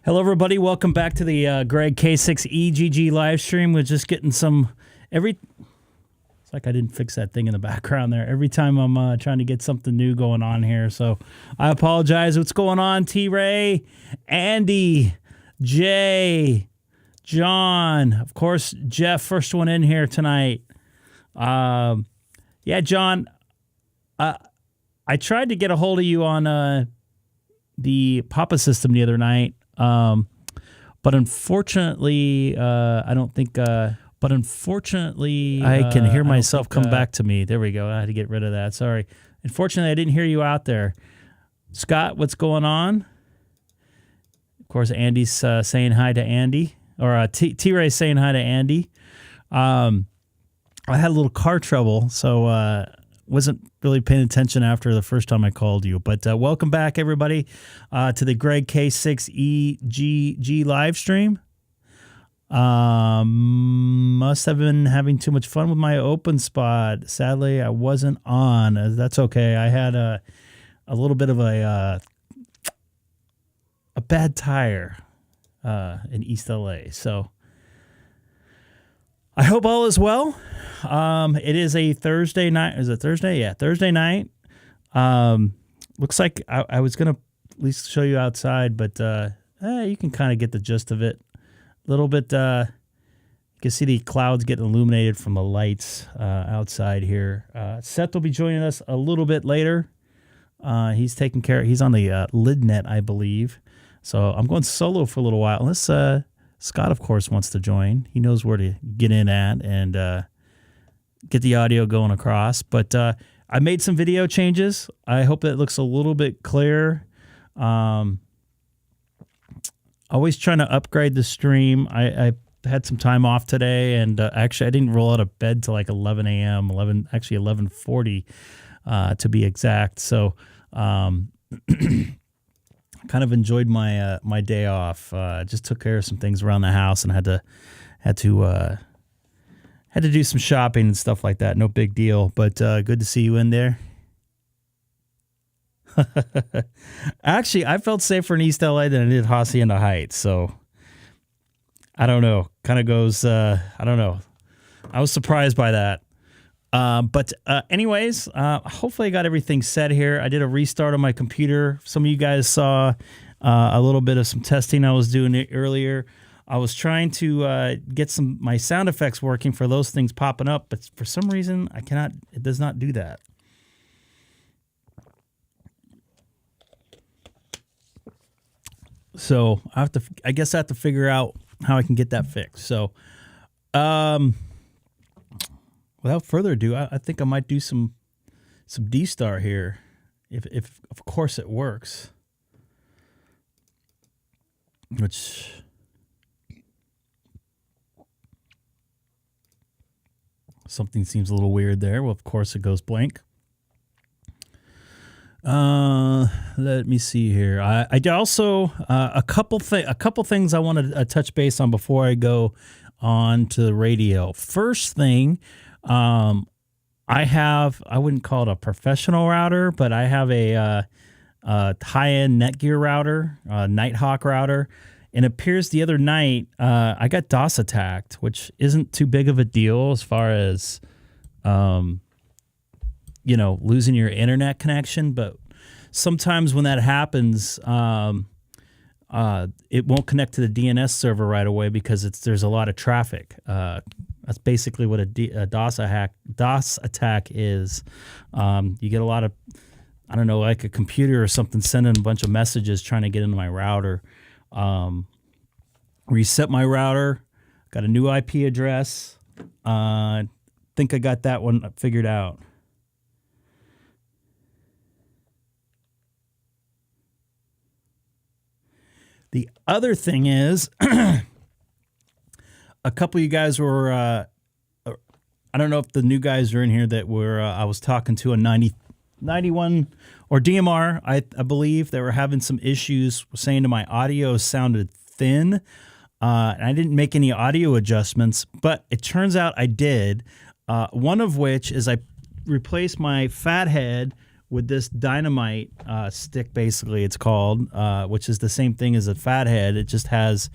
Hello, everybody. Welcome back to the Greg K6EGG live stream. We're just getting some It's like I didn't fix that thing in the background there. Every time I'm trying to get something new going on here, so I apologize. What's going on, T-Ray, Andy, Jay, John, of course, Jeff, first one in here tonight. Yeah, John, I tried to get a hold of you on the Papa system the other night. But unfortunately, I don't think, I can hear myself come back to me. There we go. I had to get rid of that. Sorry. Unfortunately, I didn't hear you out there. Scott, what's going on? Of course, Andy's saying hi to Andy, or T-Ray saying hi to Andy. I had a little car trouble, so wasn't really paying attention after the first time I called you. But welcome back, everybody, to the Greg K6EGG live stream. Must have been having too much fun with my open spot. Sadly, I wasn't on. That's okay. I had a little bit of a bad tire in East LA. So I hope all is well. It is a Thursday night. Is it Thursday? Yeah, Thursday night. Looks like I was going to at least show you outside, but you can kind of get the gist of it. A little bit, you can see the clouds getting illuminated from the lights outside here. Seth will be joining us a little bit later. He's taking care. He's on the lid net, I believe. So I'm going solo for a little while. Unless Scott, of course, wants to join. He knows where to get in at and get the audio going across. But I made some video changes. I hope that looks a little bit clearer. Always trying to upgrade the stream. I had some time off today, and actually I didn't roll out of bed till like 11 a.m., 11:40 to be exact. So kind of enjoyed my day off. Just took care of some things around the house and had to do some shopping and stuff like that. No big deal, but good to see you in there. Actually, I felt safer in East LA than I did Hacienda Heights, so I don't know. Kind of goes, I don't know. I was surprised by that. But anyways, hopefully I got everything set here. I did a restart on my computer. Some of you guys saw a little bit of some testing I was doing earlier. I was trying to get my sound effects working for those things popping up, but for some reason it does not do that. So I guess I have to figure out how I can get that fixed. So, without further ado, I think I might do some DStar here, if of course it works. Which something seems a little weird there. Well, of course it goes blank. Let me see here. I also a couple things I want to touch base on before I go on to the radio. First thing, I wouldn't call it a professional router, but I have a high-end Netgear router, Nighthawk router, and it appears the other night I got DOS attacked, which isn't too big of a deal as far as losing your internet connection, but sometimes when that happens, it won't connect to the DNS server right away because there's a lot of traffic. That's basically what a DOS attack is. You get a lot of, I don't know, like a computer or something sending a bunch of messages trying to get into my router. Reset my router, got a new IP address. Think I got that one figured out. The other thing is, a couple of you guys were, I don't know if the new guys are in here that were, I was talking to a 91 or DMR, I believe, that were having some issues saying that my audio sounded thin. And I didn't make any audio adjustments, but it turns out I did. One of which is I replaced my fat head with this dynamite stick, basically it's called, which is the same thing as a fathead. It just has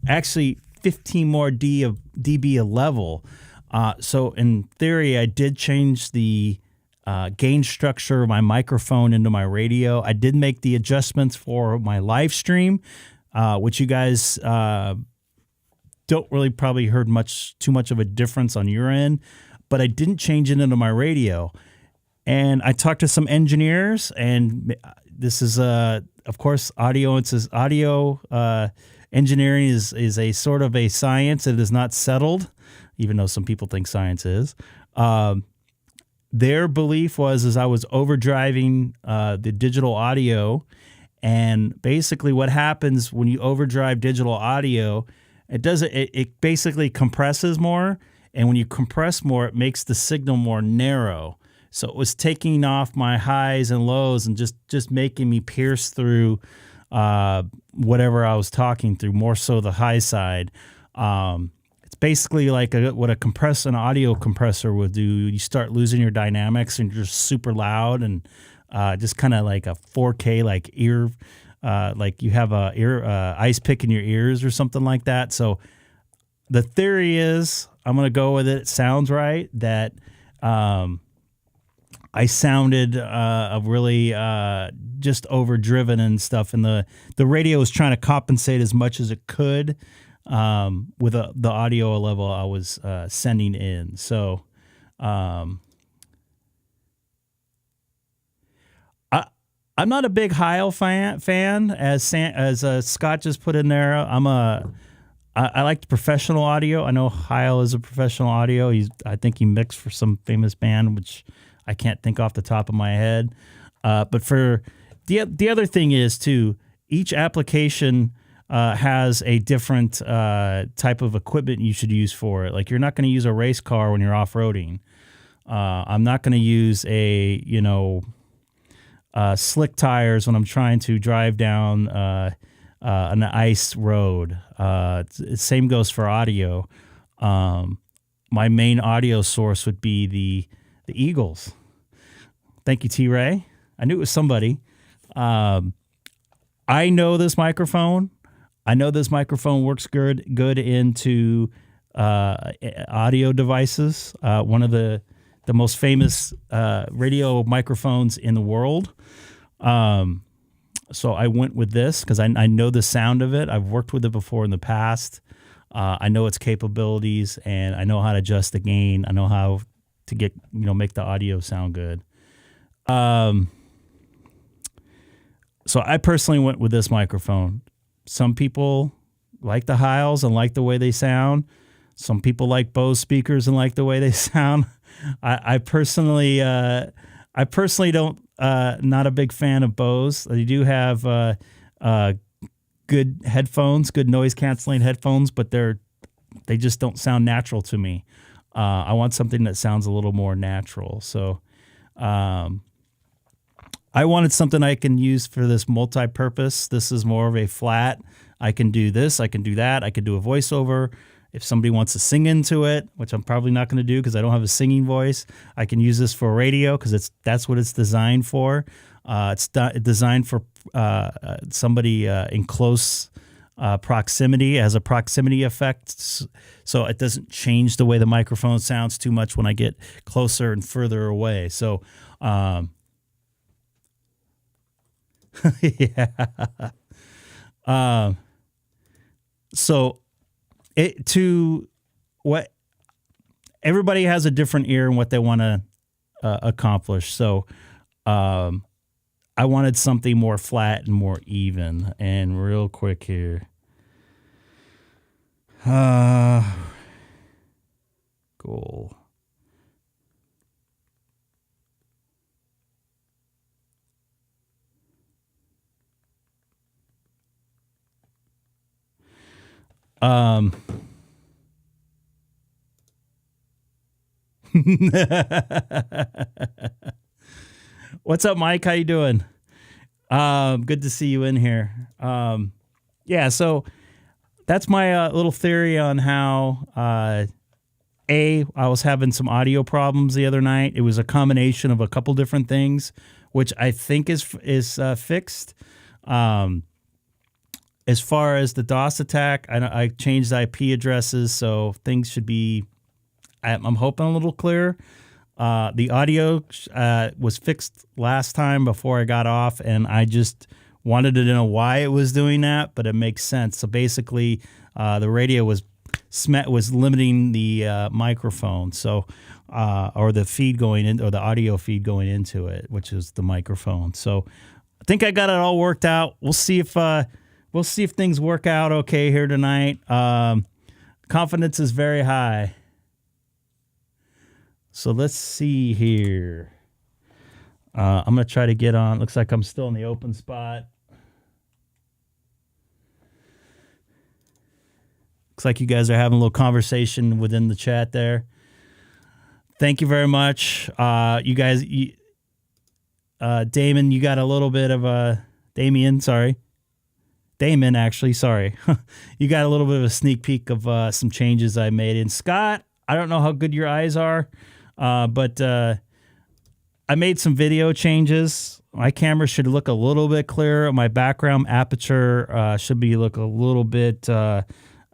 actually 15 more dB of level. So in theory, I did change the gain structure of my microphone into my radio. I did make the adjustments for my live stream, which you guys don't really probably heard too much of a difference on your end, but I didn't change it into my radio. And I talked to some engineers, and this is, of course, audio. It says audio engineering is a sort of a science. It is not settled, even though some people think science is. Their belief was I was overdriving the digital audio, and basically what happens when you overdrive digital audio, it basically compresses more, and when you compress more, it makes the signal more narrow. So it was taking off my highs and lows and just making me pierce through whatever I was talking through, more so the high side. It's basically like what an audio compressor would do. You start losing your dynamics and you're just super loud and just kind of like a 4K like ear, like you have a ice pick in your ears or something like that. So the theory is, I'm going to go with it. It sounds right that I sounded really just overdriven and stuff, and the radio was trying to compensate as much as it could with the audio level I was sending in. So I'm not a big Heil fan, as Scott just put in there. I like the professional audio. I know Heil is a professional audio. I think he mixed for some famous band, which I can't think off the top of my head. But for the other thing is, too, each application has a different type of equipment you should use for it. Like, you're not going to use a race car when you're off-roading. I'm not going to use slick tires when I'm trying to drive down an ice road. Same goes for audio. My main audio source would be the Eagles. Thank you, T-Ray. I knew it was somebody. I know this microphone. I know this microphone works good into audio devices. One of the most famous radio microphones in the world. So I went with this because I know the sound of it. I've worked with it before in the past. I know its capabilities, and I know how to adjust the gain. I know how to get, make the audio sound good. So I personally went with this microphone. Some people like the Heils and like the way they sound. Some people like Bose speakers and like the way they sound. I personally don't, not a big fan of Bose. They do have good headphones, good noise canceling headphones, but they just don't sound natural to me. I want something that sounds a little more natural. So I wanted something I can use for this multi-purpose. This is more of a flat. I can do this. I can do that. I can do a voiceover. If somebody wants to sing into it, which I'm probably not going to do because I don't have a singing voice, I can use this for radio because that's what it's designed for. It's designed for somebody in close proximity. It has a proximity effect, so it doesn't change the way the microphone sounds too much when I get closer and further away. So, yeah. So what everybody has a different ear and what they want to accomplish. So, I wanted something more flat and more even. And real quick here. Goal. What's up, Mike? How you doing? Good to see you in here. Yeah, so that's my little theory on how I was having some audio problems the other night. It was a combination of a couple different things, which I think is fixed. As far as the DOS attack, I changed the IP addresses, so things should be, I'm hoping, a little clearer. The audio was fixed last time before I got off, and I just wanted to know why it was doing that, but it makes sense. So basically, the radio was limiting the microphone, so or the feed going in, or the audio feed going into it, which is the microphone. So I think I got it all worked out. We'll see if things work out okay here tonight. Confidence is very high. So let's see here. I'm going to try to get on. Looks like I'm still in the open spot. Looks like you guys are having a little conversation within the chat there. Thank you very much. You guys, Damon, you got a little bit of a... Damon, actually, sorry. You got a little bit of a sneak peek of some changes I made. And Scott, I don't know how good your eyes are, but I made some video changes. My camera should look a little bit clearer. My background aperture should look a little bit out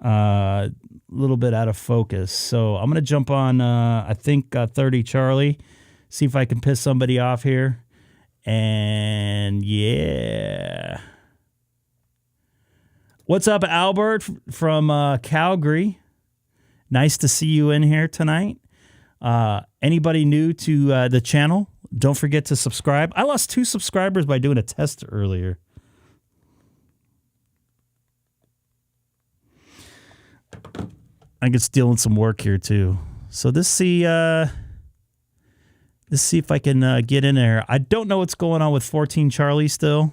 of focus. So I'm gonna jump on I think 30 Charlie, see if I can piss somebody off here. And yeah, what's up, Albert from Calgary? Nice to see you in here tonight. Anybody new to the channel, don't forget to subscribe. I lost 2 subscribers by doing a test earlier. I get stealing some work here too. So let's see if I can get in there. I don't know what's going on with 14 Charlie still.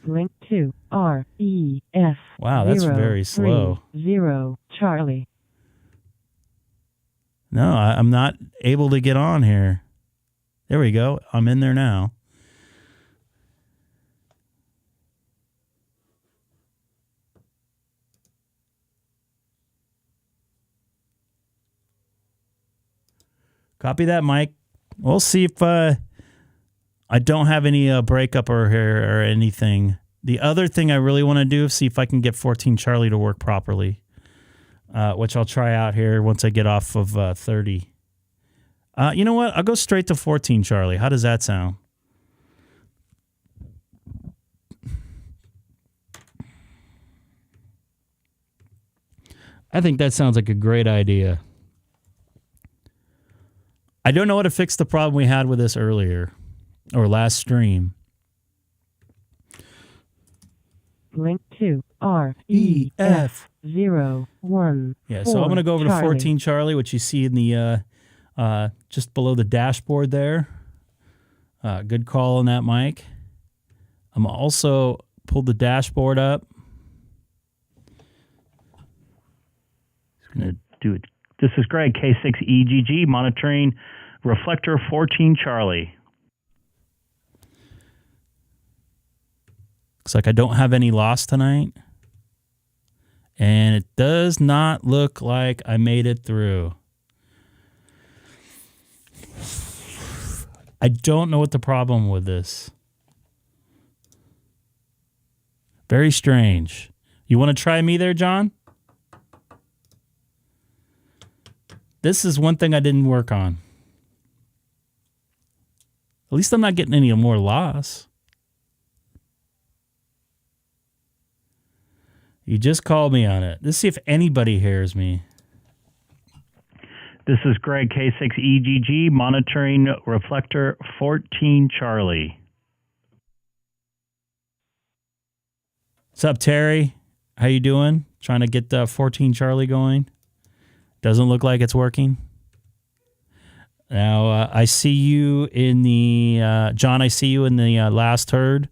Link to REF. Wow, that's very slow. 0 Charlie. No, I'm not able to get on here. There we go. I'm in there now. Copy that, Mike. We'll see if I don't have any breakup or anything. The other thing I really want to do is see if I can get 14 Charlie to work properly, which I'll try out here once I get off of 30. You know what? I'll go straight to 14 Charlie. How does that sound? I think that sounds like a great idea. I don't know how to fix the problem we had with this earlier, or last stream. Link to REF 01. Yeah, so I'm going to go over to 14 Charlie, which you see in the just below the dashboard there. Good call on that, Mike. I'm also pulled the dashboard up. I'm going to do it. This is Greg, K6EGG, monitoring reflector 14 Charlie. Looks like I don't have any loss tonight. And it does not look like I made it through. I don't know what the problem with this. Very strange. You want to try me there, John? This is one thing I didn't work on. At least I'm not getting any more loss. You just called me on it. Let's see if anybody hears me. This is Greg, K6EGG, monitoring reflector 14 Charlie. What's up, Terry? How you doing? Trying to get 14 Charlie going? Doesn't look like it's working. Now, I see you in the... John, I see you in the last herd.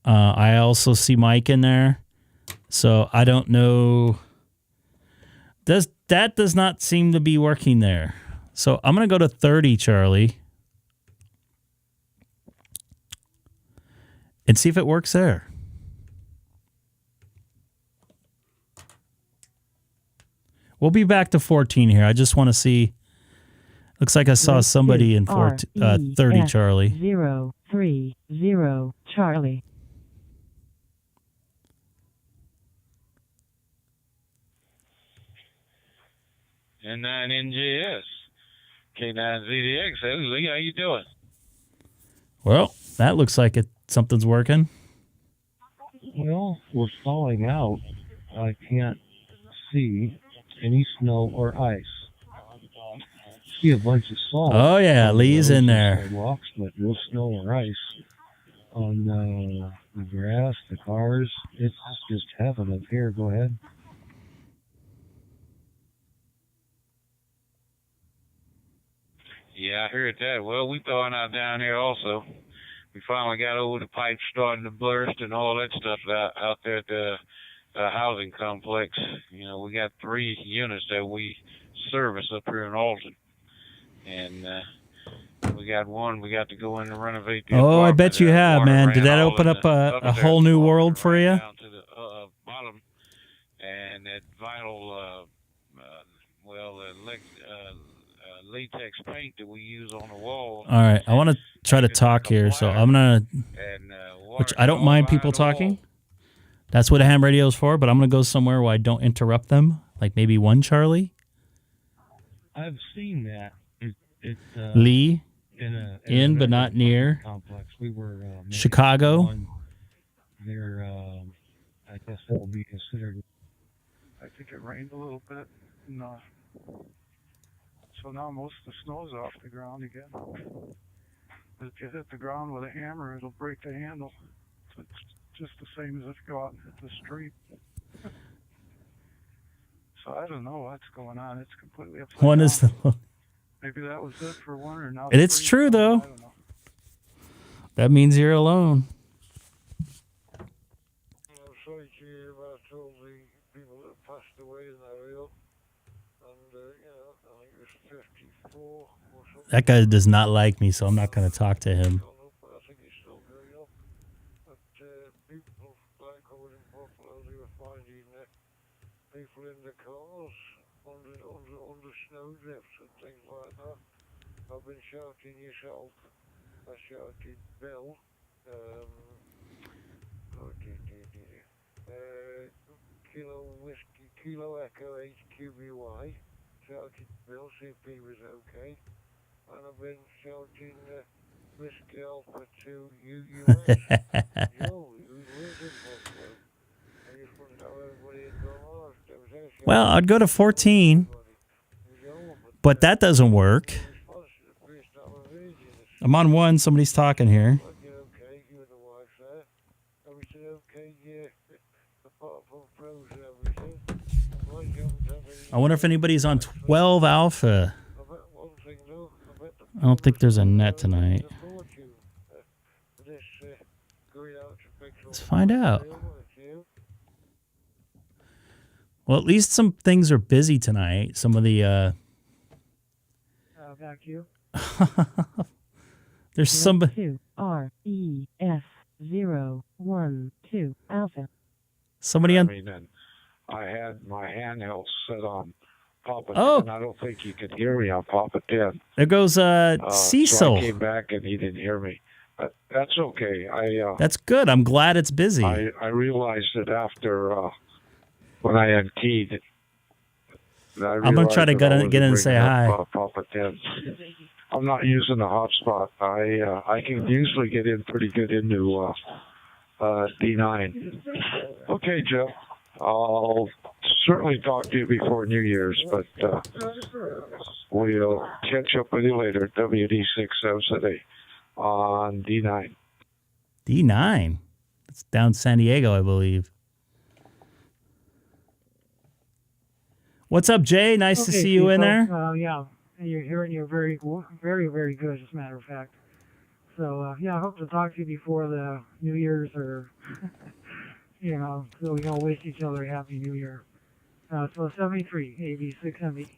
I also see Mike in there. So, I don't know... That does not seem to be working there. So, I'm going to go to 30, Charlie. And see if it works there. We'll be back to 14 here. I just want to see. Looks like I saw somebody in 30, Charlie. 030 Charlie. N9NJS. K9ZDX. Hey, Lee, how you doing? Well, that looks like something's working. Well, we're falling out. I can't see any snow or ice. See a bunch of salt. Oh, yeah, Lee's in there. Sidewalks, but no snow or ice on the grass, the cars. It's just heaven up here. Go ahead. Yeah, I heard that. Well, we thawing out down here also. We finally got over the pipes starting to burst and all that stuff out there at the housing complex. You know, we got 3 units that we service up here in Alton. And we got one we got to go in and renovate the Oh, I bet you have, man. Did that open up a whole new world for you? Down to the bottom, and that vinyl, latex paint that we use on the wall. All right, I want to try to talk here, so I'm gonna. Which I don't mind people talking. That's what a ham radio is for, but I'm gonna go somewhere where I don't interrupt them, like maybe one Charlie. I've seen that. Lee, in but not near. Complex. We were Chicago. There, I guess that will be considered. I think it rained a little bit. No. So now most of the snow's off the ground again. If you hit the ground with a hammer, it'll break the handle. So it's just the same as if you go out and hit the street. So I don't know what's going on. It's completely upside One down. is the. Maybe that was it for one, or now. It's true though. I don't know. That means you're alone. I'm sorry to hear about all the people that passed away in that wheel. And, I think it was 54 or something. That guy does not like me, so I'm not going to talk to him. I think he's still going up. But people like over in Buffalo, they were finding people in the cars under snow drifts and things like that. I've been shouting yourself. I shouted Bill. Kilo Whiskey, Kilo Echo HQBY. Shouted Bill, see if he was okay. And I've been shouting Whiskey Alpha 2 UUS. Joe, who lives in Buffalo. I just wanted to know everybody had gone off. Well, I'd go to 14, but that doesn't work. I'm on 1. Somebody's talking here. I wonder if anybody's on 12 Alpha. I don't think there's a net tonight. Let's find out. Well, at least some things are busy tonight. Some of the Back you. there's somebody. 2 REF012 Alpha. Somebody on. I had my handheld set on Papa 10. Oh. I don't think you could hear me on Papa 10. There goes So Cecil. I came back and he didn't hear me. But that's okay. That's good. I'm glad it's busy. I realized it after when I had keyed. I'm going to try to get in and say hi. Papa 10. I'm not using the hotspot. I can usually get in pretty good into D9. Okay, Jeff. I'll certainly talk to you before New Year's, but we'll catch up with you later. WD6 on D9. D9? It's down San Diego, I believe. What's up, Jay? Nice to see you in there. Yeah, you're very, very, very good, as a matter of fact. So, yeah, I hope to talk to you before the New Year's, or, so we don't wish each other a Happy New Year. So 73, AB6MB.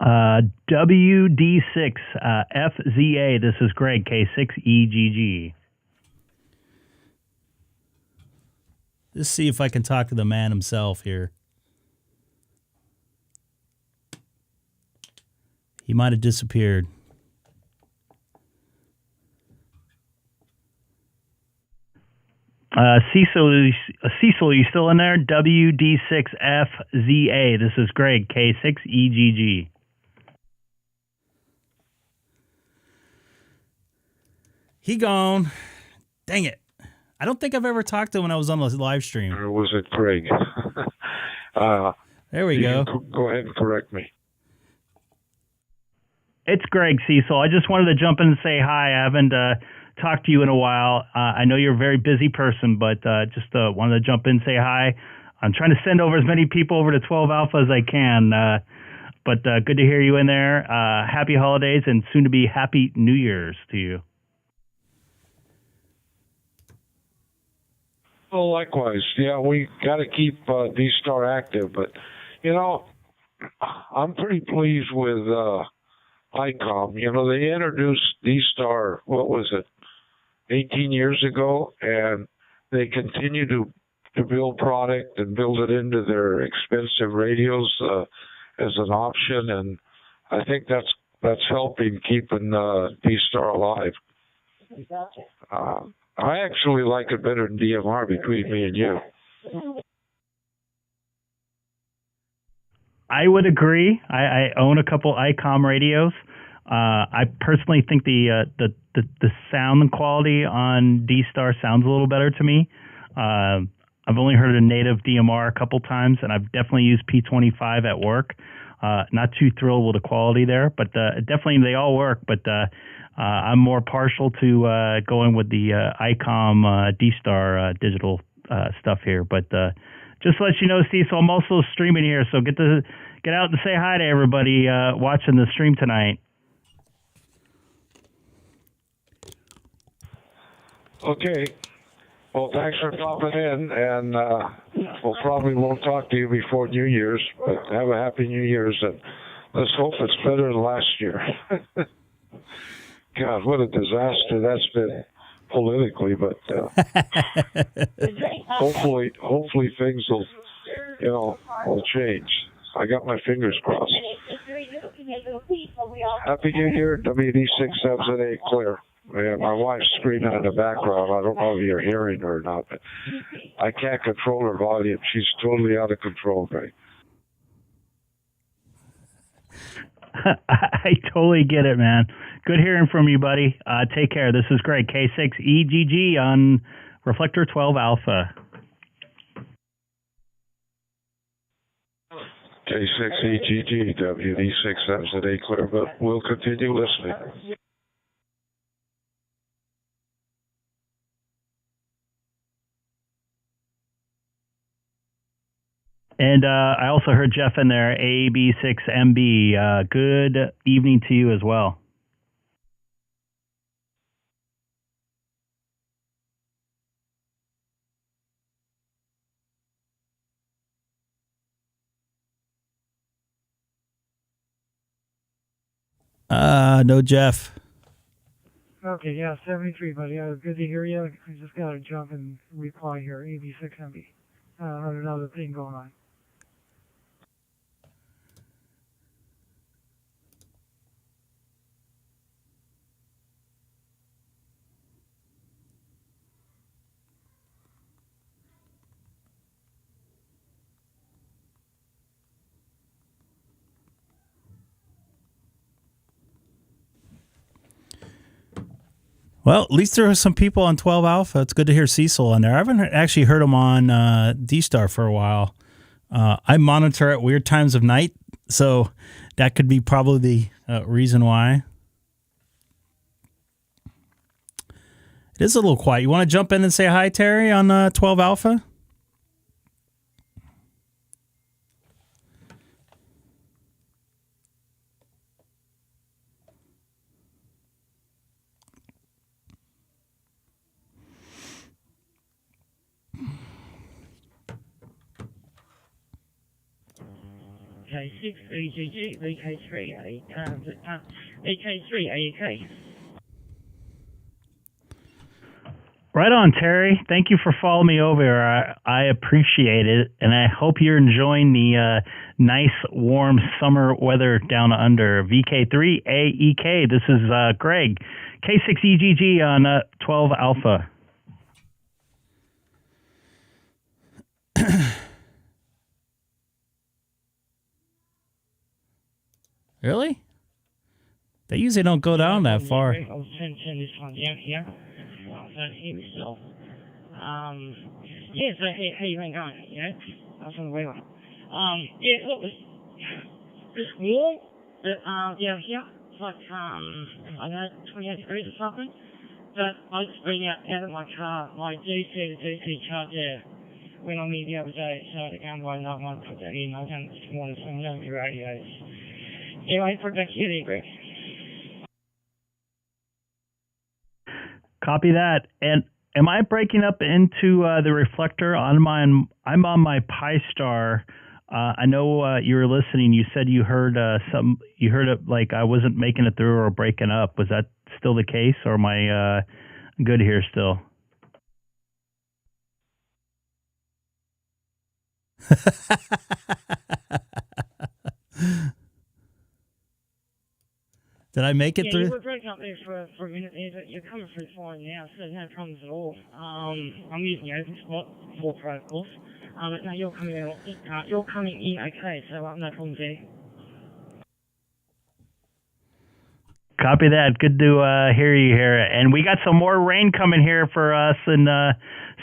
WD6 FZA. This is Greg, K6EGG. Let's see if I can talk to the man himself here. He might have disappeared. Cecil, are you still in there? WD6FZA. This is Greg, K6EGG. He gone. Dang it. I don't think I've ever talked to him when I was on the live stream. Or was it Craig? There we go. Go ahead and correct me. It's Greg, Cecil. I just wanted to jump in and say hi. I haven't talked to you in a while. I know you're a very busy person, but just wanted to jump in and say hi. I'm trying to send over as many people over to 12 Alpha as I can. But good to hear you in there. Happy holidays and soon to be Happy New Year's to you. Well, likewise. Yeah, we got to keep DStar active, but you know, I'm pretty pleased with Icom. You know, they introduced DStar, what was it, 18 years ago, and they continue to build product and build it into their expensive radios as an option, and I think that's helping keeping DStar alive. I actually like it better than DMR between me and you. I would agree. I own a couple Icom radios. I personally think the sound quality on DStar sounds a little better to me. I've only heard a native DMR a couple times, and I've definitely used P25 at work. Not too thrilled with the quality there, but definitely they all work. But I'm more partial to going with the Icom DStar digital stuff here. But just to let you know, Cecil, I'm also streaming here, so get out and say hi to everybody watching the stream tonight. Okay. Well, thanks for dropping in, and we'll probably won't talk to you before New Year's, but have a happy New Year's, and let's hope it's better than last year. God, what a disaster that's been politically, but hopefully things will change. I got my fingers crossed. Happy New Year, WD6FZA clear. Yeah, my wife's screaming in the background. I don't know if you're hearing her or not, but I can't control her volume. She's totally out of control, right? I totally get it, man. Good hearing from you, buddy. Take care. This is Greg, K6EGG on Reflector 12 Alpha. K6EGG, WD6FZA clear, but we'll continue listening. And I also heard Jeff in there, AB6MB. Good evening to you as well. No Jeff. Okay, yeah, 73, buddy. Good to hear you. I just got to jump and reply here, AB6MB. I had another thing going on. Well, at least there are some people on 12 Alpha. It's good to hear Cecil on there. I haven't actually heard him on DStar for a while. I monitor at weird times of night, so that could be probably the reason why. It is a little quiet. You want to jump in and say hi, Terry, on 12 Alpha? K6EGG, VK3, VK3, AEK. Right on, Terry. Thank you for following me over. I appreciate it, and I hope you're enjoying the nice, warm summer weather down under. VK3AEK. This is Greg. K6EGG on 12 Alpha. Really? They usually don't go down that far. I'll send this one down here. So here we go. Yeah, so how you been going? You know, I was on the way on. Yeah, look, it's warm, but yeah, it's like I don't know, 28 degrees or something. But I just bring out of my car my DC to DC charger when I'm in the other day, so I can't buy another one, put that in. I don't just want to send over the radios. Anyway, put it back to you there, Greg. Copy that. And am I breaking up into the reflector on my? I'm on my Pi-Star. I know you were listening. You said you heard some. You heard it like I wasn't making it through or breaking up. Was that still the case, or am I good here still? Did I make it through? Yeah, you were breaking up there for a minute there, but you're coming through fine now, so no problems at all. I'm using the open spot for protocols. But no, you're coming in okay, so no problems there. Copy that. Good to hear you here. And we got some more rain coming here for us in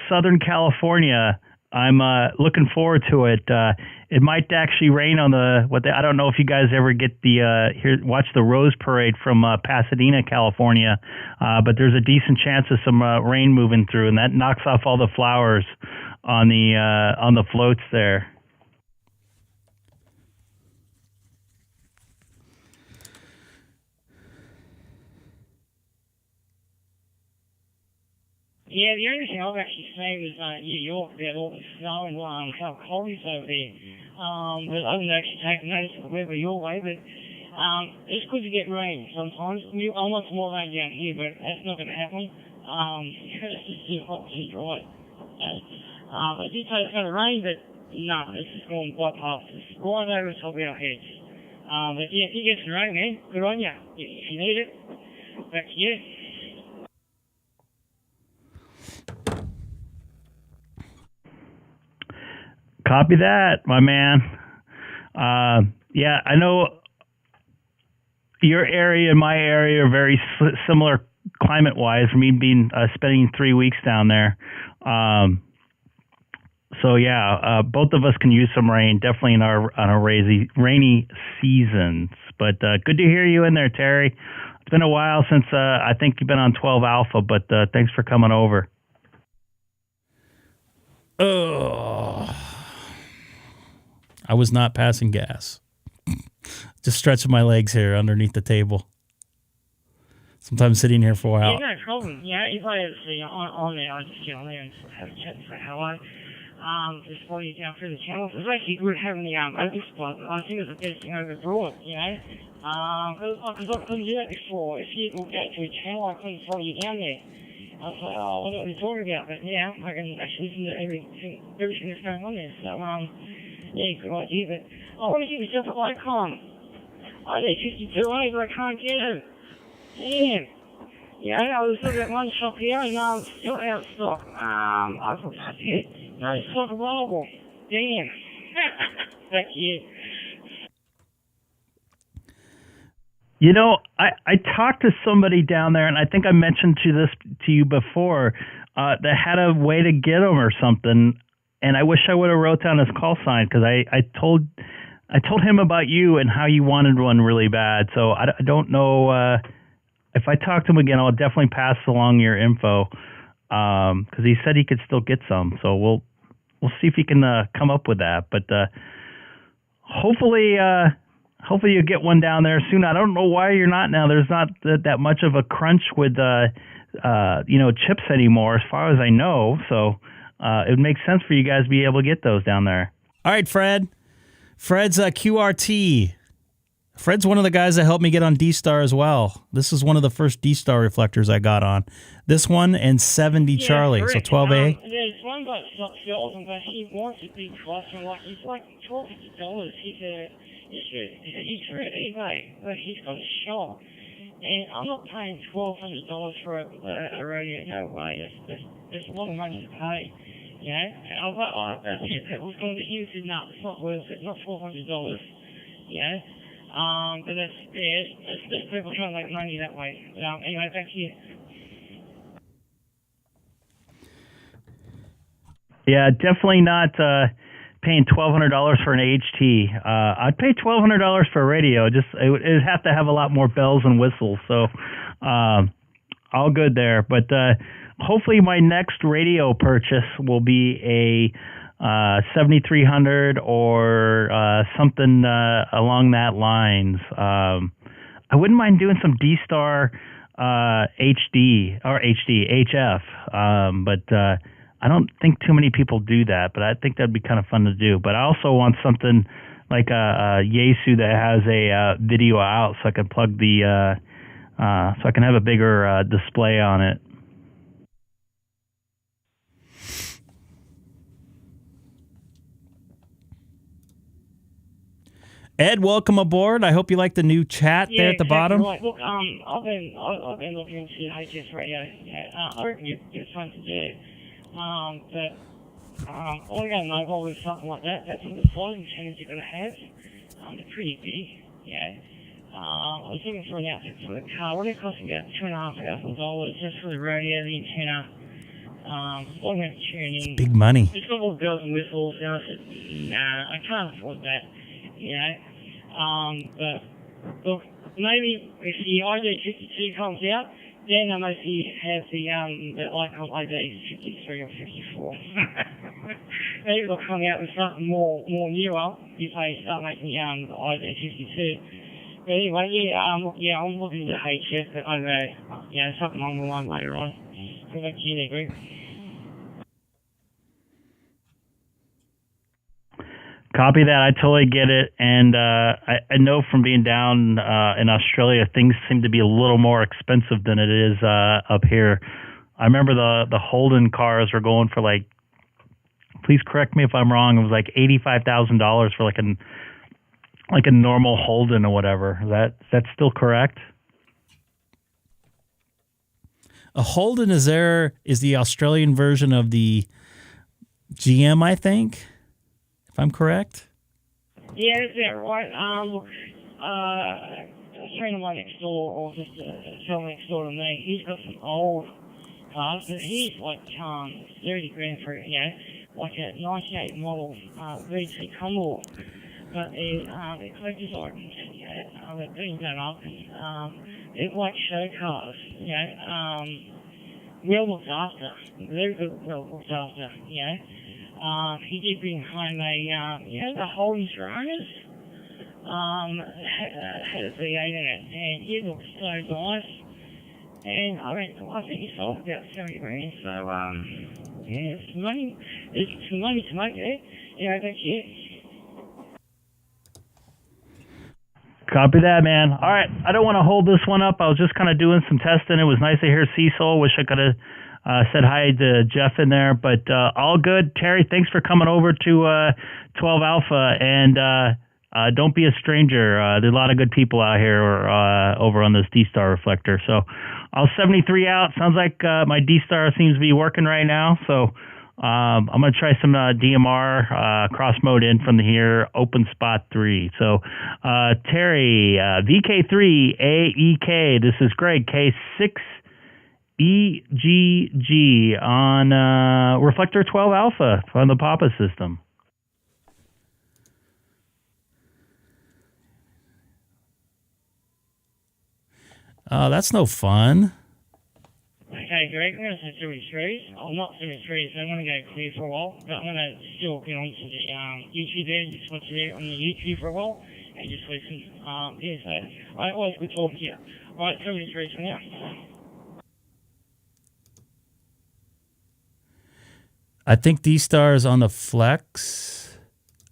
Southern California. I'm looking forward to it. It might actually rain on I don't know if you guys ever get watch the Rose Parade from Pasadena, California, but there's a decent chance of some rain moving through, and that knocks off all the flowers on the floats there. Yeah, the only thing I've actually seen is New York, about all the snow and how cold it's over there. But I haven't actually taken notice of the weather your way, but it's good to get rain sometimes. I want more rain down here, but that's not going to happen. It's just too hot, too dry. I did say it's going to rain, but no, it's just going right past us, right over the top of our heads. But yeah, if you get some rain, man, good on you. If you need it, back to you. Copy that, my man. Yeah, I know your area and my area are very similar climate-wise. For me, spending 3 weeks down there. So yeah, both of us can use some rain, definitely on our rainy seasons. But good to hear you in there, Terry. It's been a while since I think you've been on 12 Alpha, but thanks for coming over. Oh. I was not passing gas. Just stretching my legs here underneath the table. Sometimes sitting here for a while. Yeah, no problem. Yeah, if I ever see you on there, I just get on there and have a chat and say hello. Just follow you down through the channels. It's actually good having the open spot. I think it's the best thing overall, you know. Because I couldn't do that before. If you looked out to a channel, I couldn't follow you down there. I was like, oh, what are you talking about? But yeah, I can actually listen to everything that's going on there. So, yeah, good idea. But I want to give yourself a Icom. I need 52 A's, I can't get it. Damn. Yeah, I was looking at one shop here and still out of stock. I thought that's it. No, it's not available. Damn. Thank you. You know, I talked to somebody down there, and I think I mentioned to you before, that had a way to get them or something, and I wish I would have wrote down his call sign, because I told him about you and how you wanted one really bad. So I don't know if I talk to him again, I'll definitely pass along your info, because he said he could still get some. So we'll see if he can come up with that. But hopefully you'll get one down there soon. I don't know why you're not now. There's not that much of a crunch with chips anymore, as far as I know. So it would make sense for you guys to be able to get those down there. All right, Fred. Fred's QRT Fred's one of the guys that helped me get on DStar as well. This is one of the first DStar reflectors I got on. This one and 70 Charlie, so 12A. There's one guy that's not filled, but he wants a big cluster, like he's like $1,250. He's really like he's got a shop, and I'm not paying $1,200 for a radio. No way, there's a lot of money to pay. You know, and I was like, oh, that's it. It was going to be used in that. It's not worth it. Not $400. You know. But there's people trying to make money that way. Anyway, thank you. Yeah, definitely not paying $1,200 for an HT. I'd pay $1,200 for a radio. Just it'd have to have a lot more bells and whistles. So, all good there. But hopefully, my next radio purchase will be a 7300 or something along that lines. I wouldn't mind doing some DStar HF, but I don't think too many people do that. But I think that'd be kind of fun to do. But I also want something like a Yaesu that has a video out, so I can plug the so I can have a bigger display on it. Ed, welcome aboard. I hope you like the new chat there at the bottom. Right. Look, I've been looking into HS radio. I reckon it's fun to do. But all I got to know about with something like that, that's the volume antennas you're going to have. They're pretty big. Yeah. I was looking for an outfit for the car. What it cost me about $2,500 just for the radio, the antenna. All going to tune in. Big money. It's got all the bells and whistles. And I said, nah, I can't afford that. You know. But look, maybe if the ID52 comes out, then I maybe have the Icom ID53 or 54. Maybe they'll come out with something more newer if they start making the ID52. But anyway, I'm looking at HF, but I know, something along the line later on. Good luck to you there, group. Copy that. I totally get it. And I know from being down in Australia, things seem to be a little more expensive than it is up here. I remember the Holden cars were going for like, please correct me if I'm wrong, it was like $85,000 for like a normal Holden or whatever. Is that still correct? A Holden is the Australian version of the GM, I think. If I'm correct? Yeah, is that right? A friend of mine next door, or just a fellow next door to me, he's got some old cars, but he's like 30 grand for it, like a 98 model VC Commodore. But they're collector's items, they're being done up. They're like show cars, well looked after, very good, well looked after, he did bring home the Holden Serenas. Had a V8 in it, and it looked so nice. And I think he sold about 70 grand. So, it's some money to make there. Thank you. Copy that, man. All right, I don't want to hold this one up. I was just kind of doing some testing. It was nice to hear Cecil. Wish I could have said hi to Jeff in there, but all good. Terry, thanks for coming over to 12 Alpha, and don't be a stranger. There's a lot of good people out here over on this DStar reflector. So I'll 73 out. Sounds like my DStar seems to be working right now. So I'm going to try some DMR cross mode in from here, open spot 3. So Terry, VK3AEK, this is Greg, K6EGG on reflector 12 Alpha from the Papa system. That's no fun. Okay, Greg, I'm going to say 73s. I'm not 73s, so I'm going to go clear for a while, but I'm going to still get on to the YouTube there, just watch it on the YouTube for a while, and just listen. So, always good talking to you. Alright, 73s for now. I think DStar is on the Flex.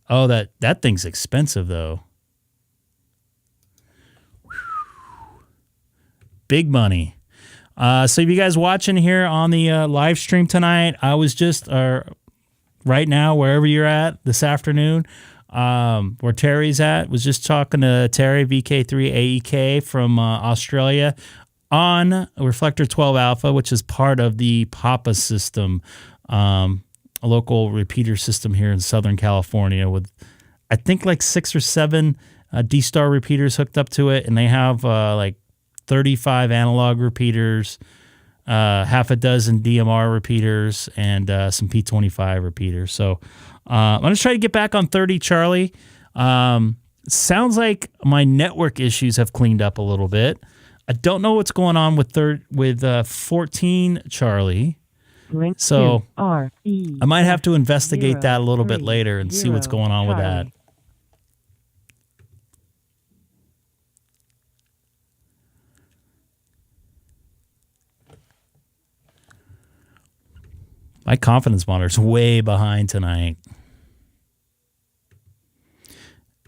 Oh, that thing's expensive, though. big money. So if you guys watching here on the live stream tonight, I was just right now, wherever you're at this afternoon, where Terry's at, was just talking to Terry, VK3AEK from Australia, on Reflector 12 Alpha, which is part of the Papa system, a local repeater system here in Southern California with, I think, like 6 or 7 DStar repeaters hooked up to it, and they have like 35 analog repeaters, half a dozen DMR repeaters, and some P25 repeaters. So I'm going to try to get back on 30 Charlie. Sounds like my network issues have cleaned up a little bit. I don't know what's going on with 14 Charlie. So I might have to investigate that a little bit later and see what's going on with that. My confidence monitor's way behind tonight.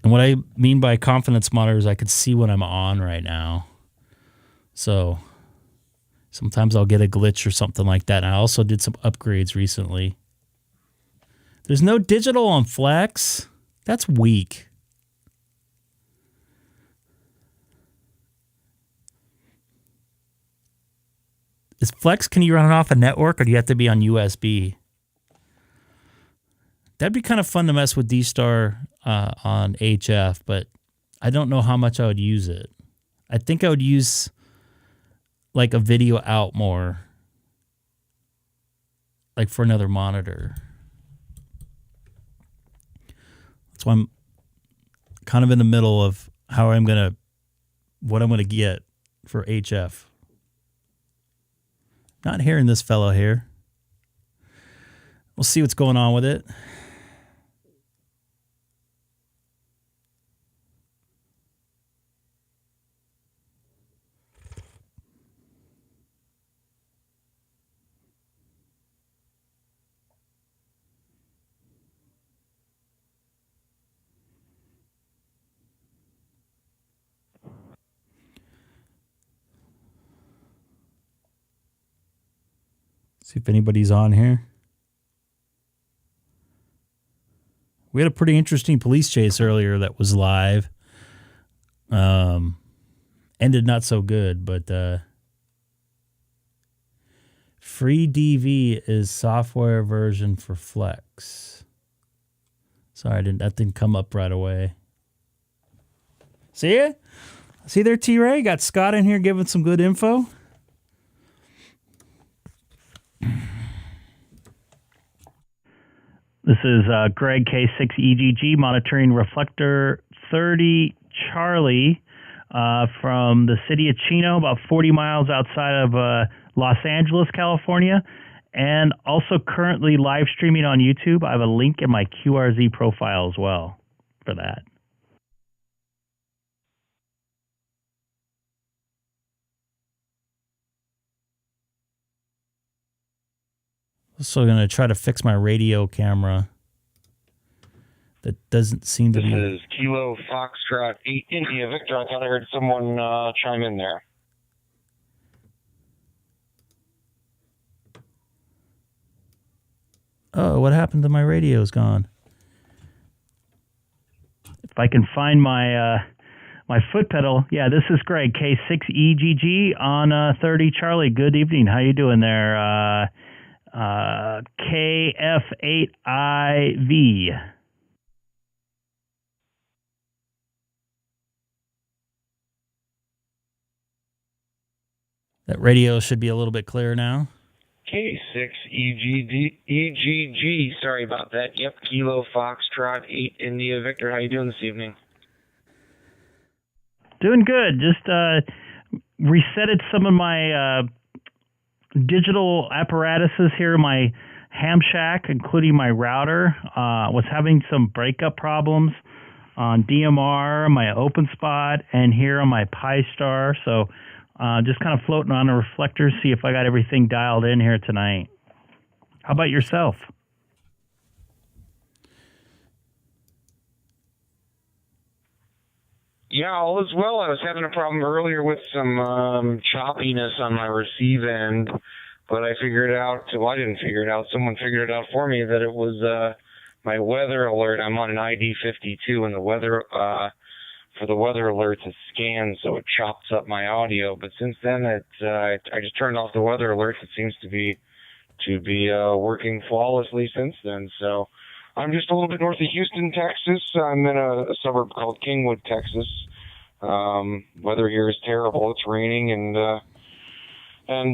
And what I mean by confidence monitor is I could see when I'm on right now. So sometimes I'll get a glitch or something like that. And I also did some upgrades recently. There's no digital on Flex. That's weak. Is Flex, can you run it off a network, or do you have to be on USB? That'd be kind of fun to mess with DStar on HF, but I don't know how much I would use it. I think I would use like a video out more, like for another monitor. That's why I'm kind of in the middle of what I'm gonna get for HF. Not hearing this fellow here. We'll see what's going on with it. See if anybody's on here. We had a pretty interesting police chase earlier that was live. Ended not so good, but free DV is software version for Flex. Sorry, that didn't come up right away. See ya? See there, T-Ray? Got Scott in here giving some good info. This is Greg, K6EGG, monitoring Reflector 30 Charlie from the city of Chino, about 40 miles outside of Los Angeles, California, and also currently live streaming on YouTube. I have a link in my QRZ profile as well for that. So I'm going to try to fix my radio camera. That doesn't seem to be... This is Kilo Foxtrot 8 India Victor. I thought I heard someone chime in there. Oh, what happened to my radio? Is gone. If I can find my my foot pedal. Yeah, this is Greg, K6EGG on 30 Charlie. Good evening. How you doing there? KF8IV. That radio should be a little bit clearer now. K6EGG. Sorry about that. Yep, Kilo Foxtrot 8 India Victor. How you doing this evening? Doing good. Just resetted some of my digital apparatuses here in my ham shack, including my router. Was having some breakup problems on DMR, my open spot, and here on my Pi-Star. So just kind of floating on a reflector, see if I got everything dialed in here tonight. How about yourself? Yeah, all is well. I was having a problem earlier with some choppiness on my receive end, but I figured out, well, I didn't figure it out, someone figured it out for me that it was my weather alert. I'm on an ID52, and the weather, for the weather alerts, it scans, so it chops up my audio. But since then, I just turned off the weather alerts. It seems to be working flawlessly since then. So I'm just a little bit north of Houston, Texas. I'm in a suburb called Kingwood, Texas. Weather here is terrible. It's raining, and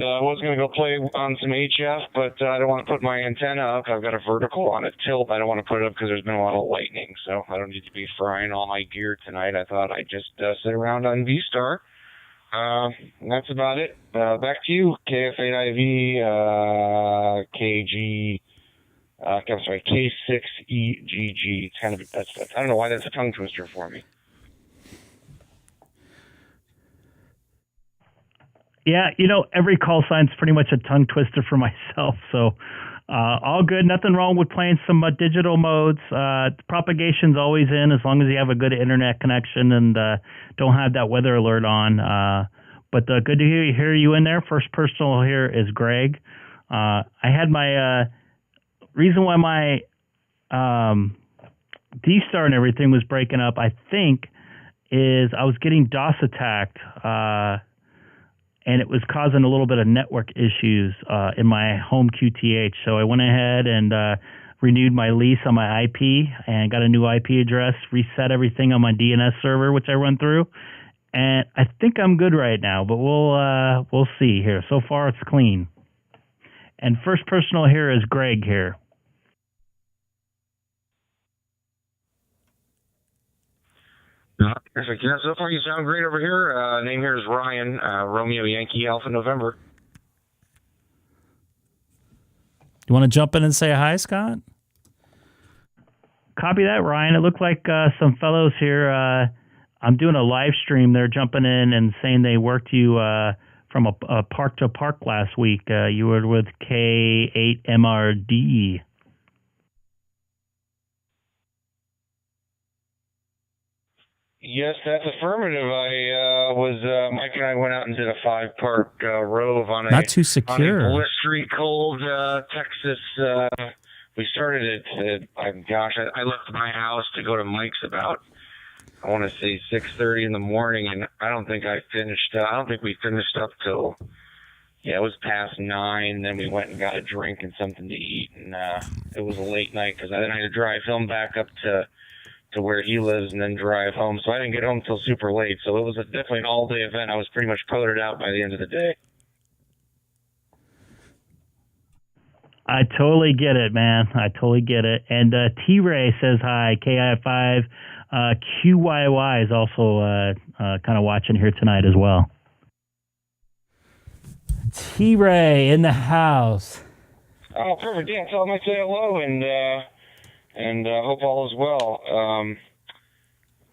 I was going to go play on some HF, but I don't want to put my antenna up. I've got a vertical on a tilt. I don't want to put it up because there's been a lot of lightning, so I don't need to be frying all my gear tonight. I thought I'd just sit around on DStar. And that's about it. Back to you, KF8IV, K6EGG. It's kind of, I don't know why that's a tongue twister for me. Yeah, every call sign's pretty much a tongue twister for myself. So all good. Nothing wrong with playing some digital modes. Propagation's always in as long as you have a good internet connection and don't have that weather alert on. But good to hear you in there. First personal here is Greg. I had my reason why my DStar and everything was breaking up, I think, is I was getting DOS attacked. And it was causing a little bit of network issues in my home QTH. So I went ahead and renewed my lease on my IP and got a new IP address, reset everything on my DNS server, which I run through. And I think I'm good right now, but we'll see here. So far, it's clean. And first personal here is Greg here. Perfect. Yeah, so far you sound great over here. Name here is Ryan, Romeo Yankee Alpha November. You want to jump in and say hi, Scott? Copy that, Ryan. It looked like some fellows here. I'm doing a live stream. They're jumping in and saying they worked you from a park to park last week. You were with K6EGG. Yes, that's affirmative. Mike and I went out and did a 5-part rove on Not too secure. On a blistery cold Texas. We started at I left my house to go to Mike's about, I want to say 6:30 in the morning, and I don't think we finished up till, it was past 9. Then we went and got a drink and something to eat, and it was a late night because then I had to drive him back up to where he lives and then drive home. So I didn't get home till super late. So it was definitely an all-day event. I was pretty much coated out by the end of the day. I totally get it, man. I totally get it. And T-Ray says hi. KI5. QYY is also kind of watching here tonight as well. T-Ray in the house. Oh, perfect. Yeah, tell him I say hello and hope all is well.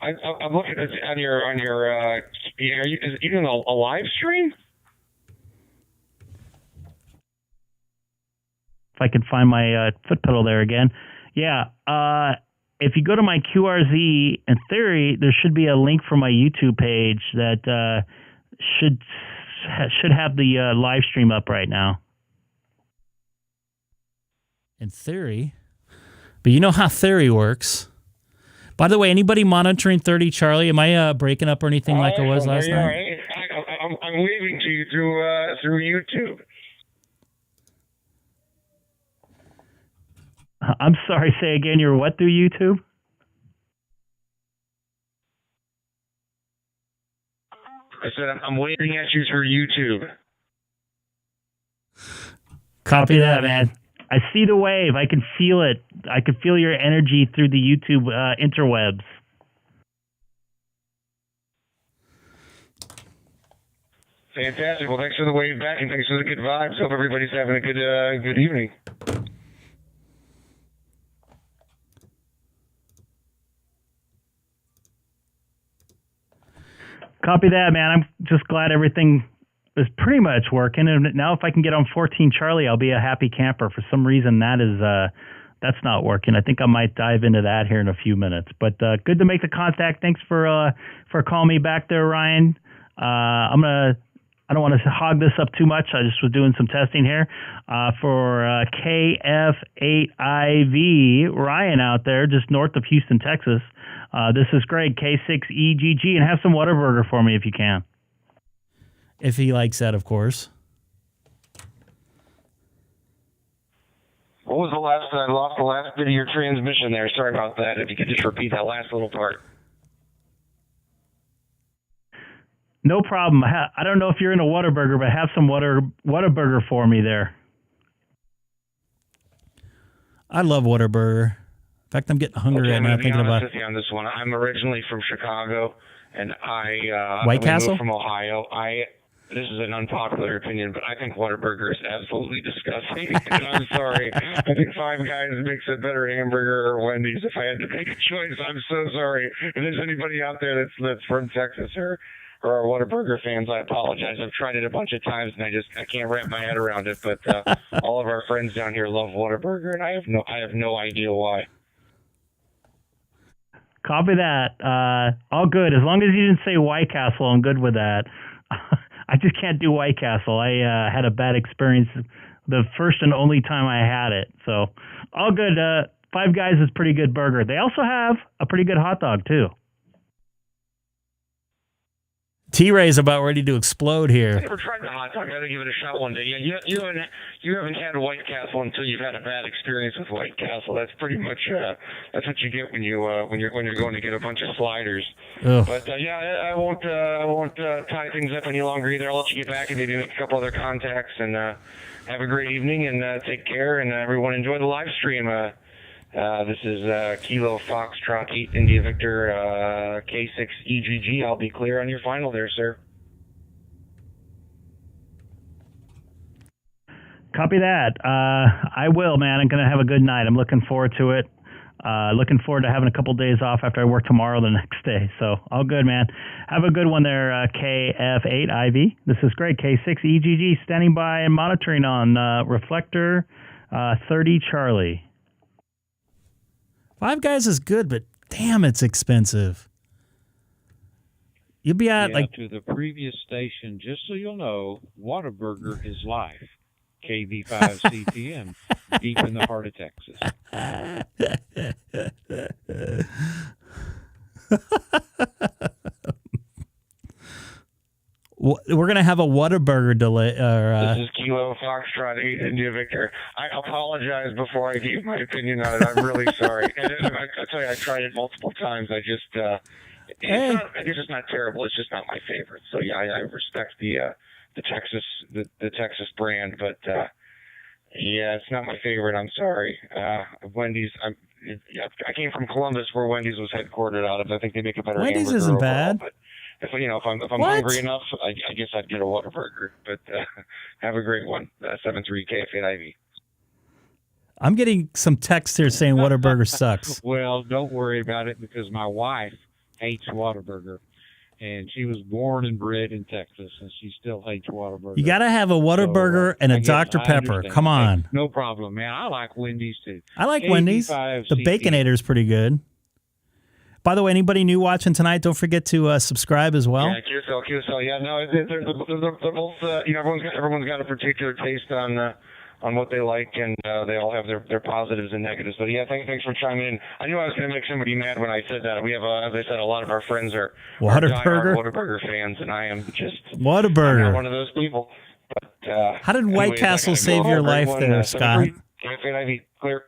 I'm looking on your. Are you doing a live stream? If I can find my foot pedal there again, yeah. If you go to my QRZ, in theory, there should be a link for my YouTube page that should have the live stream up right now. In theory. But you know how theory works. By the way, anybody monitoring 30 Charlie? Am I breaking up or anything like I was last night? I'm waving to you through YouTube. I'm sorry, say again, you're what through YouTube? I said I'm waving at you through YouTube. Copy that, man. I see the wave. I can feel it. I can feel your energy through the YouTube interwebs. Fantastic. Well, thanks for the wave back and thanks for the good vibes. Hope everybody's having a good evening. Copy that, man. I'm just glad everything is pretty much working. And now if I can get on 14 Charlie, I'll be a happy camper. For some reason, that that's not working. I think I might dive into that here in a few minutes. But good to make the contact. Thanks for calling me back there, Ryan. I don't want to hog this up too much. I just was doing some testing here for KF8IV, Ryan out there, just north of Houston, Texas. This is Greg, K6EGG, and have some Whataburger for me if you can. If he likes that, of course. What was the last? I lost the last bit of your transmission there. Sorry about that. If you could just repeat that last little part. No problem. I don't know if you're in a Whataburger, but have some Whataburger for me there. I love Whataburger. In fact, I'm getting hungry right now thinking about it. With you on this one. I'm originally from Chicago, and White Castle? moved from Ohio. This is an unpopular opinion, but I think Whataburger is absolutely disgusting. And I'm sorry. I think Five Guys makes a better hamburger or Wendy's if I had to make a choice. I'm so sorry. If there's anybody out there that's from Texas or Whataburger fans, I apologize. I've tried it a bunch of times and I can't wrap my head around it. But all of our friends down here love Whataburger, and I have no idea why. Copy that. All good. As long as you didn't say White Castle, I'm good with that. I just can't do White Castle. I had a bad experience the first and only time I had it. So all good. Five Guys is pretty good burger. They also have a pretty good hot dog too. T-Ray's about ready to explode here. I never tried the hot dog. I gotta give it a shot one day. You haven't had White Castle until you've had a bad experience with White Castle. That's pretty much that's what you get when you're going to get a bunch of sliders. Ugh. But I won't tie things up any longer either. I'll let you get back and maybe make a couple other contacts, and have a great evening and take care, and everyone enjoy the live stream. This is Kilo Foxtrot 8 India Victor K6EGG. I'll be clear on your final there, sir. Copy that. I will, man. I'm going to have a good night. I'm looking forward to it. Looking forward to having a couple days off after I work tomorrow the next day. So all good, man. Have a good one there, KF8IV. This is Greg, K6EGG, standing by and monitoring on reflector 30 Charlie. Five Guys is good, but damn, it's expensive. You'll be at to the previous station, just so you'll know, Whataburger is live. KV5CTM, deep in the heart of Texas. We're going to have a Whataburger delay. This is Kilo Foxtrot 8 India Victor. I apologize before I give my opinion on it. I'm really sorry. And I tell you, I tried it multiple times. I guess it's not terrible. It's just not my favorite. So yeah, I respect the Texas brand, but yeah, it's not my favorite. I'm sorry. Wendy's. I came from Columbus, where Wendy's was headquartered out of. I think they make a better Wendy's hamburger isn't overall, bad. But if I'm hungry enough, I guess I'd get a Whataburger. But have a great one. 73KF8IV. I'm getting some text here saying Whataburger sucks. Well, don't worry about it, because my wife hates Whataburger. And she was born and bred in Texas, and she still hates Whataburger. You got to have a Whataburger and a Dr. Pepper. Come on. Hey, no problem, man. I like Wendy's, too. I like Wendy's. The Baconator is pretty good. By the way, anybody new watching tonight, don't forget to subscribe as well. Yeah, QSL. Yeah, no, they're both, everyone's got a particular taste on what they like, and they all have their positives and negatives. But yeah, thanks for chiming in. I knew I was going to make somebody mad when I said that. We have, as I said, a lot of our friends are diehard Whataburger fans, and I am just Whataburger. I'm not one of those people. But how did White Castle save your life there, Scott? KF8IV, clear.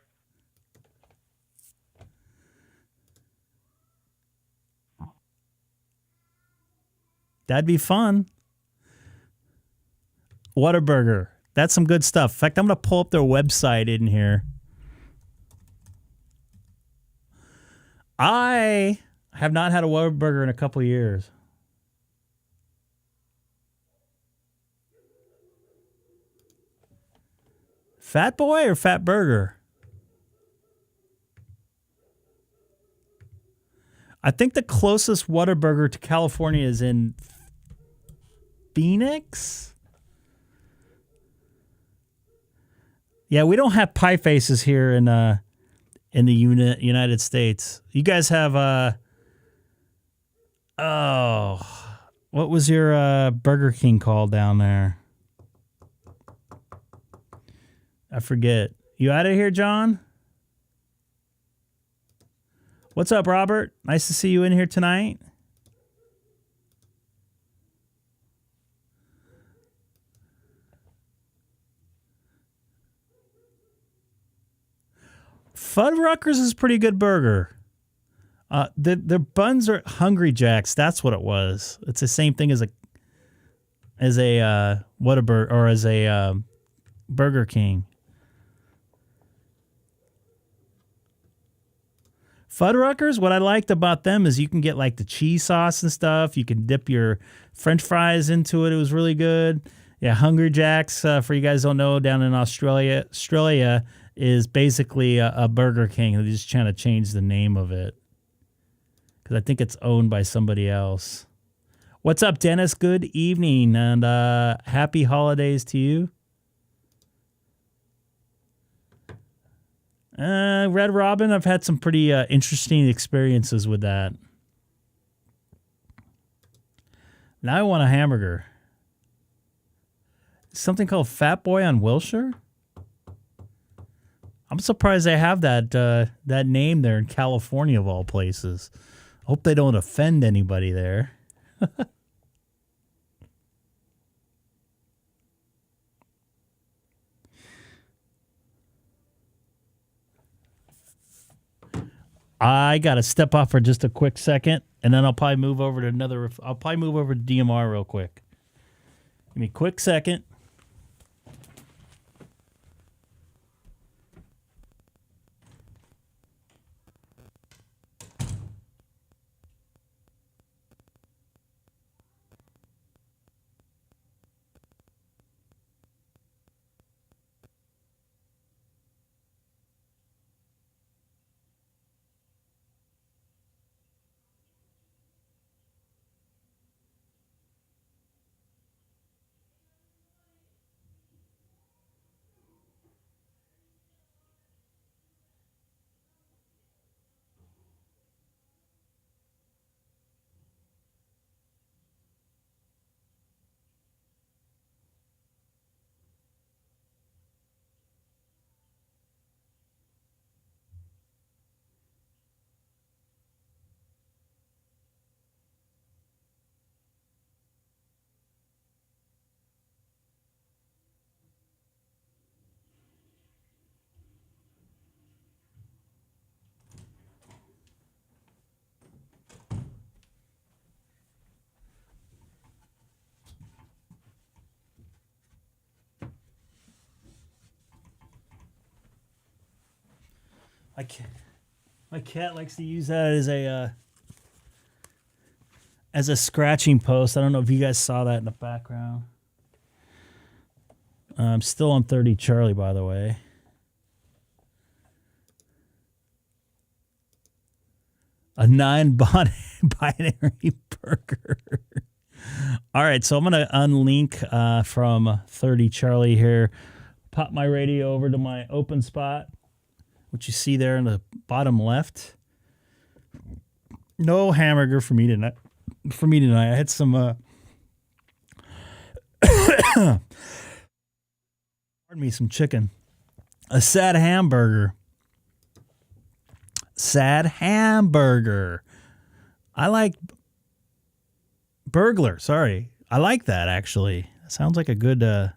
That'd be fun. Whataburger. That's some good stuff. In fact, I'm going to pull up their website in here. I have not had a Whataburger in a couple of years. Fat Boy or Fat Burger? I think the closest Whataburger to California is in Phoenix. Yeah, we don't have pie faces here in in the United States. You guys have what was your Burger King called down there? I forget. You out of here, John? What's up, Robert? Nice to see you in here tonight. Fuddruckers is a pretty good burger. Their buns are Hungry Jacks. That's what it was. It's the same thing as a Whataburger or as a Burger King. Fuddruckers, what I liked about them is you can get like the cheese sauce and stuff. You can dip your French fries into it. It was really good. Yeah, Hungry Jacks, for you guys who don't know, down in Australia is basically a Burger King. They just trying to change the name of it because I think it's owned by somebody else. What's up, Dennis? Good evening and happy holidays to you. Red Robin, I've had some pretty interesting experiences with that. Now I want a hamburger. Something called Fat Boy on Wilshire? I'm surprised they have that name there in California of all places. Hope they don't offend anybody there. I got to step off for just a quick second, and then I'll probably move over to I'll probably move over to DMR real quick. Give me a quick second. My cat likes to use that as a scratching post. I don't know if you guys saw that in the background. I'm still on 30 Charlie, by the way. A 9-binary burger. All right, so I'm going to unlink from 30 Charlie here. Pop my radio over to my open spot, which you see there in the bottom left. No hamburger for me tonight. I had some pardon me, some chicken. A sad hamburger. I like burglar. Sorry. I like that, actually. It sounds like a good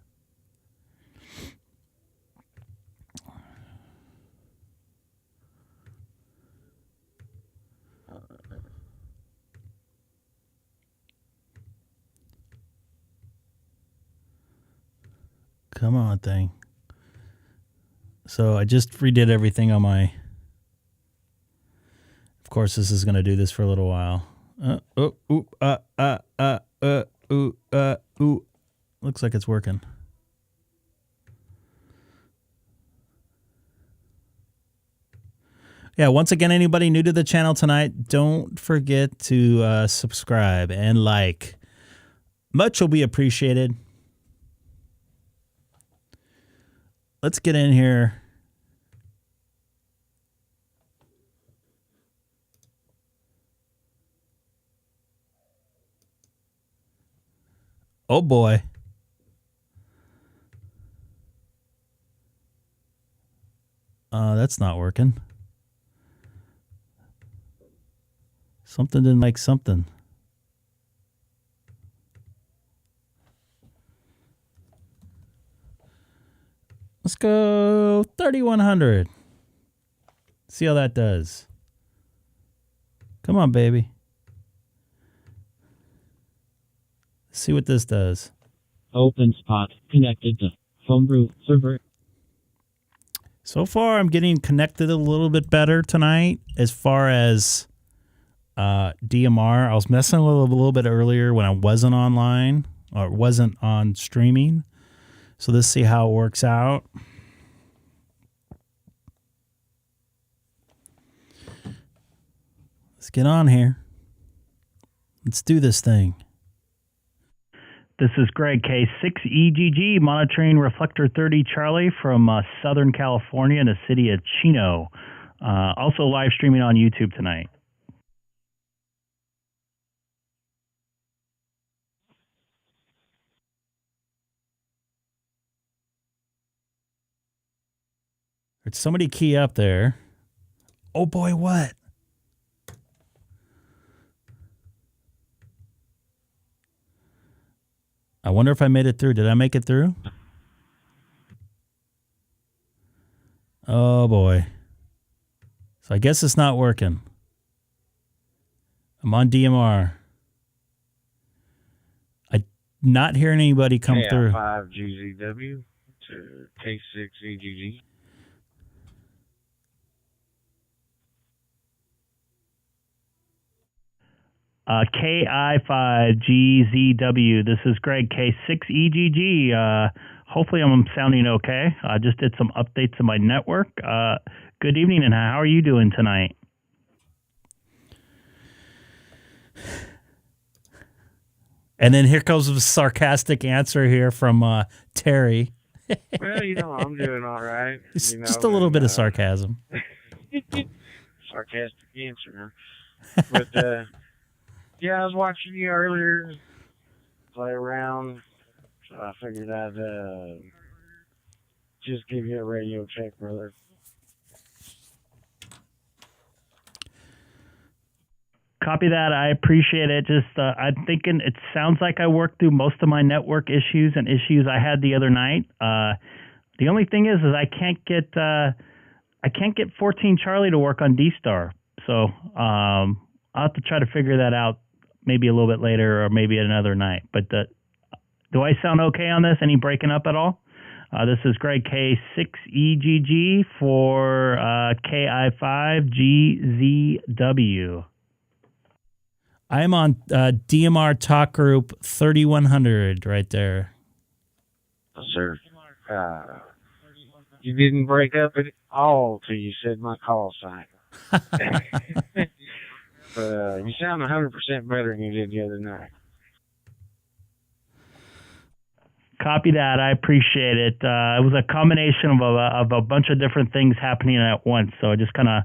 come on thing. So I just redid everything on my... Of course, this is going to do this for a little while. Looks like it's working. Yeah, once again, anybody new to the channel tonight, don't forget to subscribe and like. Much will be appreciated. Let's get in here. Oh boy. That's not working. Something didn't like something. Let's go 3100. See how that does. Come on, baby. Let's see what this does. Open spot connected to homebrew server. So far, I'm getting connected a little bit better tonight as far as DMR. I was messing with it a little bit earlier when I wasn't online or wasn't on streaming. So let's see how it works out. Let's get on here. Let's do this thing. This is Greg, K6EGG, monitoring Reflector 30 Charlie from Southern California in the city of Chino. Also live streaming on YouTube tonight. Did somebody key up there? Oh boy, what? I wonder if I made it through. Did I make it through? Oh boy. So I guess it's not working. I'm on DMR. I'm not hearing anybody come through. K5GZW to K6EGG. KI5GZW. This is Greg, K6EGG. Hopefully I'm sounding okay. I just did some updates to my network. Good evening, and how are you doing tonight? And then here comes a sarcastic answer here from Terry. Well, I'm doing all right. Just a little bit of sarcasm. Sarcastic answer. But, yeah, I was watching you earlier play around, so I figured I'd just give you a radio check, brother. Copy that. I appreciate it. Just I'm thinking it sounds like I worked through most of my network issues and issues I had the other night. The only thing is I can't get 14 Charlie to work on DStar. So I'll have to try to figure that out maybe a little bit later or maybe another night. But do I sound okay on this? Any breaking up at all? This is Greg, K6EGG for KI5GZW. I'm on DMR Talk Group 3100 right there. Sir, you didn't break up at all till you said my call sign. But you sound 100% better than you did the other night. Copy that. I appreciate it. It was a combination of a bunch of different things happening at once. So I just kind of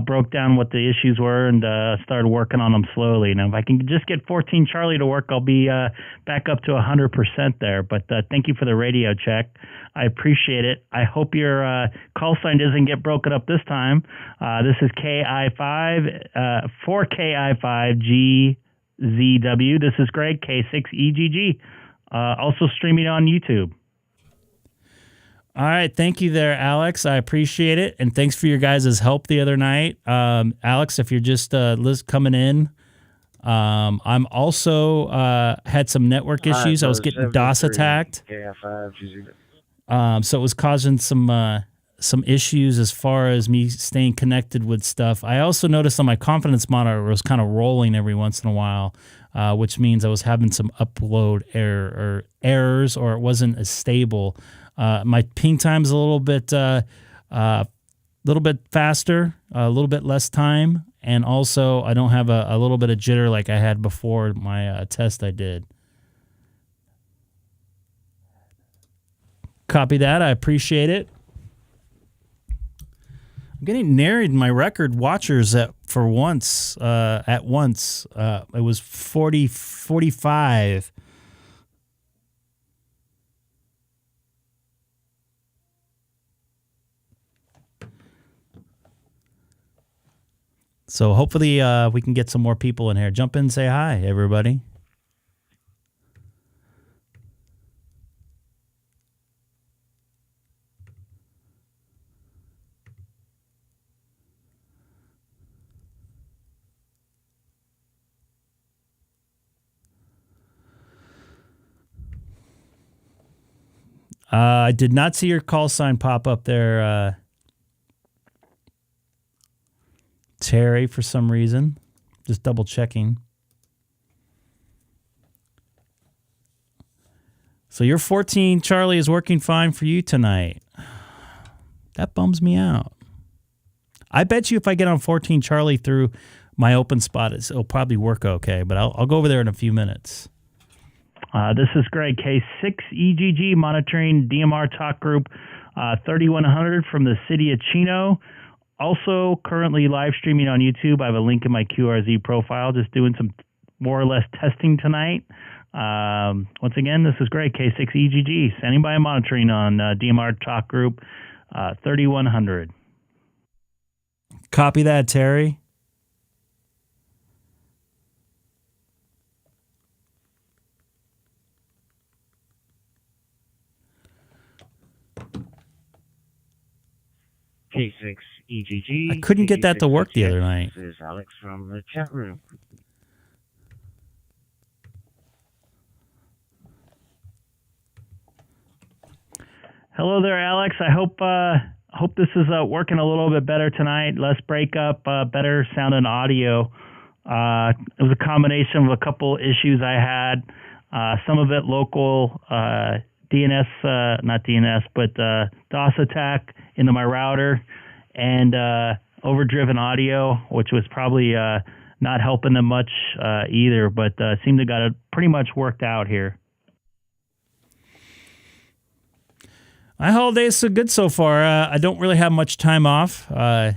broke down what the issues were and started working on them slowly. Now, if I can just get 14 Charlie to work, I'll be back up to 100% there. But thank you for the radio check. I appreciate it. I hope your call sign doesn't get broken up this time. This is KI5 for KI5GZW. This is Greg, K6EGG. Also streaming on YouTube. All right. Thank you there, Alex. I appreciate it. And thanks for your guys' help the other night. Alex, if you're just coming in, I'm also had some network issues. I was getting DOS attacked. So it was causing some issues as far as me staying connected with stuff. I also noticed on my confidence monitor it was kind of rolling every once in a while, which means I was having some upload errors or it wasn't as stable. My ping time's a little bit faster, a little bit less time, and also I don't have a little bit of jitter like I had before my test I did. Copy that. I appreciate it. I'm getting near my record watchers at once. It was 45. So hopefully we can get some more people in here. Jump in and say hi, everybody. I did not see your call sign pop up there, Terry, for some reason. Just double checking. So your 14 Charlie is working fine for you tonight. That bums me out. I bet you if I get on 14 Charlie through my open spot, it'll probably work okay, but I'll go over there in a few minutes. This is Greg, K6EGG, monitoring DMR talk group 3100 from the city of Chino. Also, currently live streaming on YouTube. I have a link in my QRZ profile, just doing some more or less testing tonight. Once again, this is Greg, K6EGG, standing by and monitoring on DMR talk group 3100. Copy that, Terry. K6EGG. I couldn't get that to work the other night. This is Alex from the chat room. Hello there, Alex. I hope this is working a little bit better tonight. Less breakup, better sound and audio. It was a combination of a couple issues I had. Some of it local DNS, not DNS, but DOS attack into my router, and overdriven audio, which was probably not helping them much either, but seemed to got it pretty much worked out here. My holiday's so good so far. I don't really have much time off. I'm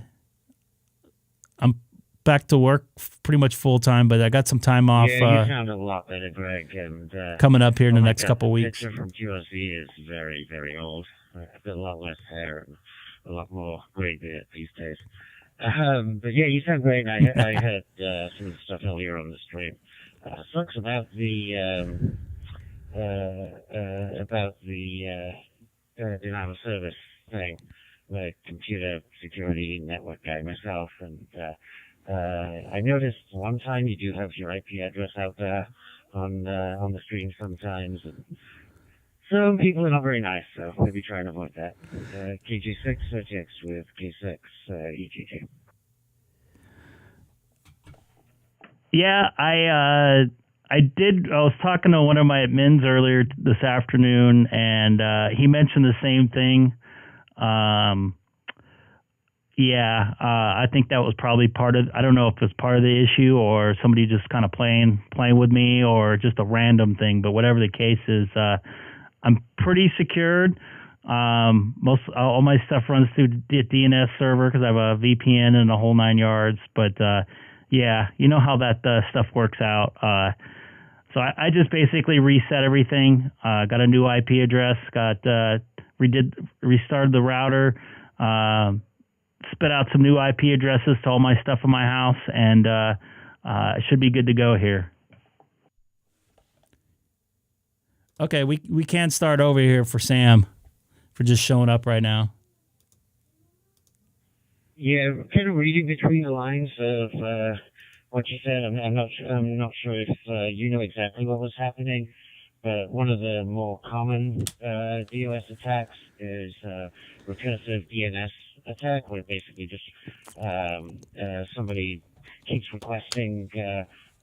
back to work pretty much full time, but I got some time off. Yeah, you sound a lot better, Greg. And coming up here in the next couple weeks. The picture from QRZ is very, very old. I've got a lot less hair and a lot more gray beard these days. But yeah, you sound great. I heard some of the stuff earlier on the stream. Sucks about the denial of service thing. The computer security network guy myself, and I noticed one time you do have your IP address out there on the stream sometimes, and some people are not very nice, so maybe try and avoid that. KG6 with K6EGG. Yeah, I was talking to one of my admins earlier this afternoon, and he mentioned the same thing. I think that was probably part of, I don't know if it's part of the issue or somebody just kind of playing with me or just a random thing, but whatever the case is, I'm pretty secured. All my stuff runs through the DNS server because I have a VPN and a whole 9 yards, but yeah, you know how that stuff works out. So I just basically reset everything, got a new IP address, restarted the router, spit out some new IP addresses to all my stuff in my house, and it should be good to go here. Okay, we can't start over here for Sam for just showing up right now. Yeah, kind of reading between the lines of what you said. I'm not sure if you know exactly what was happening, but one of the more common DOS attacks is recursive DNS attack, where basically just somebody keeps requesting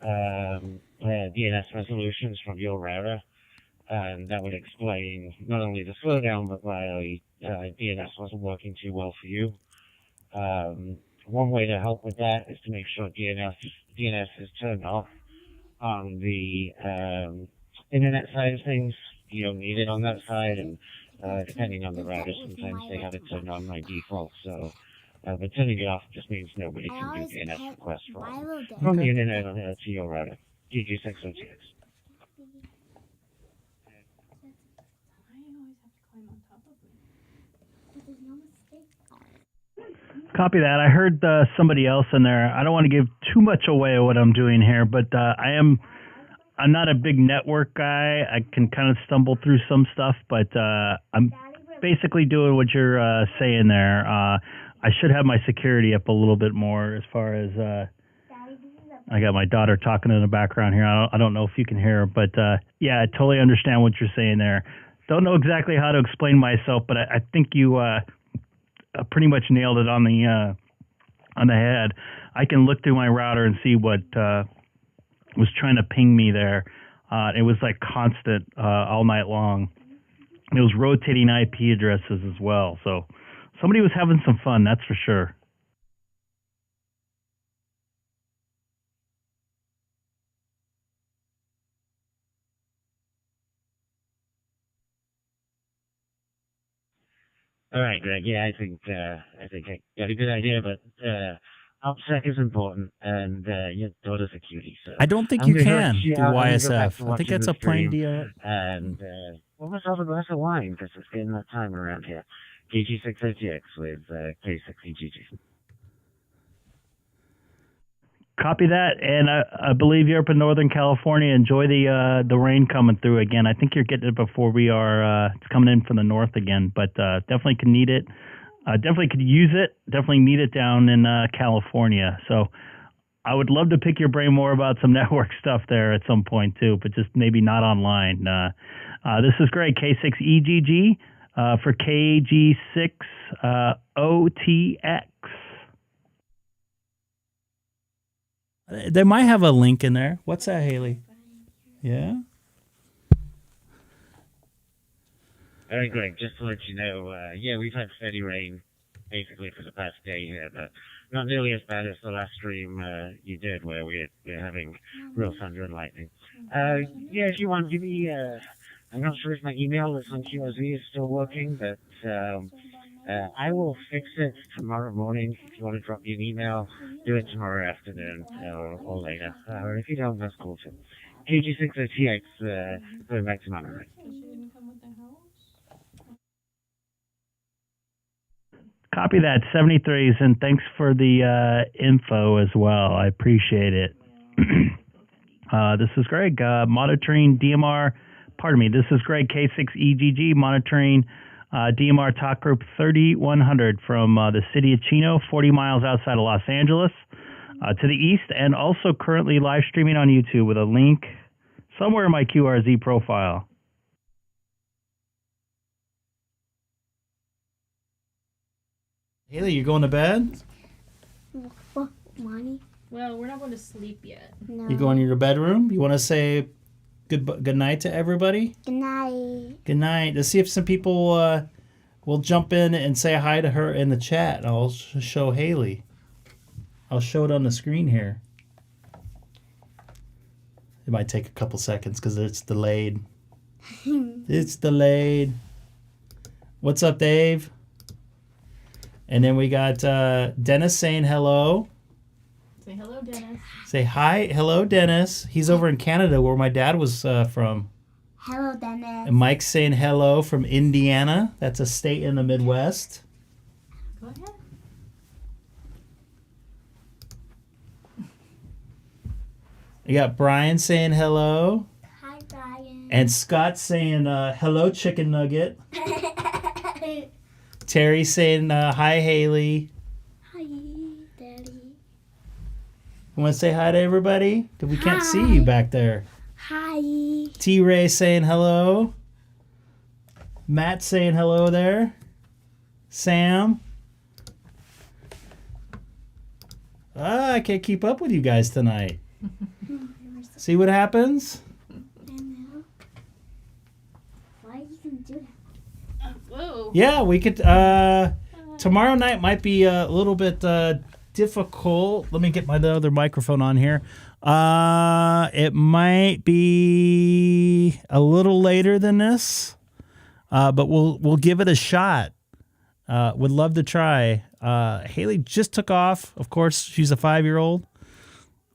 DNS resolutions from your router, and that would explain not only the slowdown, but why DNS wasn't working too well for you. One way to help with that is to make sure DNS is turned off on the internet side of things. You don't need it on that side, and depending on the router, sometimes they have it turned on by default. So, but turning it off just means nobody can do DNS requests from the internet to your router. GG606. Copy that. I heard somebody else in there. I don't want to give too much away of what I'm doing here, but I'm not a big network guy. I can kind of stumble through some stuff, but I'm basically doing what you're saying there. I should have my security up a little bit more as far as I got my daughter talking in the background here. I don't know if you can hear her, but yeah, I totally understand what you're saying there. Don't know exactly how to explain myself, but I think you pretty much nailed it on the head. I can look through my router and see what was trying to ping me there. It was like constant all night long. It was rotating IP addresses as well. So somebody was having some fun, that's for sure. All right, Greg. Yeah, I think I got a good idea, but OPSEC is important, and your daughter's a cutie. So I don't think I'm you gonna can go- do yeah, I'm gonna go back YSF. to I think watching that's the a plain stream, deal. And we'll have a glass of wine because it's getting that time around here. K6EGG with K6EGG. Copy that, and I believe you're up in Northern California. Enjoy the rain coming through again. I think you're getting it before we are. It's coming in from the north again, but definitely can need it. Definitely could use it. Definitely need it down in California. So I would love to pick your brain more about some network stuff there at some point too, but just maybe not online. This is great. K6EGG for KG6OTX. They might have a link in there. What's that, Haley? Yeah? All right, Greg, just to let you know, yeah, we've had steady rain basically for the past day here, but not nearly as bad as the last stream you did where we're having real thunder and lightning. Yeah, if you want, give me, I'm not sure if my email that's on QRZ is still working, but I will fix it tomorrow morning. If you want to drop me an email, do it tomorrow afternoon or later. Or if you don't, that's cool too. KG6OTX, going back to Monterey. Copy that, 73s, and thanks for the info as well. I appreciate it. This is Greg, monitoring DMR. Pardon me, this is Greg, K6EGG, monitoring DMR Talk Group 3100 from the city of Chino, 40 miles outside of Los Angeles, to the east, and also currently live streaming on YouTube with a link somewhere in my QRZ profile. Haley, you going to bed? Well, Monty. Well, we're not going to sleep yet. No. You going to your bedroom? You want to say good night to everybody? Good night. Good night. Let's see if some people will jump in and say hi to her in the chat. I'll show Haley. I'll show it on the screen here. It might take a couple seconds because it's delayed. It's delayed. What's up, Dave? And then we got Dennis saying hello. Say hello, Dennis. Say hi. Hello, Dennis. He's over in Canada where my dad was from. Hello, Dennis. And Mike's saying hello from Indiana. That's a state in the Midwest. Go ahead. You got Brian saying hello. Hi, Brian. And Scott saying hello, chicken nugget. Terry saying hi, Haley. Hi, Daddy. You want to say hi to everybody? Because we can't see you back there. Hi. T-Ray saying hello. Matt saying hello there. Sam. I can't keep up with you guys tonight. See what happens? I know. Why are you going to do that? Whoa. Yeah, we could. Tomorrow night might be a little bit difficult. Let me get my other microphone on here. It might be a little later than this, but we'll give it a shot. Would love to try. Haley just took off. Of course, she's a 5-year-old,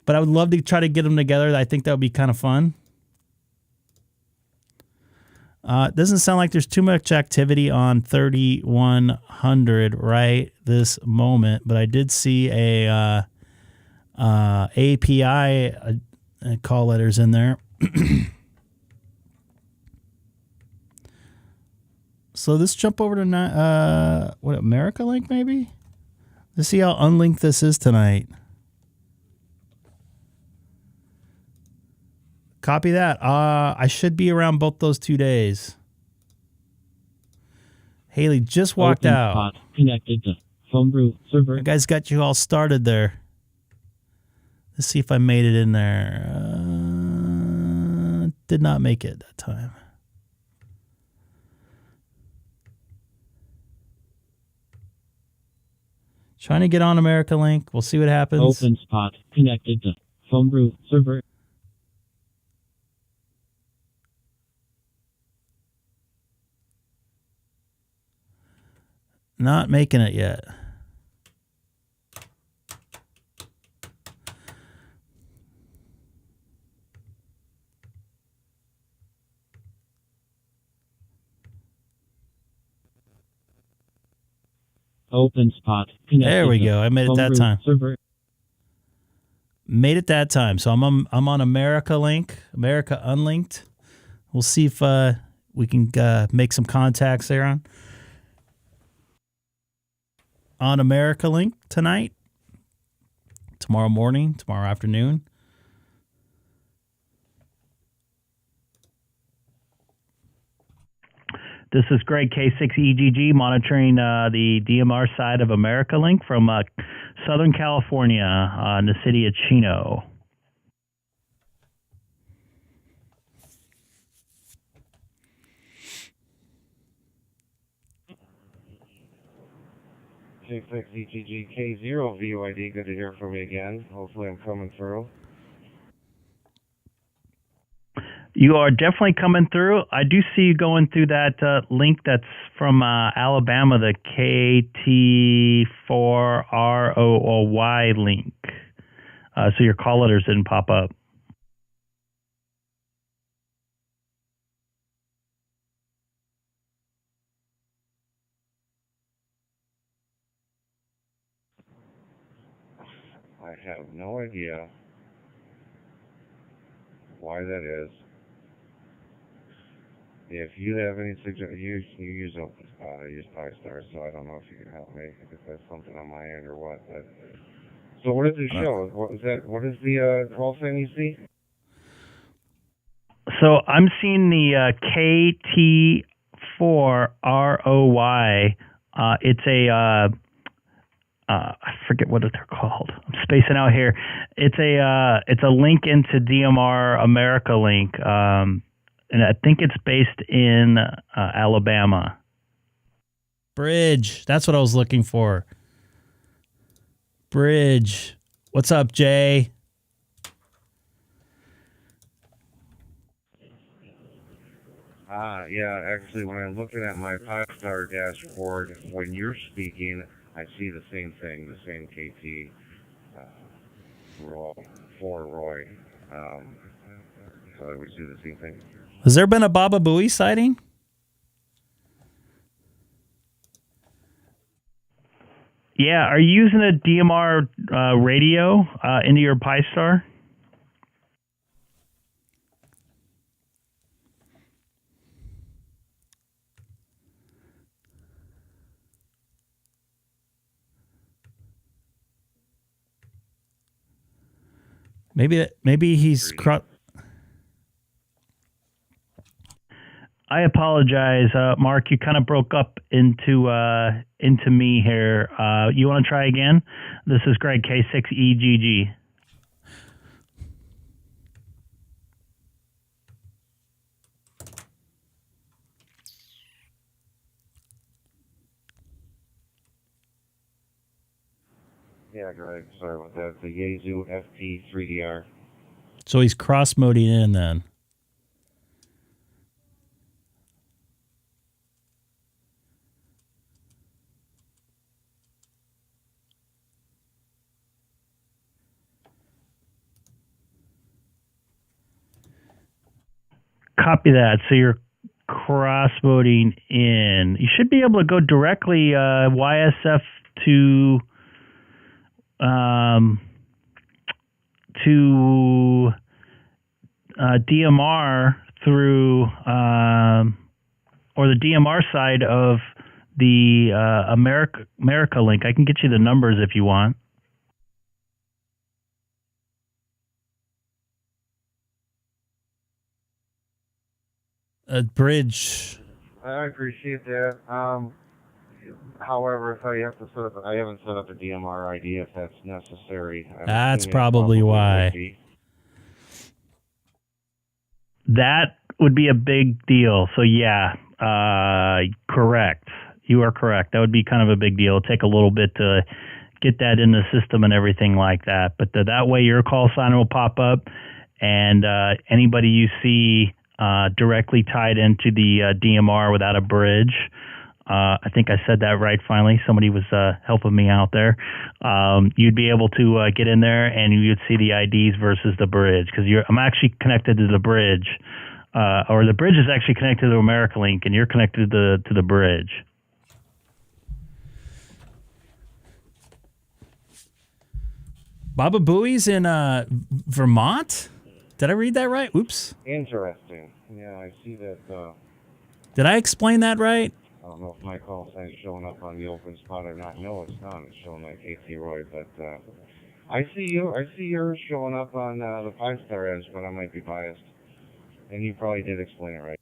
but I would love to try to get them together. I think that would be kind of fun. It doesn't sound like there's too much activity on 3100 right this moment, but I did see a API call letters in there. So let's jump over to what, America Link maybe? Let's see how unlinked this is tonight. Copy that. I should be around both those 2 days. Haley just walked Open out. spot connected to phone booth server. You guys got you all started there. Let's see if I made it in there. Did not make it that time. Trying to get on America Link. We'll see what happens. Open spot connected to phone booth server. Not making it yet. Open spot connected. There we go. I made it that time. Server. Made it that time. So I'm on America Link, America Unlinked. We'll see if we can make some contacts there on America Link tonight, tomorrow morning, tomorrow afternoon. This is Greg, K6EGG, monitoring the DMR side of America Link from Southern California in the city of Chino. K6EGG K0 VUID, good to hear from you again. Hopefully I'm coming through. You are definitely coming through. I do see you going through that link that's from Alabama, the KT4ROOY link. So your call letters didn't pop up. I have no idea why that is. If you have any suggestions, you use Pi-Star, so I don't know if you can help me if that's something on my end or what. But, so what does it show? What is that? What is the call sign you see? So I'm seeing the KT4ROY. It's a I forget what they're called. I'm spacing out here. It's a link into DMR America Link, and I think it's based in Alabama. Bridge. That's what I was looking for. Bridge. What's up, Jay? Yeah, actually, when I'm looking at my Pi-Star dashboard, when you're speaking, I see the same thing, the same KT for Roy. So we see the same thing. Has there been a Baba Booey sighting? Yeah, are you using a DMR radio into your Pi-Star? Maybe he's. I apologize, Mark. You kind of broke up into me here. You want to try again? This is Greg, K6EGG. Yeah, Greg. Sorry about that. The Yaesu FP3DR. So he's cross-moding in then. Copy that. So you're crossboating in. You should be able to go directly YSF to DMR through or the DMR side of the America link. I can get you the numbers if you want. A bridge. I appreciate that. However, if I have to set up, I haven't set up a DMR ID if that's necessary. That's probably why. That would be a big deal. So yeah, correct. You are correct. That would be kind of a big deal. It'll take a little bit to get that in the system and everything like that. But that way your call sign will pop up, and anybody you see directly tied into the DMR without a bridge. I think I said that right finally. Somebody was helping me out there. You'd be able to get in there and you'd see the IDs versus the bridge, because I'm actually connected to the bridge, or the bridge is actually connected to AmericaLink and you're connected to the bridge. Baba Booey's in Vermont? Did I read that right? Oops. Interesting. Yeah, I see that. Did I explain that right? I don't know if my call sign's showing up on the open spot or not. No, it's not. It's showing like KC Roy, but I see yours showing up on the Pi-Star edge, but I might be biased. And you probably did explain it right.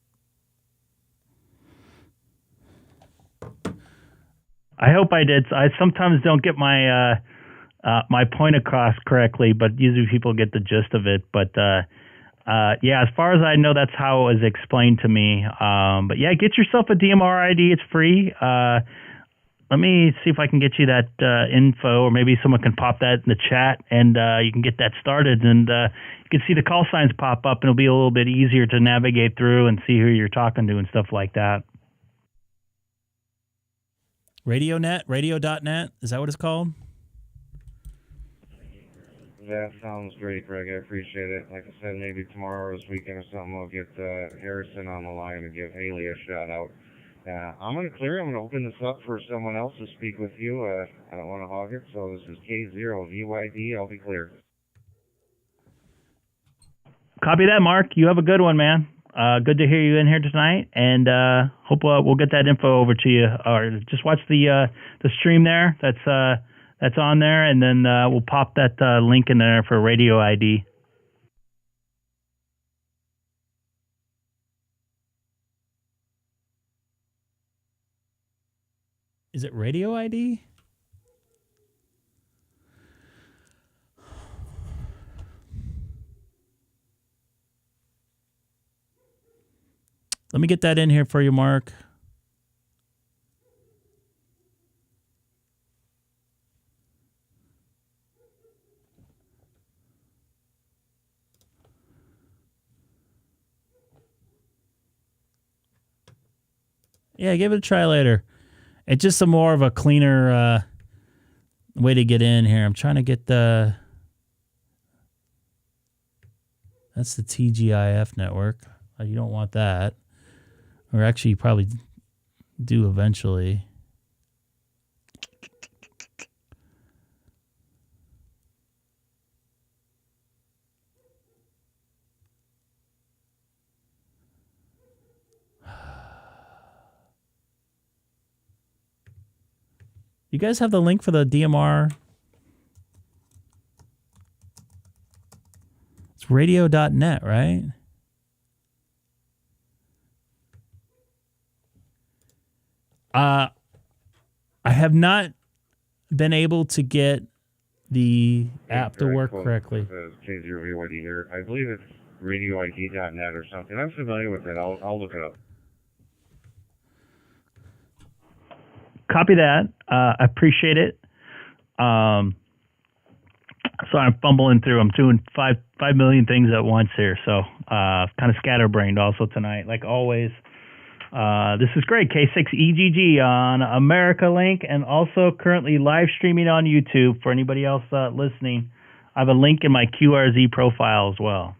I hope I did. I sometimes don't get my my point across correctly, but usually people get the gist of it. But yeah, as far as I know, that's how it was explained to me. But yeah, get yourself a DMR ID. It's free. Let me see if I can get you that info, or maybe someone can pop that in the chat, and you can get that started. And you can see the call signs pop up, and it'll be a little bit easier to navigate through and see who you're talking to and stuff like that. RadioNet, radio.net, is that what it's called? That sounds great, Greg. I appreciate it. Like I said, maybe tomorrow or this weekend or something, we'll get Harrison on the line and give Haley a shout out. I'm going to clear. I'm going to open this up for someone else to speak with you. I don't want to hog it, so this is K0VYD. I'll be clear. Copy that, Mark. You have a good one, man. Good to hear you in here tonight, and hope we'll get that info over to you. Or just watch the stream there. That's on there, and then we'll pop that link in there for radio ID. Is it radio ID? Let me get that in here for you, Mark. Yeah, give it a try later. It's just more of a cleaner way to get in here. I'm trying to get the... That's the TGIF network. You don't want that. Or actually, you probably do eventually. You guys have the link for the DMR? It's radio.net, right? I have not been able to get the app to work correctly. K0VYD here. I believe it's radioid.net or something. I'm familiar with it. I'll look it up. Copy that. I appreciate it. So I'm fumbling through. I'm doing 5 million things at once here. So kind of scatterbrained also tonight, like always. This is great. K6EGG on AmericaLink, and also currently live streaming on YouTube for anybody else listening. I have a link in my QRZ profile as well.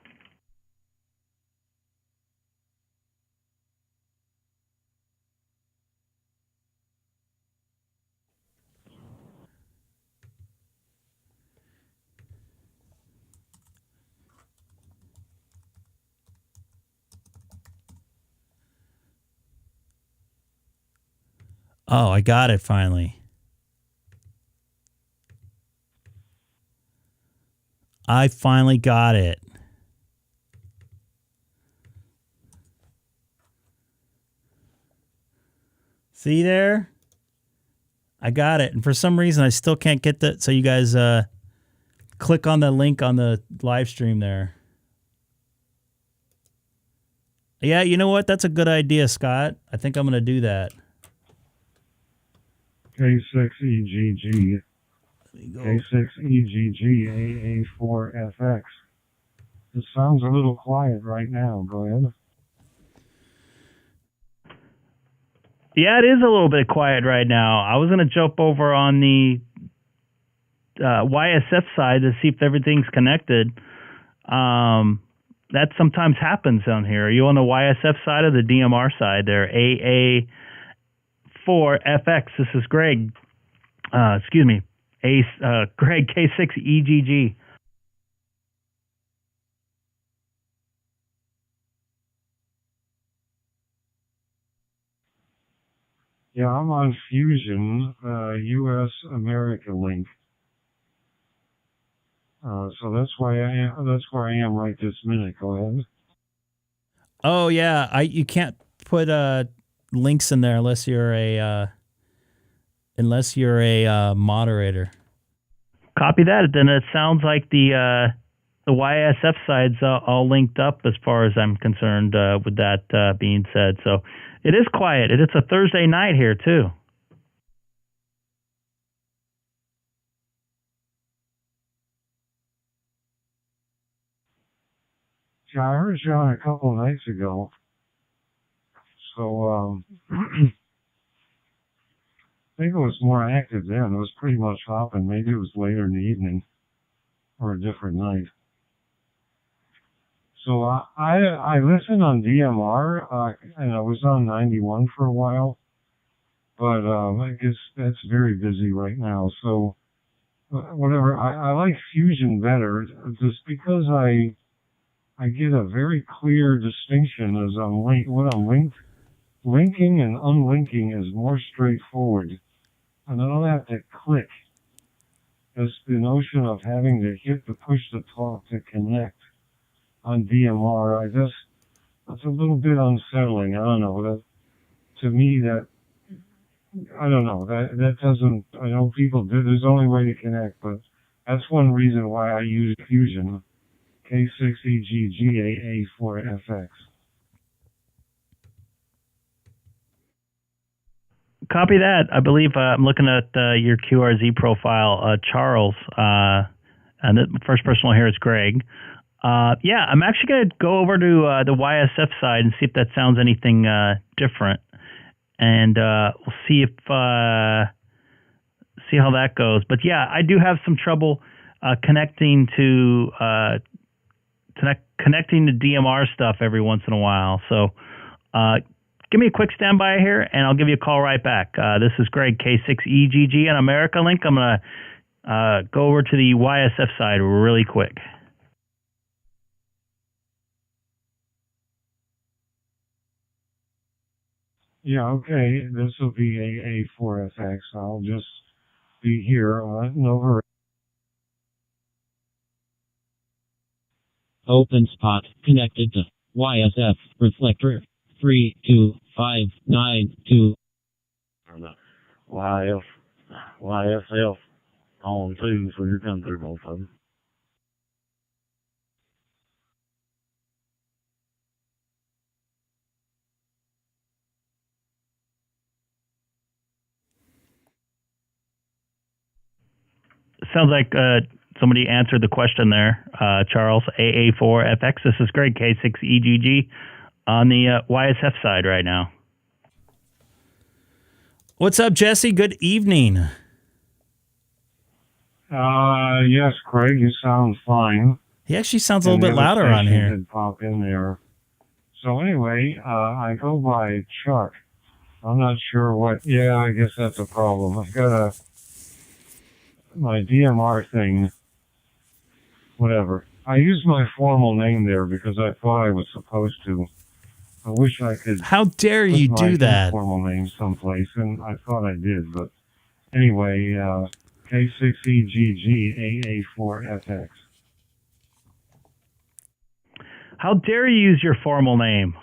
Oh, I got it finally. I finally got it. See there? I got it. And for some reason, I still can't get that. So you guys click on the link on the live stream there. Yeah, you know what? That's a good idea, Scott. I think I'm going to do that. K6EGG. K6EGG AA4FX. It sounds a little quiet right now. Go ahead. Yeah, it is a little bit quiet right now. I was going to jump over on the YSF side to see if everything's connected. That sometimes happens down here. Are you on the YSF side or the DMR side there? AA4FX. This is Greg. Excuse me. Greg, K6EGG. Yeah, I'm on Fusion, U.S. America link. So that's why I am. That's where I am right this minute. Go ahead. Oh yeah, you can't put links in there unless you're a moderator. Copy that. Then it sounds like the YSF side's all linked up as far as I'm concerned. With that being said, so it is quiet. It's a Thursday night here too. Yeah, I heard you on a couple of nights ago. So I think it was more active then. It was pretty much hopping. Maybe it was later in the evening or a different night. So I listened on DMR, and I was on 91 for a while, but I guess that's very busy right now. So whatever, I like Fusion better, just because I get a very clear distinction as what I'm linking and unlinking is more straightforward, and I don't have to click. It's the notion of having to hit the push the talk to connect on DMR, that's a little bit unsettling. I don't know. To me, I don't know. That doesn't, I know people do, there's only way to connect, but that's one reason why I use Fusion. K6EGG AA4FX. Copy that. I believe I'm looking at your QRZ profile, Charles, and the first person we'll hear is Greg. Yeah, I'm actually going to go over to the YSF side and see if that sounds anything different, and we'll see how that goes. But yeah, I do have some trouble connecting to DMR stuff every once in a while. So give me a quick standby here, and I'll give you a call right back. This is Greg, K6EGG on America Link. I'm going to go over to the YSF side really quick. Yeah, okay. This will be AA4FX. I'll just be here on over. Open spot connected to YSF reflector 32592. YSF on 2, so you're coming through both of them. Sounds like somebody answered the question there, Charles, AA4FX. This is Greg, K6EGG, on the YSF side right now. What's up, Jesse? Good evening. Yes, Craig, you sound fine. He actually sounds a little bit louder on here. Did pop in there. So anyway, I go by Chuck. I'm not sure what. Yeah, I guess that's a problem. I've got my DMR thing. Whatever. I used my formal name there because I thought I was supposed to. I wish I could. How dare you put my do that? informal name someplace, and I thought I did, but anyway, K6EGG AA4FX. How dare you use your formal name?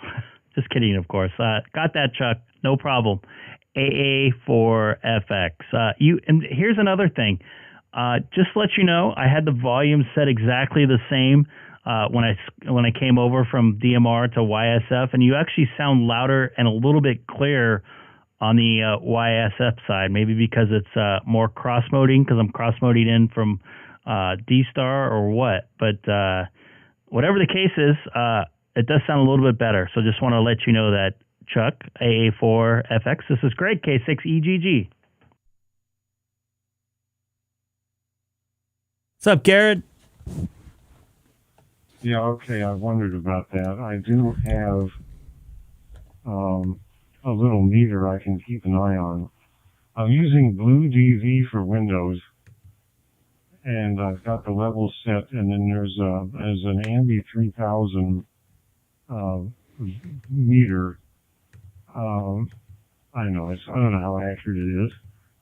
Just kidding, of course. Got that, Chuck. No problem. AA4FX. And here's another thing. Just to let you know, I had the volume set exactly the same when I came over from DMR to YSF, and you actually sound louder and a little bit clearer on the YSF side. Maybe because it's more cross-moding, because I'm cross-moding in from DStar or what. But whatever the case is, it does sound a little bit better. So just want to let you know that, Chuck, AA4FX. This is Greg, K6EGG. What's up, Garrett? Yeah, okay, I wondered about that. I do have a little meter I can keep an eye on. I'm using Blue DV for Windows, and I've got the level set, and then there's an Ambi 3000 meter. I don't know how accurate it is,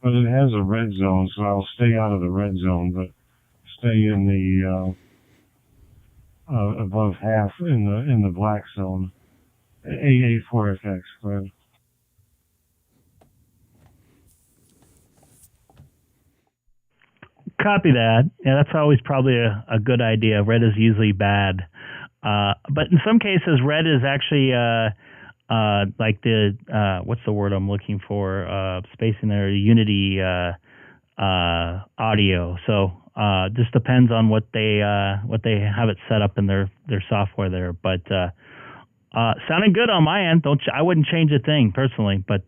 but it has a red zone, so I'll stay out of the red zone, but stay in the above half in the black zone. AA4FX, go ahead. Copy that. Yeah, that's always probably a good idea. Red is usually bad. But in some cases, red is actually like the, what's the word I'm looking for? Spacing there, Unity audio. So just depends on what they have it set up in their software there. But sounding good on my end. I wouldn't change a thing personally, but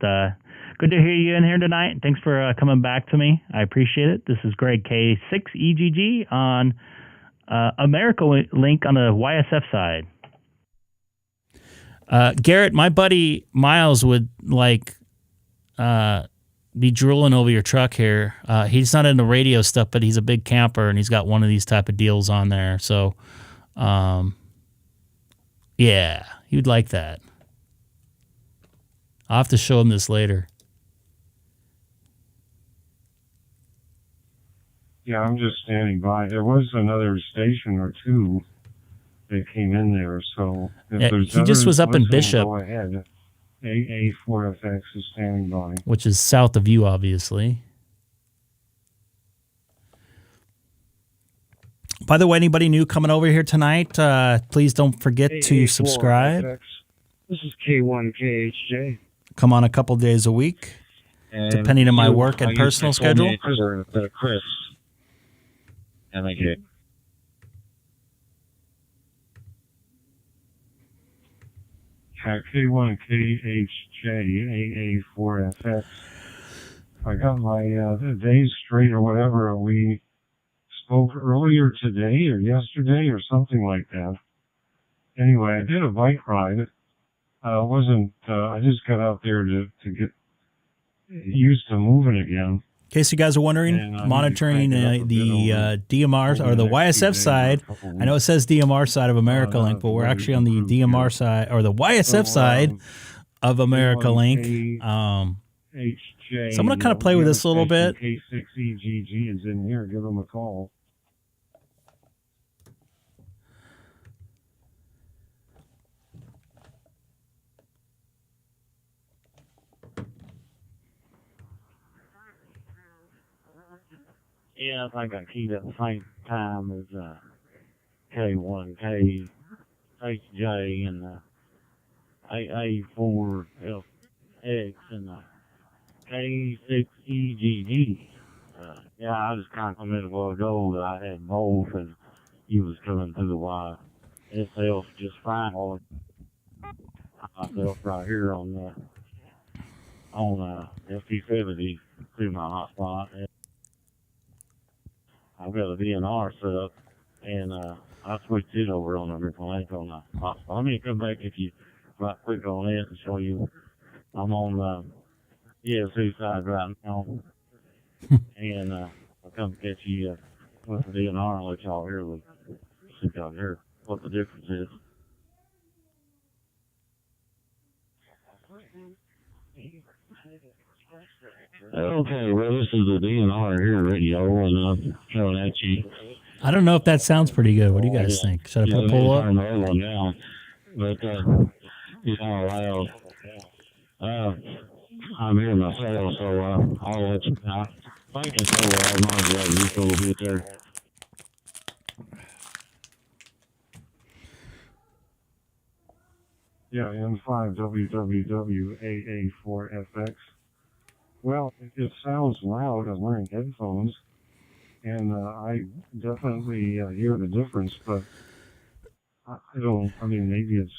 good to hear you in here tonight. Thanks for coming back to me. I appreciate it. This is Greg, K6EGG on America Link on the YSF side. Garrett, my buddy Miles would be drooling over your truck here. He's not into radio stuff, but he's a big camper and he's got one of these type of deals on there. So, yeah, he would like that. I'll have to show him this later. Yeah, I'm just standing by. There was another station or two that came in there, so if there's he just was up in listening, Bishop. Go ahead. AA4FX is standing by. Which is south of you, obviously. By the way, anybody new coming over here tonight, please don't forget to subscribe. This is K1KHJ. Come on a couple days a week, depending on my work and personal schedule. Chris. MAJ. K1KHJ, AA4FX. I got my days straight or whatever. We spoke earlier today or yesterday or something like that. Anyway, I did a bike ride. I just got out there to get used to moving again. In case you guys are wondering, monitoring the DMR or the YSF side. I know it says DMR side of America Link, but we're actually on the DMR side or the YSF side of America Link. So I'm going to kind of play with this a little bit. K6EGG is in here. Give them a call. Yeah, I think I keyed at the same time as K1K, HJ, and AA4FX, and K6EGG. Yeah, I just complimented a while ago that I had both, and you was coming through the YSF just fine. Myself right here on FT70 through my hotspot. I've got a DMR set up, and I switched it over on American Link on the hotspot. Let me come back if you right quick on it and show you. I'm on the Yaesu side right now, and I'll come catch you with the DMR and let y'all hear what the difference is. Okay, well, this is the DMR here radio, and I'm coming at you. I don't know if that sounds pretty good. What do you guys think? Should I put a pull up? Turn the other one down, but it's kind of loud. I'm here myself, so I'll let you. I think it's over. I'll modulate just a little bit there. Yeah, N5WWWAA4FX. Well, it sounds loud. I'm wearing headphones, and I definitely hear the difference, but I don't, I mean, maybe it's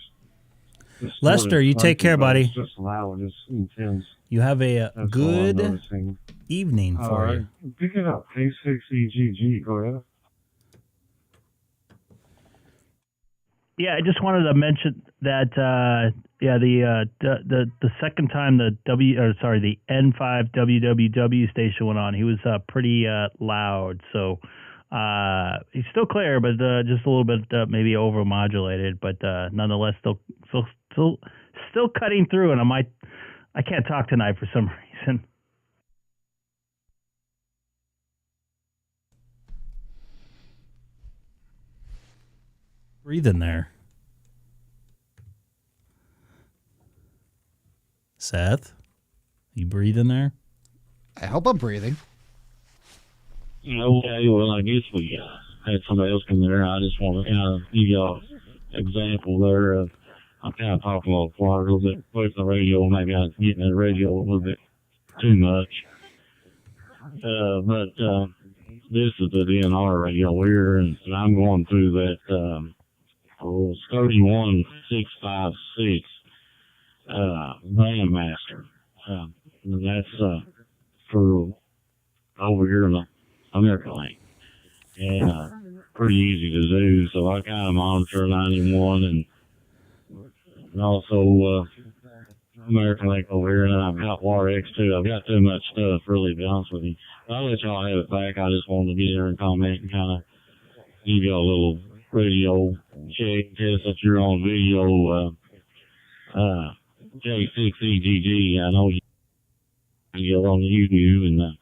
Lester, you take care, buddy. It's just loud. It's intense. You have a That's good all I'm noticing. evening for you. Pick it up. K6EGG. Go ahead. Yeah, I just wanted to mention that the second time the the N5 WWW station went on, he was pretty loud. So he's still clear, but just a little bit maybe overmodulated, but nonetheless still cutting through. And I can't talk tonight for some reason. Breathe in there. Seth, you breathe in there? I hope I'm breathing. Okay, well, I guess we had somebody else come there. I just want to kind of give you an example there of, I'm kind of talking a little bit away from the radio. Maybe I'm getting the radio a little bit too much. But this is the DNR radio here, and I'm going through that 31656 Grandmaster. And that's for over here in the America Link. And pretty easy to do, so I kind of monitor 91 and also American Link over here, and I've got Water X too. I've got too much stuff, really, to be honest with you. But I'll let y'all have it back. I just wanted to get here and comment and kind of give you a little radio check, test that you're on video. K6EGG, I know you get on YouTube, and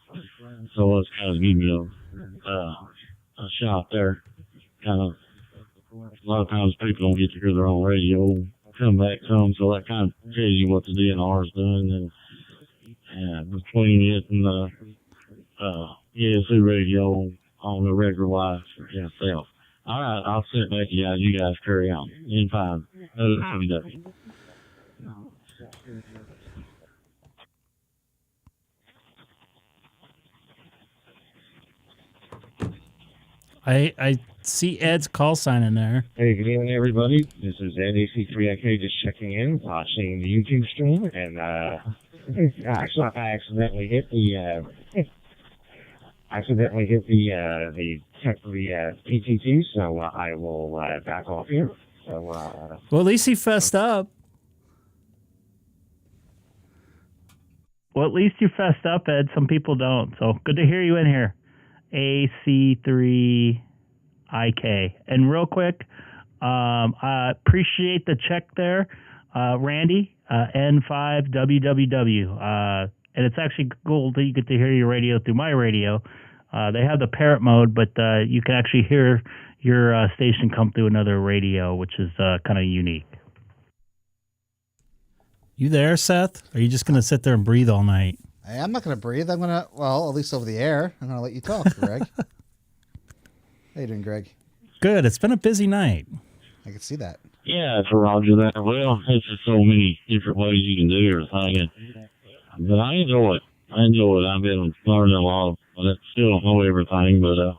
so let's kind of give you a shot there. Kind of, a lot of times people don't get to hear their own radio come back some, so that kind of tells you what the DNR is doing, and between it and the Yaesu radio on the regular wire itself. All right, I'll sit back to you guys carry on. N5. I see Ed's call sign in there. Hey, good evening, everybody. This is Ed AC3IK just checking in, watching the YouTube stream, and I accidentally hit the PTT, so I will back off here. So well, at least he fessed up. Well, at least you fessed up, Ed. Some people don't. So good to hear you in here. AC3IK. And real quick, I appreciate the check there, Randy, N5WWW. And it's actually cool that you get to hear your radio through my radio. They have the parrot mode, but you can actually hear your station come through another radio, which is kind of unique. You there, Seth? Or are you just going to sit there and breathe all night? Hey, I'm not going to breathe. I'm going to, well, at least over the air, I'm going to let you talk, Greg. How you doing, Greg? Good. It's been a busy night. I can see that. Yeah, for Roger that. Well, there's just so many different ways you can do everything. But I enjoy it. I've been learning a lot. I still don't know everything, but a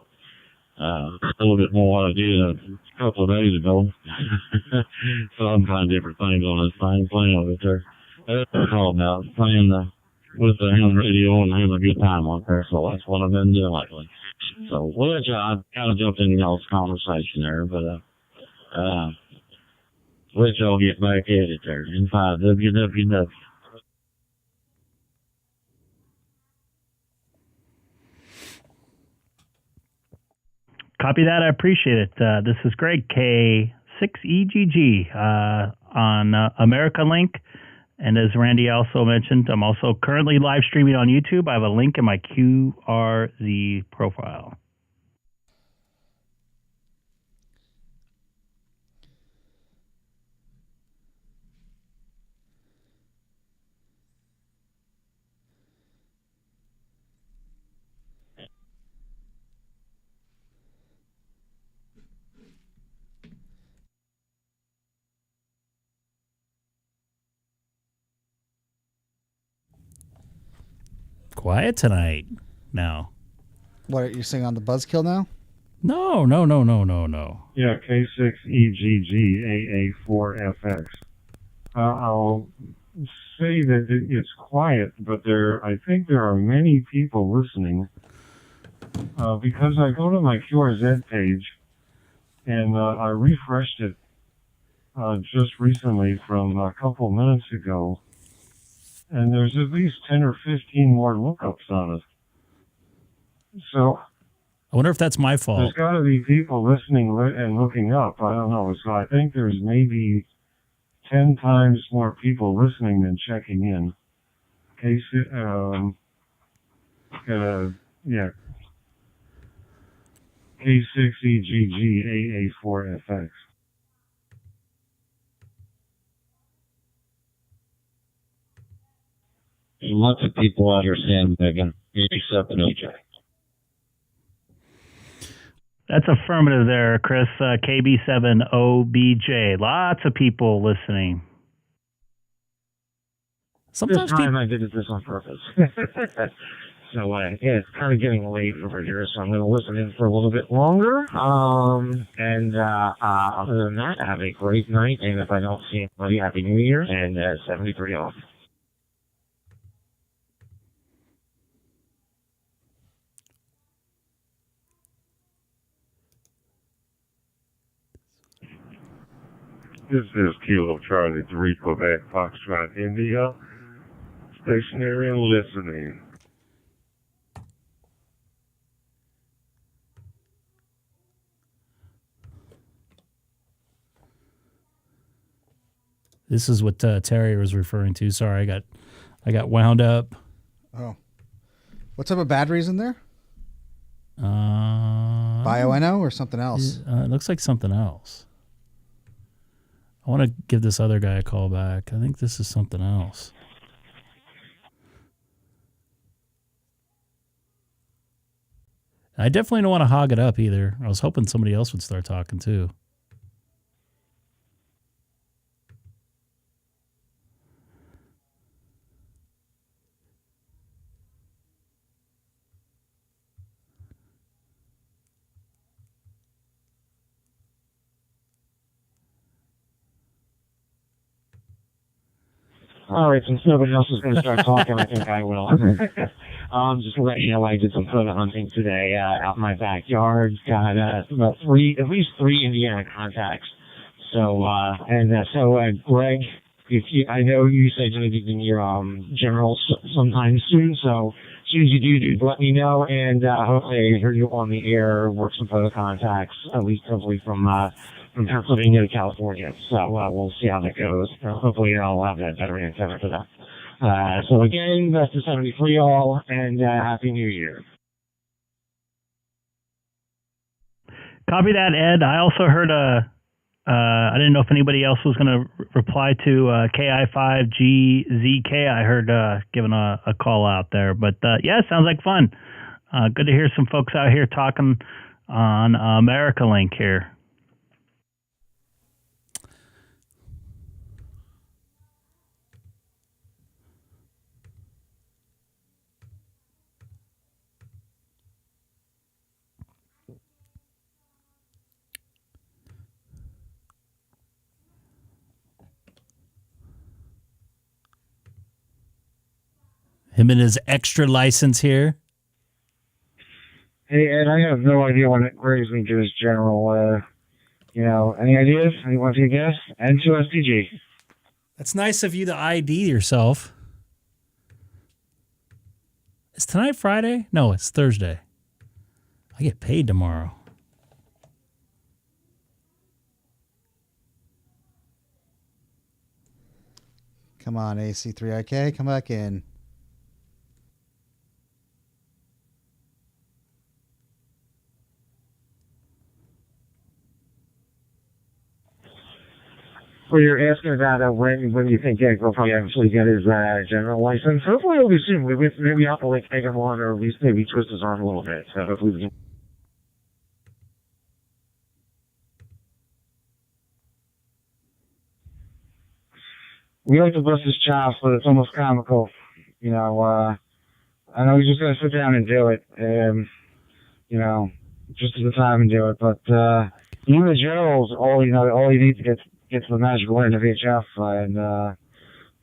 little bit more what I did a couple of days ago. So I'm trying different things on this thing, playing with it there. That's what it's all about, playing with the ham radio and having a good time on there. So that's what I've been doing lately. So we'll let I kind of jumped in y'all's conversation there, but let y'all get back at it there. N5 WWW. Copy that. I appreciate it. This is Greg, K6EGG, on America Link And as Randy also mentioned, I'm also currently live streaming on YouTube. I have a link in my QRZ profile. Quiet tonight now. What, are you singing on the buzzkill now? No. Yeah, K6EGG AA4FX. I'll say that it's quiet, but I think there are many people listening because I go to my QRZ page and I refreshed it just recently from a couple minutes ago, and there's at least 10 or 15 more lookups on it. So I wonder if that's my fault. there's got to be people listening and looking up. I don't know. So I think there's maybe 10 times more people listening than checking in. K6EGG AA4FX. Lots of people out here sandbagging, except an OJ. That's affirmative there, Chris. KB7OBJ. Lots of people listening. Sometimes this time I did this on purpose. So yeah, it's kind of getting late over here, so I'm going to listen in for a little bit longer. Other than that, have a great night, and if I don't see anybody, Happy New Year, and 73 off. This is Kilo Charlie 3 Quebec Foxtrot India. Stationary and listening. This is what Terry was referring to. Sorry, I got wound up. Oh, what type of batteries in there? Bio Bio-NO or something else? It looks like something else. I want to give this other guy a call back. I think this is something else. I definitely don't want to hog it up either. I was hoping somebody else would start talking too. All right, since nobody else is going to start talking, I think I will. Just to let you know, I did some photo hunting today out in my backyard. Got at least three Indiana contacts. So, Greg, I know you said you're going to be in your general sometime soon. So, as soon as you do, let me know, and hopefully I hear you on the air. Work some photo contacts, at least hopefully from Pennsylvania to California. So we'll see how that goes. Hopefully I'll have that better antenna for that. So again, best of 73 all, and Happy New Year. Copy that, Ed. I also heard I didn't know if anybody else was going to reply to Ki5GZK. I heard giving a call out there. But yeah, sounds like fun. Good to hear some folks out here talking on America Link here. Him and his extra license here. Hey, Ed, I have no idea what it brings me to his general, any ideas? Anyone to guess? N2SDG. That's nice of you to ID yourself. Is tonight Friday? No, it's Thursday. I get paid tomorrow. Come on, AC3IK, come back in. Well, you're asking about when you think Jake will probably actually get his general license. Hopefully it'll be soon. Maybe have to like take him on, or at least maybe twist his arm a little bit. So hopefully we can. We like to bust his chops, but it's almost comical. You know, I know he's just gonna sit down and do it, you know, just at the time and do it. But even the generals, all you need to get to the magical end of HF, and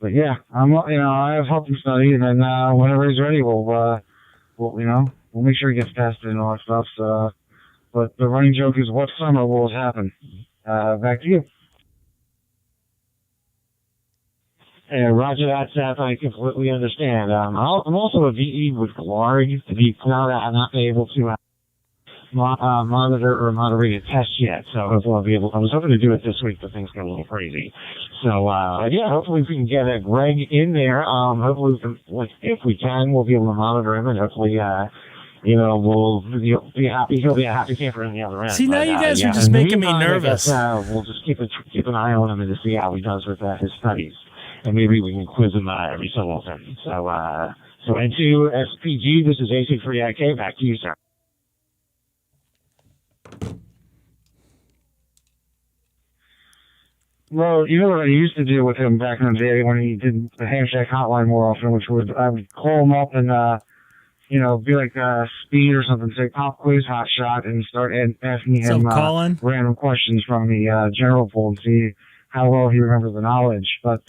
but yeah, I have helped him study, and then whenever he's ready, we'll make sure he gets tested and all that stuff. So, but the running joke is, what summer will it happen? Back to you. Roger that, Seth. I completely understand. I'm also a VE with Glarg. To be clear, I'm not able to monitor or moderate a test yet, so hopefully I'll be able. I was hoping to do it this week, but things got a little crazy. So yeah, hopefully we can get Greg in there. Hopefully, if we can, we'll be able to monitor him, and hopefully, we'll be happy. He'll be a happy camper on the other end. See, now you guys are just making me nervous. We'll just keep an eye on him and to see how he does with his studies. And maybe we can quiz him every so often. So N2SPG, this is AC3IK. Back to you, sir. Well, you know what I used to do with him back in the day when he did the handshake hotline more often, which was I would call him up and be like Speed or something, say pop quiz hot shot, and start asking him random questions from the general pool and see how well he remembers the knowledge. But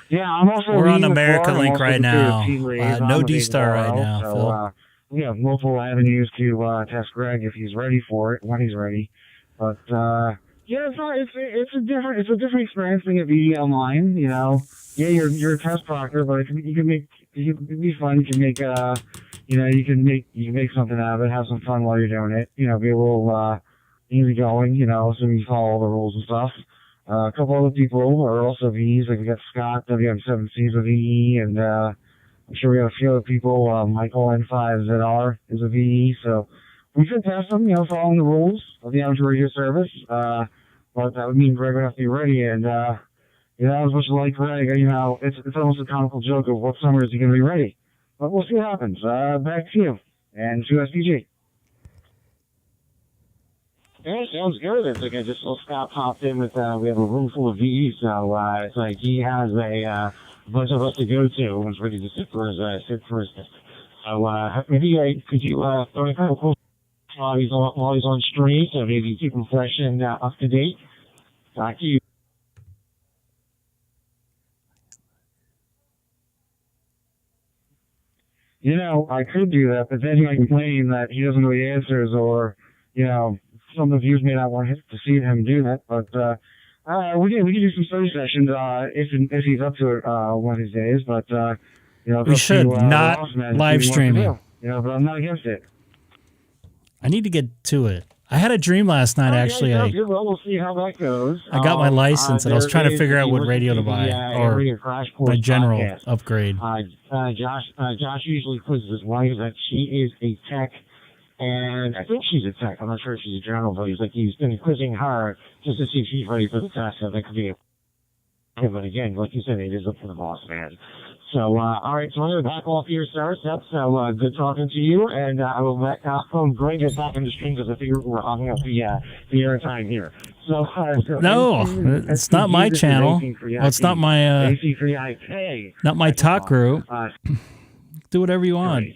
yeah, I'm also we're on America Link right now. No DStar right now. So we have multiple avenues to test Greg if he's ready for it, when he's ready. But yeah, it's a different experience being a VD online. You know, yeah, you're a test proctor, but it can be fun. You can make you can make something out of it, have some fun while you're doing it. You know, be a little easy going. You know, so you follow all the rules and stuff. A couple other people are also VEs, like we got Scott, WM7C is a VE, and I'm sure we got a few other people. Michael N5ZR is a VE, so we should test them, following the rules of the amateur radio service. But that would mean Greg would have to be ready, and as much like Greg, it's almost a comical joke of what summer is he going to be ready. But we'll see what happens. Back to you, and to SPG. Yeah, sounds good. It's like I just saw Scott popped in with, we have a room full of VEs, so it's like he has a bunch of us to go to and is ready to sit for his test. So maybe could you throw a couple cool while he's on stream, so maybe keep him fresh and up to date. Back to you. I could do that, but then he might complain that he doesn't know the answers, or some of the viewers may not want to see him do that, but we can do some study sessions if he's up to it one of these days. But we should not live streaming. But I'm not against it. I need to get to it. I had a dream last night. Actually, we'll see how that goes. I got my license, and I was trying to figure out what radio to buy or my general upgrade. Josh usually quizzes his wife that she is a tech. And I think she's a tech. I'm not sure if she's a general, but he's been quizzing her just to see if she's ready for the test. So that could be but again, like you said, it is up to the boss man. So, all right, so I'm going to back off here, sir. So, good talking to you, and I will let Greg get back in the stream because I figure we're hogging up the air time here. So, no, it's not my channel. Well, it's not my AC3IK. Not my talk group. Do whatever you want. Right.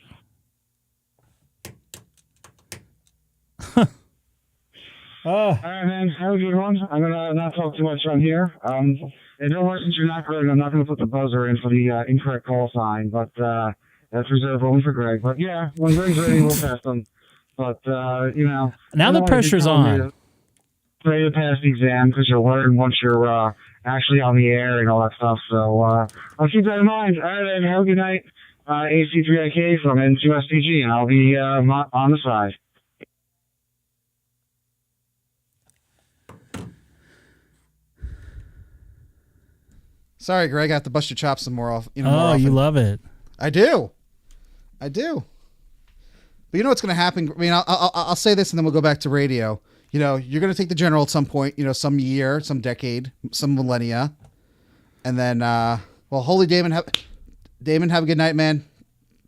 All right, man. Have a good one. I'm going to not talk too much on here. And don't worry, since you're not Greg, I'm not going to put the buzzer in for the incorrect call sign, but that's reserved only for Greg. But yeah, when Greg's ready, we'll test him. But, Now the pressure's on. Ready to pass the exam because you'll learn once you're actually on the air and all that stuff. So I'll keep that in mind. All right, then. Have a good night. AC3IK from N2SPG, and I'll be on the side. Sorry, Greg. I have to bust your chops some more off. More Oh, often. you love it. I do. But you know what's going to happen? I mean, I'll say this and then we'll go back to radio. You're going to take the general at some point, some year, some decade, some millennia. And then, holy Damon, have a good night, man.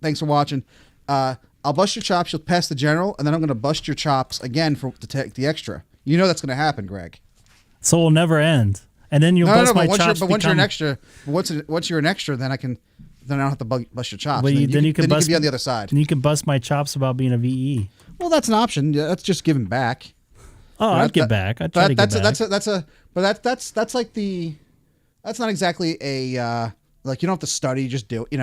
Thanks for watching. I'll bust your chops. You'll pass the general, and then I'm going to bust your chops again to take the extra. You know that's going to happen, Greg. So we'll never end. And then you'll bust my chops. But once you're an extra, once you're an extra, then I don't have to bust your chops. But then you can be on the other side. And you can bust my chops about being a VE. Well, that's an option. Yeah, that's just giving back. Oh, I'd give back. I'd try to give back. That's not exactly a you don't have to study. Just do it. You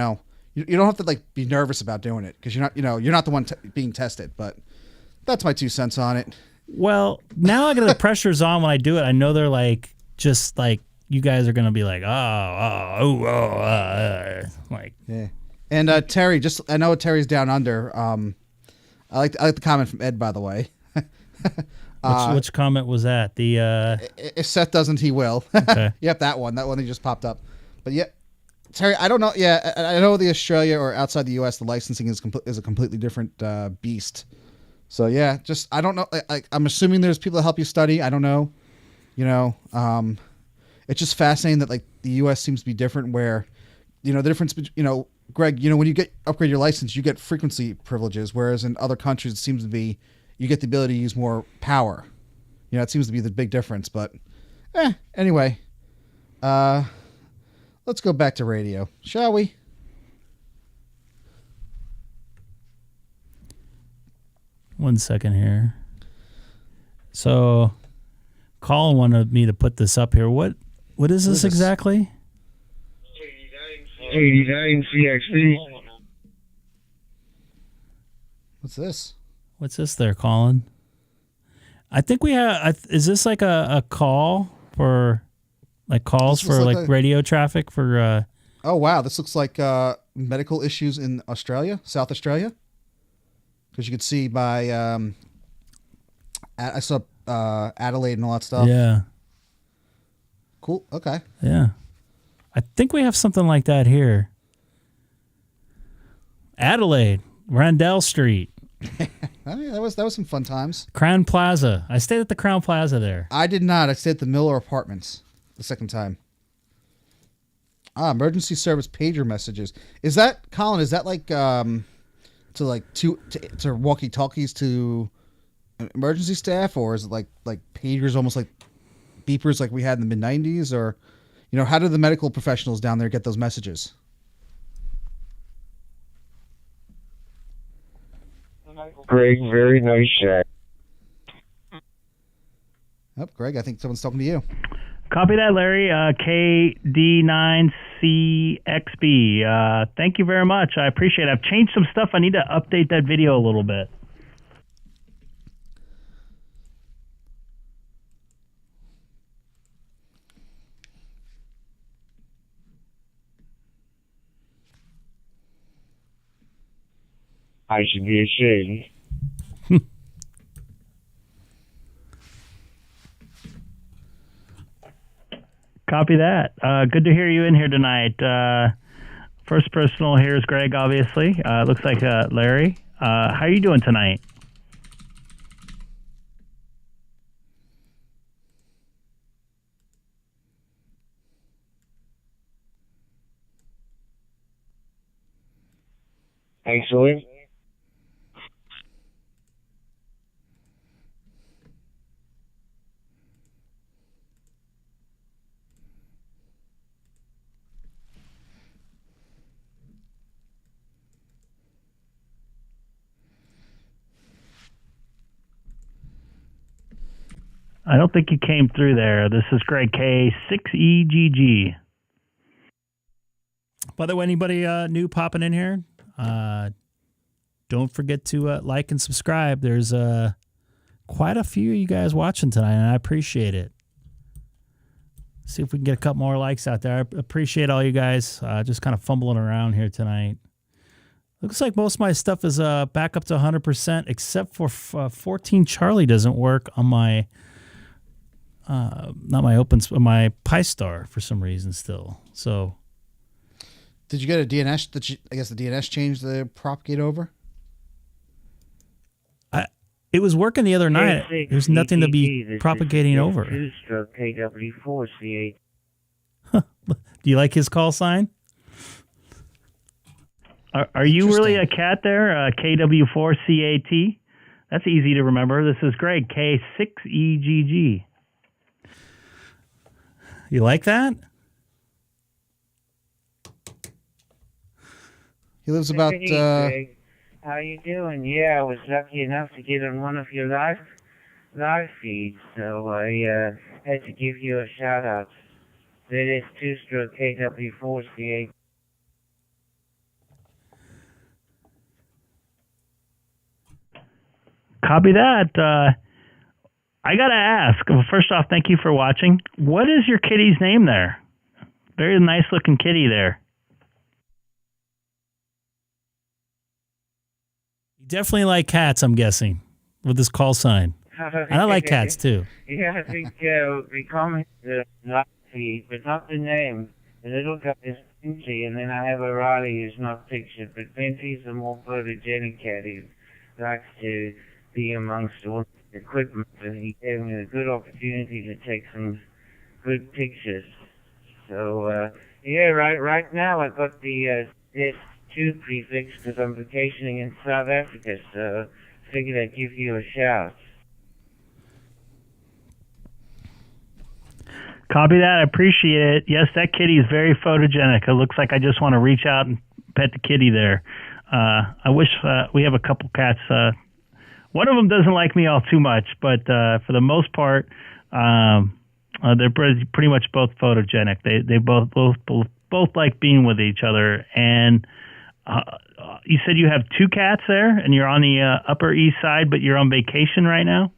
don't have to be nervous about doing it because you're not the one being tested. But that's my 2 cents on it. Well, now I got the pressure's on when I do it. I know they're you guys are gonna be like, yeah. And Terry, I know Terry's down under. I like the comment from Ed, by the way. Which comment was that? If Seth doesn't, he will. Okay. Yep, that one that just popped up. But yeah, Terry, I don't know. Yeah, I know the Australia or outside the U.S. the licensing is a completely different beast. So yeah, I don't know. I'm assuming there's people that help you study. I don't know. It's just fascinating that the U.S. seems to be different. Where, the difference. Greg, when you upgrade your license, you get frequency privileges, whereas in other countries it seems to be you get the ability to use more power. It seems to be the big difference. But anyway, let's go back to radio, shall we? One second here. So, Colin wanted me to put this up here. What is this exactly? 89 CXC. What's this? What's this there, Colin? I think we have. Is this like a call for calls for radio traffic for? Oh wow, this looks like medical issues in Australia, South Australia. Because you could see by I saw Adelaide and all that stuff. Yeah. Cool. Okay. Yeah. I think we have something like that here. Adelaide, Randell Street. I mean, that was some fun times. Crown Plaza. I stayed at the Crown Plaza there. I did not. I stayed at the Miller Apartments the second time. Emergency service pager messages. Is that, Colin? Is that to walkie talkies to emergency staff, or is it like pagers, almost like beepers like we had in the mid-90s, or how do the medical professionals down there get those messages? Greg, very nice shot. Oh, Greg, I think someone's talking to you. Copy that, Larry. K6EGG. Thank you very much. I appreciate it. I've changed some stuff. I need to update that video a little bit. I should be ashamed. Copy that. Good to hear you in here tonight. First personal here is Greg, obviously. Looks like Larry. How are you doing tonight? Excellent. I don't think you came through there. This is Greg, K6EGG. By the way, anybody new popping in here, don't forget to like and subscribe. There's quite a few of you guys watching tonight, and I appreciate it. See if we can get a couple more likes out there. I appreciate all you guys just kind of fumbling around here tonight. Looks like most of my stuff is back up to 100%, except for 14 Charlie doesn't work on my not my my Pi-Star for some reason still. So. Did you get a DNS? I guess the DNS changed the propagate over? It was working the other night. There's nothing to be propagating over. Two-stroke KW4CAT. Do you like his call sign? Are you really a cat there? KW4CAT? That's easy to remember. This is Greg, K6EGG. You like that? He lives about... Hey, Greg. How you doing? Yeah, I was lucky enough to get on one of your live feeds, so I had to give you a shout-out. That is two-stroke KW4CAT. Copy that. I got to ask, well, first off, thank you for watching. What is your kitty's name there? Very nice looking kitty there. You definitely like cats, I'm guessing, with this call sign. I like cats too. Yeah, I think we comment the live feed, but not the name. The little guy is Benji, and then I have a Riley who's not pictured, but Benji's a more photogenic cat. He likes to be amongst all the equipment, and he gave me a good opportunity to take some good pictures. So, yeah, right now I've got the S2 prefix because I'm vacationing in South Africa, so figured I'd give you a shout. Copy that. I appreciate it. Yes, that kitty is very photogenic. It looks like I just want to reach out and pet the kitty there. I wish we have a couple cats. One of them doesn't like me all too much, but for the most part, they're pretty much both photogenic. They both like being with each other. And you said you have two cats there, and you're on the Upper East Side, but you're on vacation right now?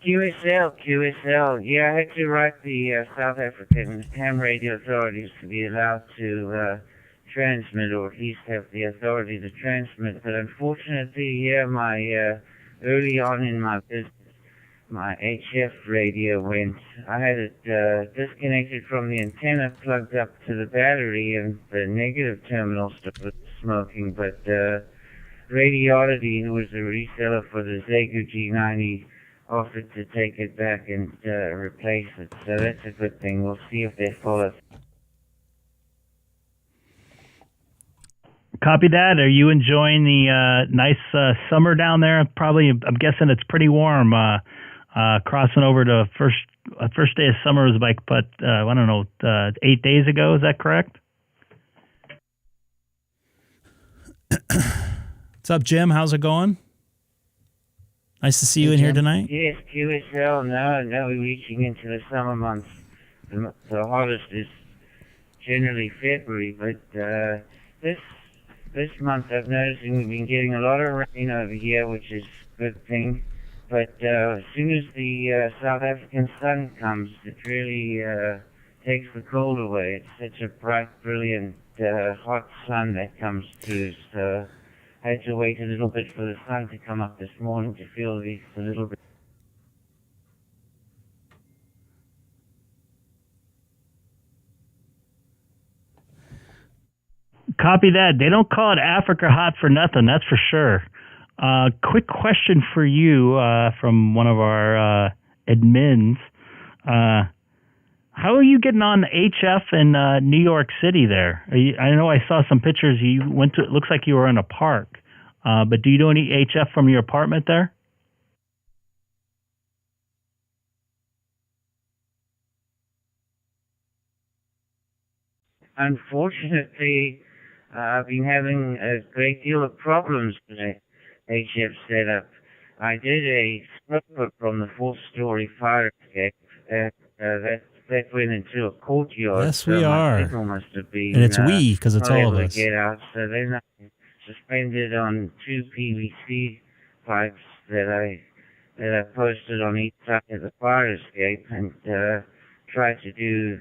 QSL. Yeah, I had to write the South African ham radio authorities to be allowed to transmit, or at least have the authority to transmit. But unfortunately, yeah, my early on in my business, my HF radio went. I had it disconnected from the antenna, plugged up to the battery, and the negative terminal started smoking. But Radiolity, who was the reseller for the Zegu G90, offered to take it back and replace it. So that's a good thing. We'll see if they follow. Copy that. Are you enjoying the nice summer down there? Probably, I'm guessing it's pretty warm. Crossing over to first day of summer was like, but I don't know, 8 days ago. Is that correct? What's up, Jim? How's it going? Nice to see you in here tonight. Yes, QSL. Now we're reaching into the summer months. The hottest is generally February, but this month I've noticed we've been getting a lot of rain over here, which is a good thing. But as soon as the South African sun comes, it really takes the cold away. It's such a bright, brilliant, hot sun that comes through. So I had to wait a little bit for the sun to come up this morning to feel at least a little bit. Copy that. They don't call it Africa hot for nothing, that's for sure. Quick question for you from one of our admins. How are you getting on HF in New York City there? I know I saw some pictures. You went to, it looks like you were in a park. But do you do any HF from your apartment there? Unfortunately, I've been having a great deal of problems with the HF setup. I did a smoker from the fourth-story fire escape, and that went into a courtyard. Yes, we are. Signal must have been, and it's we, because it's all of us. Get out. So then I suspended on 2 PVC pipes that I posted on each side of the fire escape, and tried to do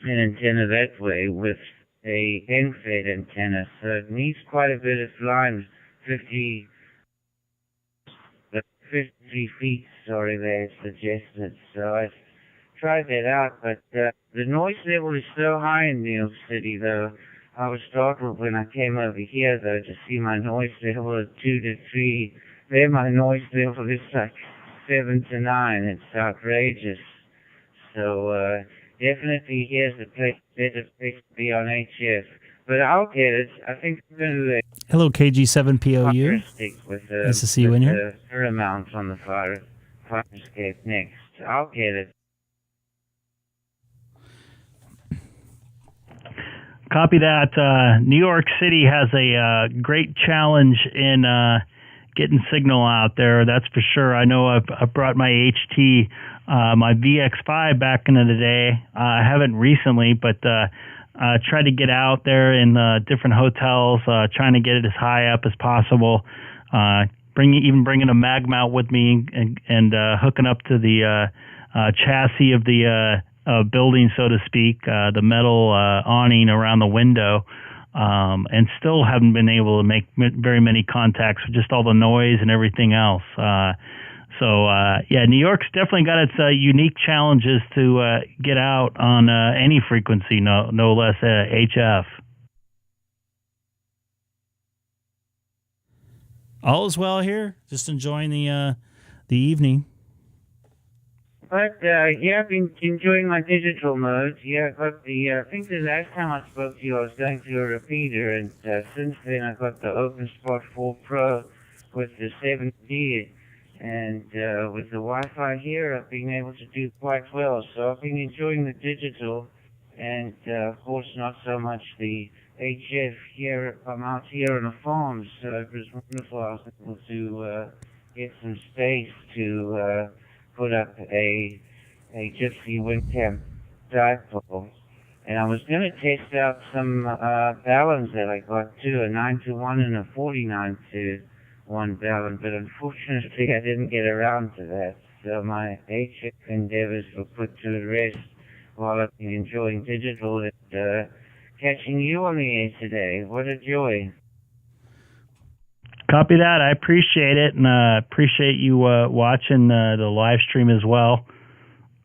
an antenna that way with a end-fed antenna, so it needs quite a bit of line, 50 feet, sorry, they suggested. So I tried that out, but the noise level is so high in New York City, though. I was startled when I came over here, though, to see my noise level at 2 to 3. There, my noise level is like 7 to 9. It's outrageous. So definitely here's a better place to be on HF. But I'll get it. I think I'm going to Hello, KG7POU. with Nice to see you in here. Paramount on the fire escape next. I'll get it. Copy that. New York City has a great challenge in getting signal out there. That's for sure. I know I've brought my HT, my VX5 back into the day. I haven't recently, but tried to get out there in different hotels, trying to get it as high up as possible. Bringing a mag mount with me and hooking up to the chassis of the building, so to speak, the metal awning around the window, and still haven't been able to make very many contacts with just all the noise and everything else. So New York's definitely got its unique challenges to get out on any frequency, no less HF. All is well here. Just enjoying the evening. But, I've been enjoying my digital mode. I got I think the last time I spoke to you, I was going through a repeater, and since then I got the OpenSpot 4 Pro with the 7D, and with the Wi-Fi here, I've been able to do quite well. So I've been enjoying the digital, and of course not so much the HF here. I'm out here on a farm, so it was wonderful. I was able to get some space to put up a Gypsy Windcam dipole, and I was going to test out some balance that I got too, a 9-to-1 and a 49-to-1 balance, but unfortunately I didn't get around to that. So my HF endeavors were put to rest while I've been enjoying digital and catching you on the air today. What a joy. Copy that. I appreciate it, and appreciate you watching the live stream as well.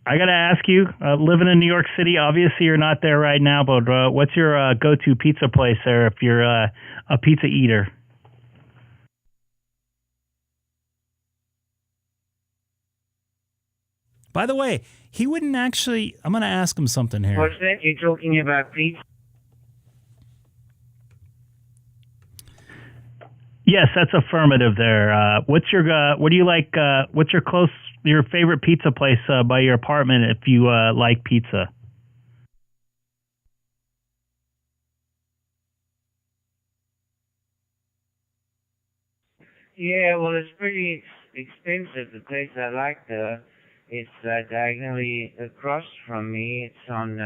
I got to ask you, living in New York City, obviously you're not there right now, but what's your go-to pizza place there if you're a pizza eater? By the way, he wouldn't actually... I'm going to ask him something here. What's that? You're talking about pizza? Yes, that's affirmative there. What's your what do you like? What's your favorite pizza place by your apartment if you like pizza? Yeah, well, it's pretty expensive. The place I like, it's diagonally across from me. It's on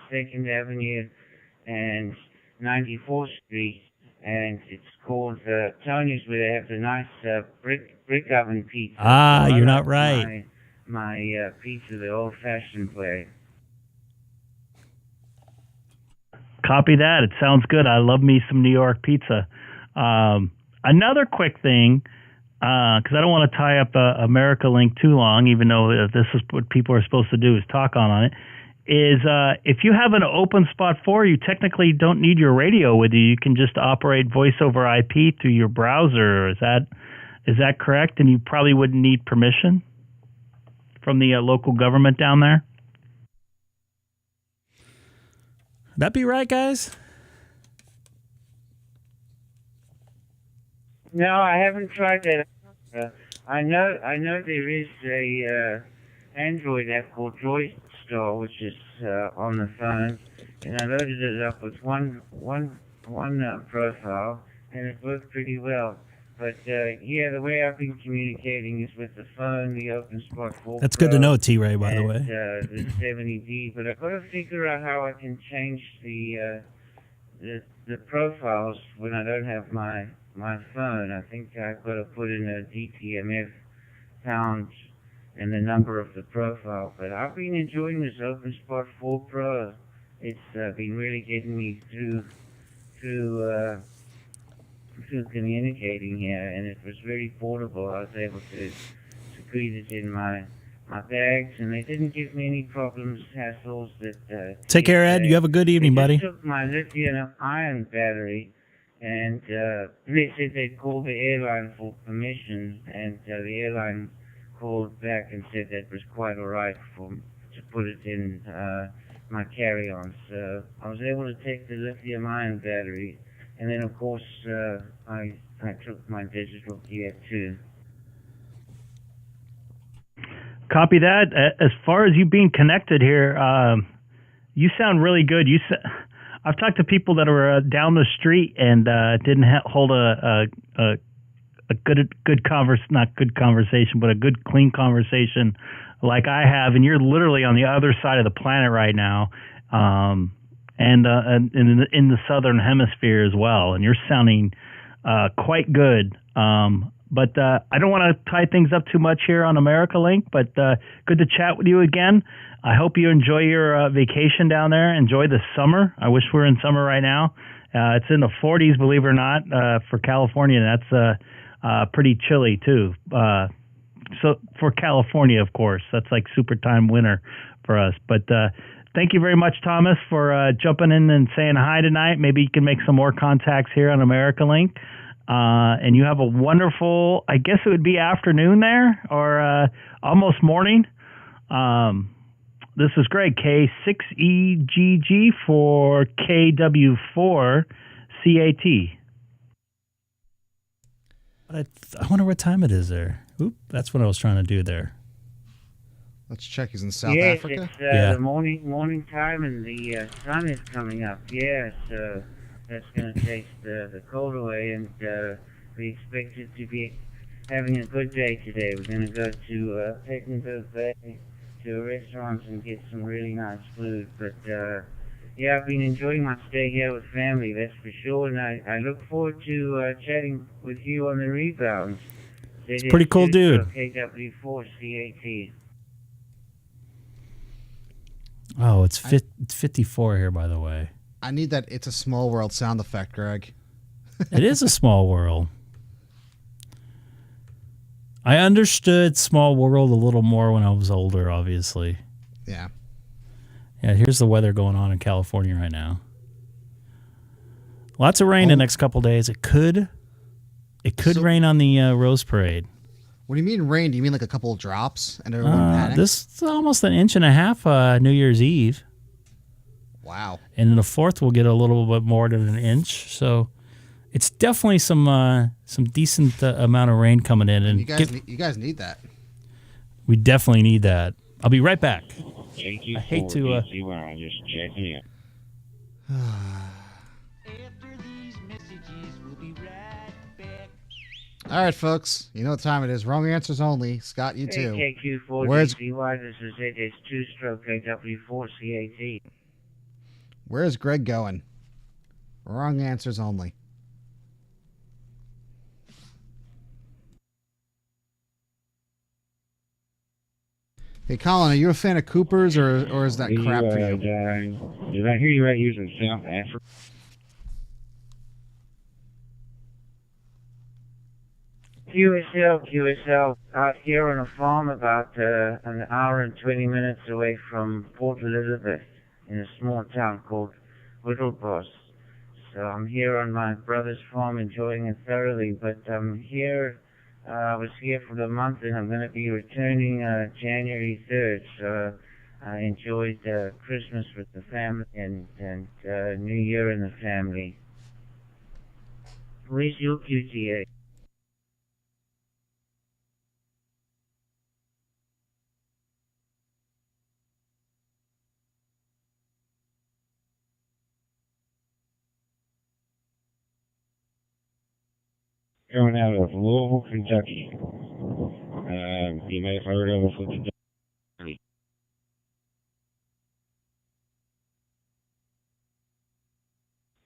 2nd Avenue and 94th Street. And it's called Tony's, where they have the nice brick oven pizza. Ah, you're not right. My pizza, the old-fashioned way. Copy that. It sounds good. I love me some New York pizza. Another quick thing, because I don't want to tie up America Link too long, even though this is what people are supposed to do is talk on it, is if you have an OpenSpot 4, you technically don't need your radio with you. You can just operate voice over IP through your browser. Is that correct? And you probably wouldn't need permission from the local government down there? That be right, guys? No, I haven't tried that. I know there is a Android app called DStar, which is on the phone, and I loaded it up with one profile, and it worked pretty well. But the way I've been communicating is with the phone, the OpenSpot 4. That's good to know, T-Ray, by the way. The 70D, but I've got to figure out how I can change the profiles when I don't have my phone. I think I've got to put in a DTMF pound and the number of the profile. But I've been enjoying this OpenSpot 4 Pro it's been really getting me through communicating here, and it was very portable. I was able to secrete it in my bags, and they didn't give me any problems, hassles. Take care, Ed. You have a good evening, buddy. They took my lithium-ion battery, and they said they'd call the airline for permission, and the airline called back and said that was quite all right to put it in my carry-on. So I was able to take the lithium-ion battery, and then of course I took my digital gear too. Copy that. As far as you being connected here, you sound really good. I've talked to people that were down the street and didn't hold a good conversation, but a good clean conversation like I have. And you're literally on the other side of the planet right now, and in the southern hemisphere as well. And you're sounding quite good. But I don't want to tie things up too much here on America Link, but good to chat with you again. I hope you enjoy your vacation down there. Enjoy the summer. I wish we were in summer right now. It's in the 40s, believe it or not, for California. That's pretty chilly, too. So for California, of course. That's like super time winter for us. But thank you very much, Thomas, for jumping in and saying hi tonight. Maybe you can make some more contacts here on America Link. And you have a wonderful, I guess it would be afternoon there, or almost morning. This is Greg, K6EGG for KW4CAT. I wonder what time it is there. Oop, that's what I was trying to do there. Let's check. He's in South Africa. It's the morning time, and the sun is coming up. Yeah, so that's going to take the cold away, and we expect it to be having a good day today. We're going to go to Peckenberg Bay to a restaurant and get some really nice food. But yeah, I've been enjoying my stay here with family, that's for sure, and I look forward to chatting with you on the rebounds. It's pretty cool, dude. KW4CAT. Oh, it's 54 here, by the way. I need that It's a Small World sound effect, Greg. It is a small world. I understood Small World a little more when I was older, obviously. Yeah. Yeah, here's the weather going on in California right now. Lots of rain the next couple days. It could rain on the Rose Parade. What do you mean rain? Do you mean like a couple of drops and everyone panics? This is almost an inch and a half New Year's Eve. Wow. And in the 4th, we'll get a little bit more than an inch. So it's definitely some decent amount of rain coming in. And you guys need that. We definitely need that. I'll be right back. I hate to... I'm just checking it. All right, folks. You know what time it is. Wrong answers only. Scott, you too. KQ4DCY, this is it. It's 2-stroke KW4CAT. Where's Greg going? Wrong answers only. Hey, Colin, are you a fan of Cooper's or is that crap for you? Did I hear you right using South Africa? QSL, out here on a farm about an hour and 20 minutes away from Port Elizabeth in a small town called Whittleboss. So I'm here on my brother's farm enjoying it thoroughly, but I'm here, I was here for the month and I'm going to be returning January 3rd. So I enjoyed Christmas with the family and New Year in the family. Where's your QTA? Coming out of Louisville, Kentucky. You may have heard of us with Kentucky.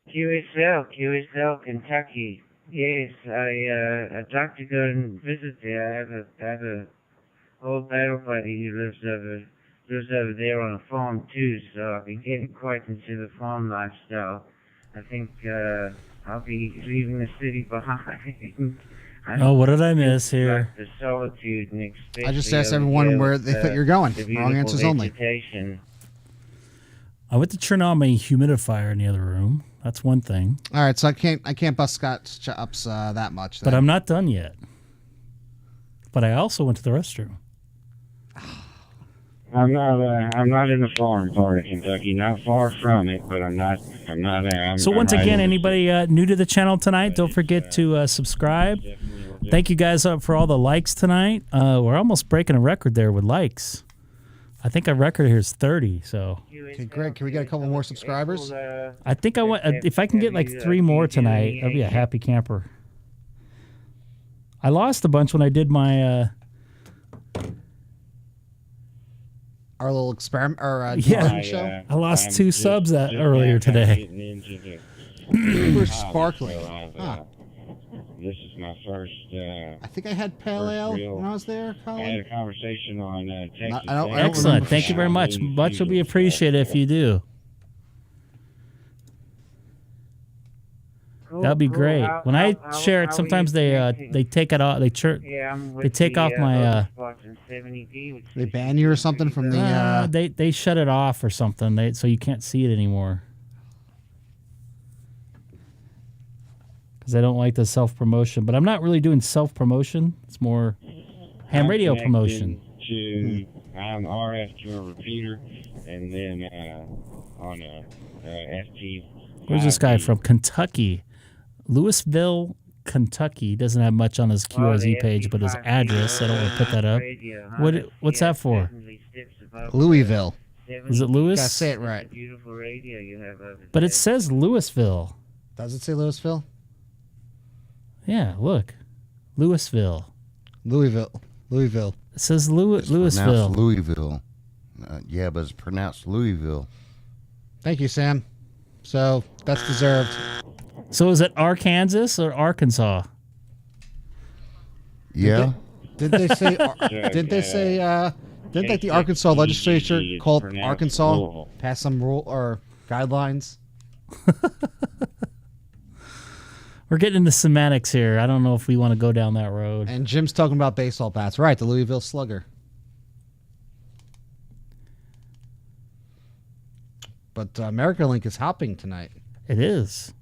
QSL, Kentucky. Yes, I'd like to go and visit there. I have a old battle buddy who lives over lives over there on a farm too, so I've been getting quite into the farm lifestyle. I think I'll be leaving the city behind. Oh, what did I miss here? The solitude and especially I just asked over everyone here where with, they think you're going. the Wrong beautiful answers only. vegetation. I went to turn on my humidifier in the other room. That's one thing. All right, so I can't bust Scott's chops that much. But then. I'm not done yet. But I also went to the restroom. I'm not in the farm part of Kentucky. Not far from it, but I'm not. So once I'm again, right anybody new to the channel tonight, don't forget to subscribe. Thank you guys for all the likes tonight. We're almost breaking a record there with likes. I think our record here is 30. So. Okay, Greg, can we get a couple more subscribers? I think I want. If I can get like 3 more tonight, I'll be a happy camper. I lost a bunch when I did my. Our little experiment, or show. I lost 2 subs earlier today. We're sparkling. Huh. This is my first. I think I had pale ale when I was there, Colin. I had a conversation on Texas. I don't Excellent. Thank you very much. Much will be appreciated if you do. That'd be great. When I share it, sometimes they take it off. They take off my. They ban you or something from the. They shut it off or something. So you can't see it anymore. Because I don't like the self promotion, but I'm not really doing self promotion. It's more ham radio promotion. I'm RF to a repeater, and then on a FT. Where's this guy from? Kentucky. Louisville, Kentucky. He doesn't have much on his QRZ page, but his address, I don't want to put that up. What's that for? Louisville. Is it Louis? Gotta say it right. Beautiful radio you have over But it says Louisville. Does it say Louisville? Yeah, look. Louisville. Louisville. It says Louisville. Pronounced Louisville. Yeah, but it's pronounced Louisville. Thank you, Sam. So that's deserved. So is it Arkansas or Arkansas? Yeah. Did they say? Did they say? Didn't like the Arkansas legislature called Arkansas pass some rule or guidelines? We're getting into semantics here. I don't know if we want to go down that road. And Jim's talking about baseball bats. Right, the Louisville Slugger. But America Link is hopping tonight. It is.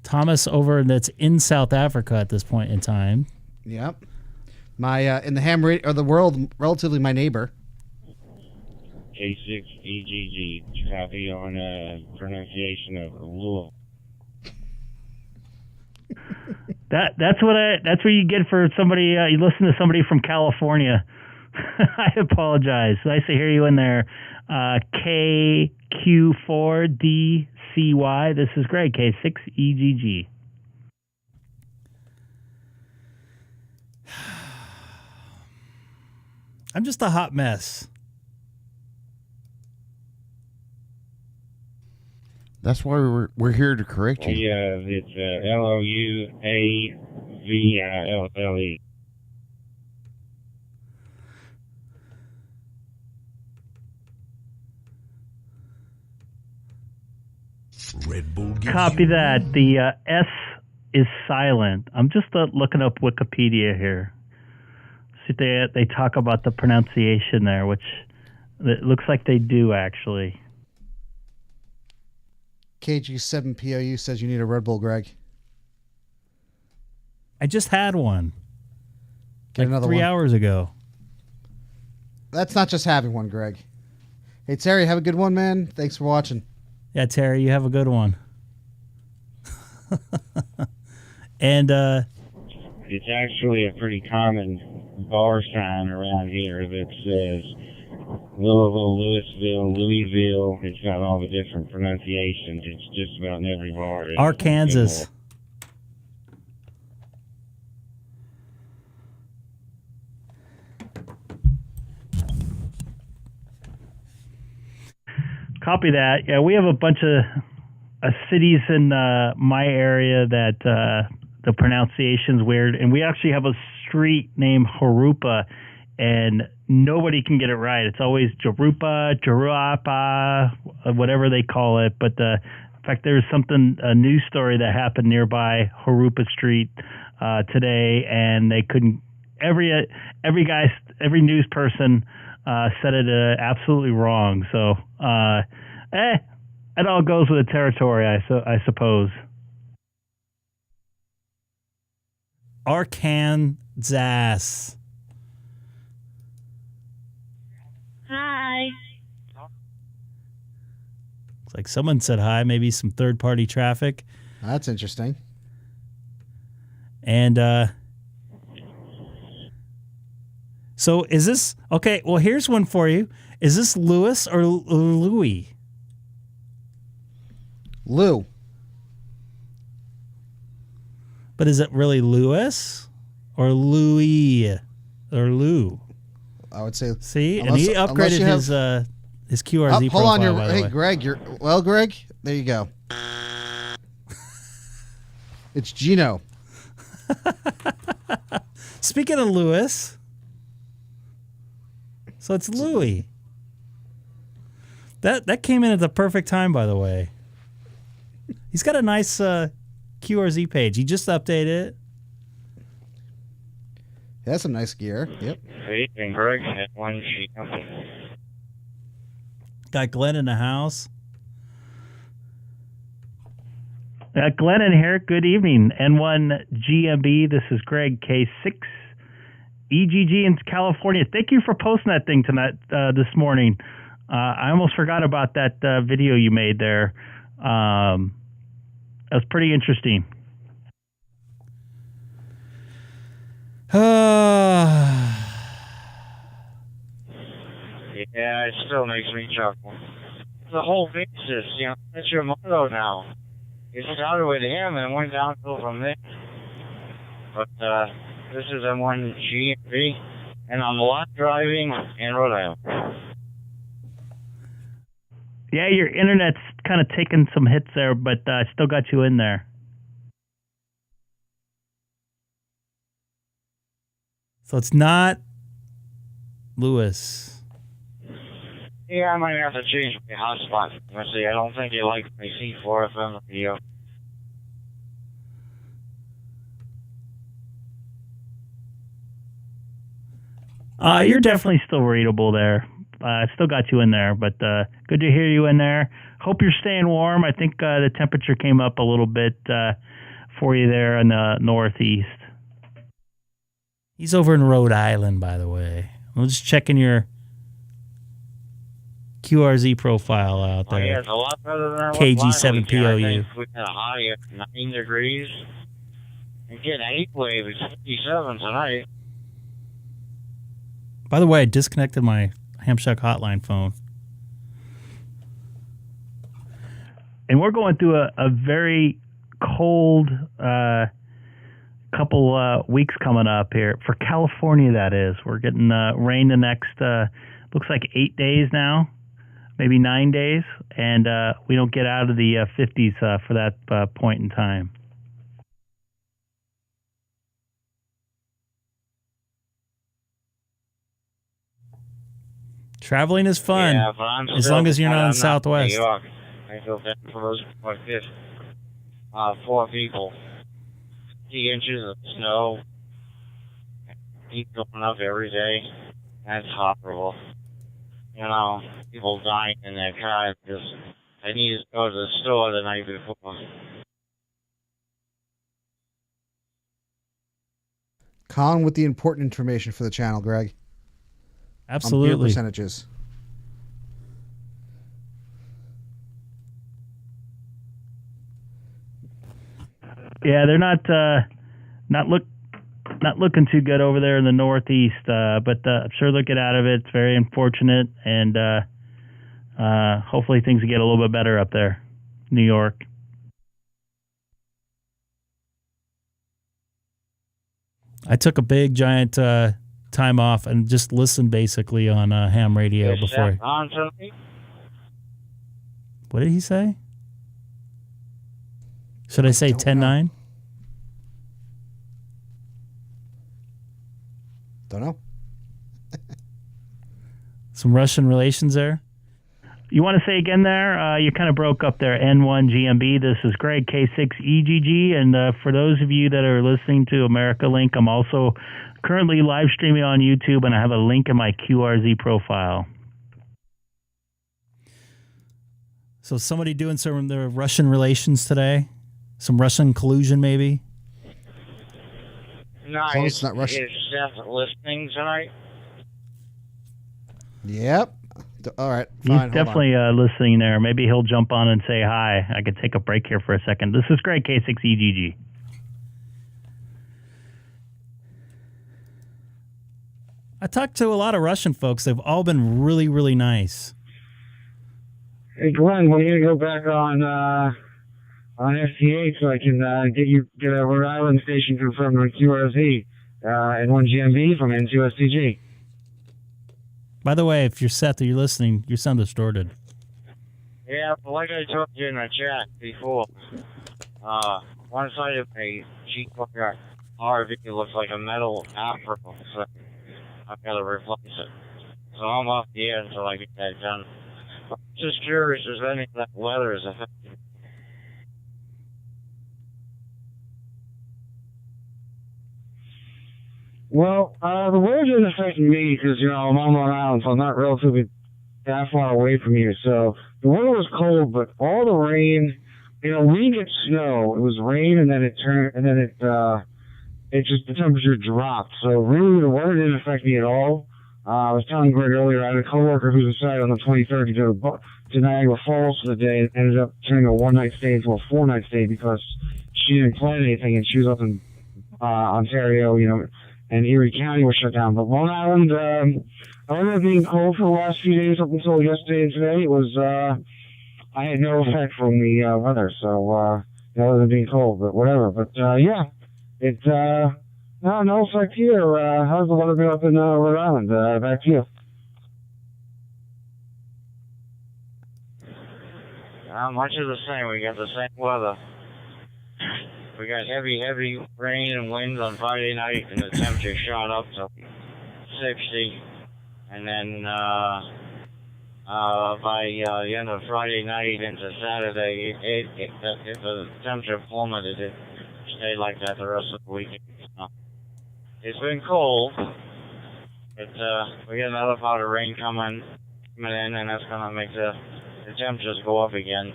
Thomas over that's in South Africa at this point in time. Yep. My in the ham radio or the world, relatively my neighbor. K6EGG. Copy on pronunciation of Louisville. That's where you get for somebody. You listen to somebody from California. I apologize. Nice to hear you in there. KQ4DCY. This is Greg. K6EGG. I'm just a hot mess. That's why we're here to correct you. Yeah, it's LOUAVILLE. Red Bull gives Copy you that. The S is silent. I'm just looking up Wikipedia here. See, they talk about the pronunciation there, which it looks like they do actually. KG7POU says you need a Red Bull, Greg. I just had one. Get like another 3 one. hours ago. That's not just having one, Greg. Hey, Terry, have a good one, man. Thanks for watching. Yeah, Terry, you have a good one. And It's actually a pretty common bar sign around here that says Louisville, Louisville. It's got all the different pronunciations. It's just about in every bar. Arkansas. Copy that. Yeah, we have a bunch of cities in my area that the pronunciation's weird, and we actually have a street named Harupa and nobody can get it right. It's always Jarupa, whatever they call it. But in fact, there's a news story that happened nearby Harupa Street today, and they couldn't. Every news person said it absolutely wrong. So, it all goes with the territory, I suppose. Arkansas. Hi. It's like someone said hi, maybe some third-party traffic. That's interesting. And so is this okay? Well, here's one for you. Is this Lewis or Louis? Lou. But is it really Lewis or Louis or Lou? I would say. See, and he upgraded his QRZ hold profile. on, by the way. Greg. Greg. There you go. It's Gino. Speaking of Lewis, so it's Louis. That came in at the perfect time, by the way. He's got a nice QRZ page. He just updated it. That's some nice gear. Yep. Hey, and Greg had one sheet. Got Glenn in the house. Glenn in here. Good evening. N1 GMB. This is Greg, K6EGG in California. Thank you for posting that thing tonight, this morning. I almost forgot about that video you made there. That was pretty interesting. Yeah, it still makes me chuckle. The whole basis, that's your motto now. You started with him and went downhill from there. But this is M1 GMB, and I'm lot driving in Rhode Island. Yeah, your internet's kind of taking some hits there, but I still got you in there. So it's not Lewis. Yeah, I might have to change my hotspot. Let's see, I don't think he likes my C4 FM radio. You're definitely still readable there. I still got you in there, but good to hear you in there. Hope you're staying warm. I think the temperature came up a little bit for you there in the northeast. He's over in Rhode Island, by the way. I'm just checking your QRZ profile out there. Oh, yeah, it's a lot better than KG7POU. We had a high at 9 degrees. And get a heat wave at 57 tonight. By the way, I disconnected my Hamshuck hotline phone. And we're going through a very cold couple weeks coming up here. For California, that is. We're getting rain the next, looks like 8 days now, maybe 9 days. And we don't get out of the 50s for that point in time. Traveling is fun, Yeah, but I'm as long as you're not in Southwest. New York. I feel bad for those like this. 4 people. 3 inches of snow. Heat going up every day. That's horrible. People dying in their cars because they need to go to the store the night before. Colin with the important information for the channel, Greg. Absolutely. On beer percentages. Yeah, they're not looking too good over there in the Northeast, but I'm sure they'll get out of it. It's very unfortunate, and hopefully things will get a little bit better up there, New York. I took a big, giant time off and just listened basically on ham radio before. What did he say? Should I say 10-9? Don't know. Some Russian relations there. You want to say again there? You kind of broke up there. N1GMB. This is Greg, K6EGG. And for those of you that are listening to America Link, I'm also currently live streaming on YouTube, and I have a link in my QRZ profile. So somebody doing some of the Russian relations today? Some Russian collusion, maybe? No, Close, not Russian. Is Seth listening tonight? Yep. All right. He's Fine. definitely listening there. Maybe he'll jump on and say hi. I could take a break here for a second. This is Greg, K6EGG. I talked to a lot of Russian folks. They've all been really, really nice. Hey Glenn, when you go back on FTA so I can get a Rhode Island station confirmed on QRZ and 1GMB from N2STG. By the way, if you're Seth or you're listening, you sound distorted. Yeah, but like I told you in the chat before, one side of a Jeep RV looks like a metal afro, so I've got to replace it. So I'm off the air until I get that done. I'm just curious if any of that weather is affecting. Well, the weather didn't affect me because, I'm on Long Island, so I'm not relatively that far away from you. So the weather was cold, but all the rain, we didn't get snow. It was rain, and then it the temperature dropped. So really, the weather didn't affect me at all. I was telling Greg earlier, I had a coworker who decided on the 23rd to go to Niagara Falls for the day and ended up turning a one-night stay into a four-night stay because she didn't plan anything, and she was up in Ontario, and Erie County was shut down. But Long Island, other than being cold for the last few days up until yesterday and today, it was, I had no effect from the weather, so, other than being cold, but whatever. But, yeah, no effect here. How's the weather been up in Rhode Island? Back to you. Much of the same. We got the same weather. We got heavy rain and wind on Friday night, and the temperature shot up to 60. And then by the end of Friday night into Saturday, the temperature plummeted. It stayed like that the rest of the weekend. So it's been cold, but we got another part of rain coming in, and that's going to make the temperatures go up again.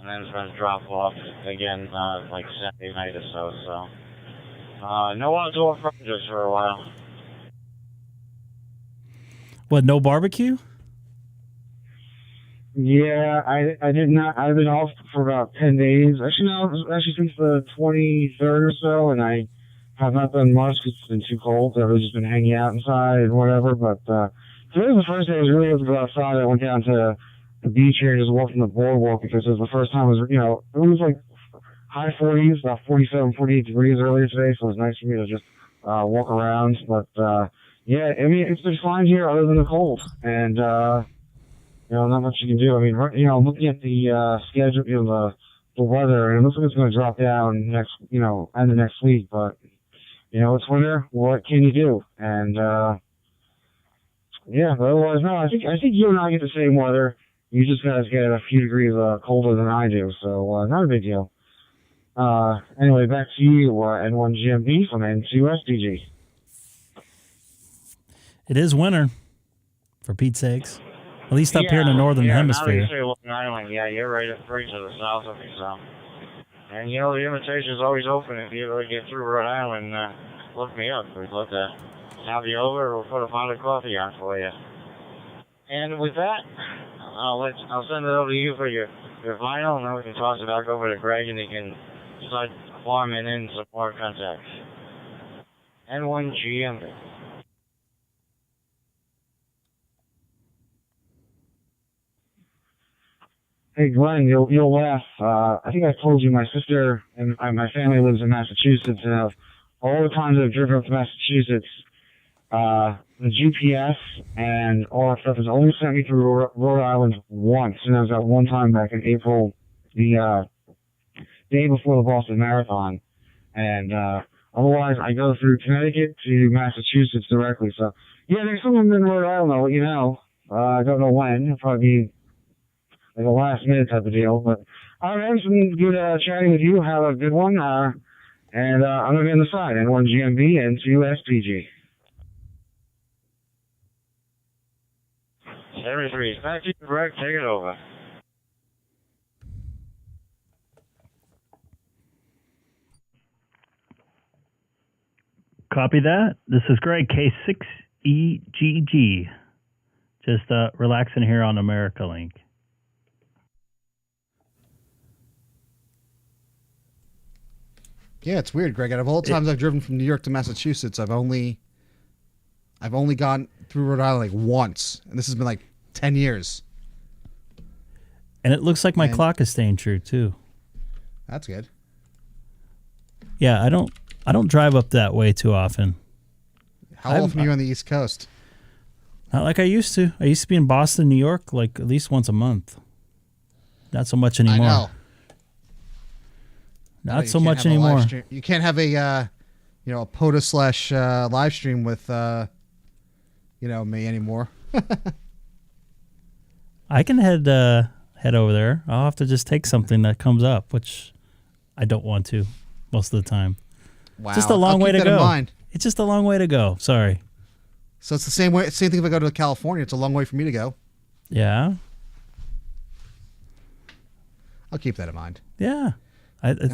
And then it's going to drop off again, like Saturday night or so. So, no outdoor projects for a while. What, no barbecue? Yeah, I did not. I've been off for about 10 days. Actually since the 23rd or so, and I have not done much because it's been too cold. So I've just been hanging out inside and whatever. But today was the first day I was really able to go outside. I went down to the beach here and just walked on the boardwalk because it was the first time it was like high 40s, about 47, 48 degrees earlier today, so it was nice for me to just walk around. But yeah, I mean, it's been fine here other than the cold, and not much you can do. I mean, I'm looking at the schedule, the weather, and it looks like it's going to drop down next, end of next week. But it's winter. What can you do? And yeah, but otherwise, no. I think you and I get the same weather. You just guys get a few degrees colder than I do, so not a big deal. Anyway, back to you, N1GMB from N2STG. It is winter, for Pete's sakes. At least up here in the northern hemisphere. Long Island, you're right to the south of me, so. And the invitation's always open if you ever get through Rhode Island. Look me up. We'd love to have you over. We'll put a pot of coffee on for you. And with that, I'll send it over to you for your vinyl, and then we can toss it back over to Greg, and he can start farming in some more contacts. N1GMB. Hey Glenn, you'll laugh. I think I told you my sister and my family lives in Massachusetts, and all the times I've driven up to Massachusetts, the GPS and all that stuff has only sent me through Rhode Island once, and that was that one time back in April, the day before the Boston Marathon. And otherwise, I go through Connecticut to Massachusetts directly. So yeah, there's someone in Rhode Island. I'll let you know. I don't know when. It'll probably be like a last minute type of deal. But all right, it's been good chatting with you. Have a good one. And I'm gonna be on the side. N1 GMB and 2 SPG. 73. Thank you, Greg. Take it over. Copy that. This is Greg, K6EGG. Just relaxing here on America Link. Yeah, it's weird, Greg. Out of all the times I've driven from New York to Massachusetts, I've only gone through Rhode Island like once, and this has been like 10 years. And it looks like my clock is staying true too. That's good. Yeah, I don't drive up that way too often. How often are you on the East Coast? Not like I used to. I used to be in Boston, New York, like at least once a month. Not so much anymore. I know. Not so much anymore. You can't have a a POTA / live stream with me anymore. I can head over there. I'll have to just take something that comes up, which I don't want to most of the time. Wow. Just a long way to go. In mind. It's just a long way to go. Sorry. So it's the same thing if I go to California. It's a long way for me to go. Yeah. I'll keep that in mind. Yeah.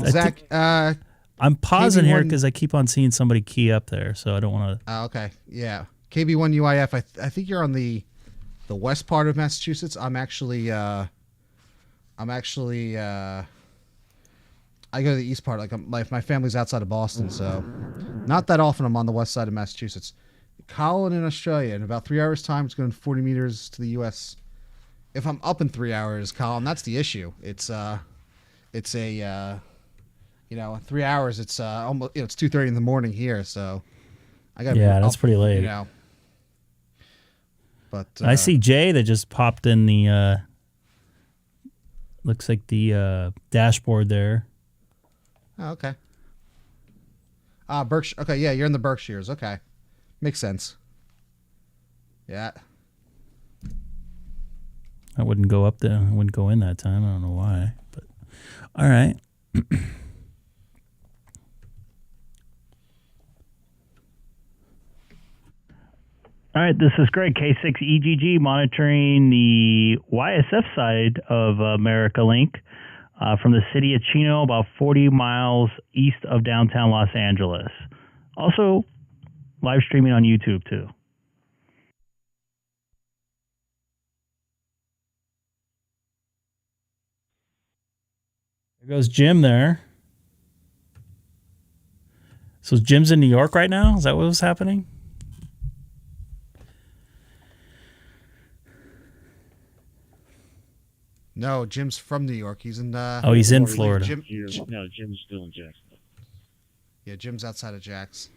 Zach, I'm pausing KB1 here because I keep on seeing somebody key up there, so I don't want to. Oh, okay. Yeah. KB1 UIF. I think you're on the west part of Massachusetts. I go to the east part. Like my family's outside of Boston, so not that often I'm on the west side of Massachusetts. Colin in Australia in about 3 hours time. It's going 40 meters to the U.S. If I'm up in 3 hours, Colin, that's the issue. It's 3 hours. It's almost it's 2:30 in the morning here, so I got. Yeah, that's pretty late. But I see Jay that just popped in the. Looks like the dashboard there. Oh, okay. Berkshire. Okay, yeah, you're in the Berkshires. Okay, makes sense. Yeah. I wouldn't go up there. I wouldn't go in that time. I don't know why, but all right. All right, this is Greg, K6EGG, monitoring the YSF side of America Link from the city of Chino, about 40 miles east of downtown Los Angeles. Also, live streaming on YouTube, too. There goes Jim there. So Jim's in New York right now? Is that what was happening? No, Jim's from New York. He's in. He's in Florida. Jim's still in Jackson. Yeah, Jim's outside of Jax.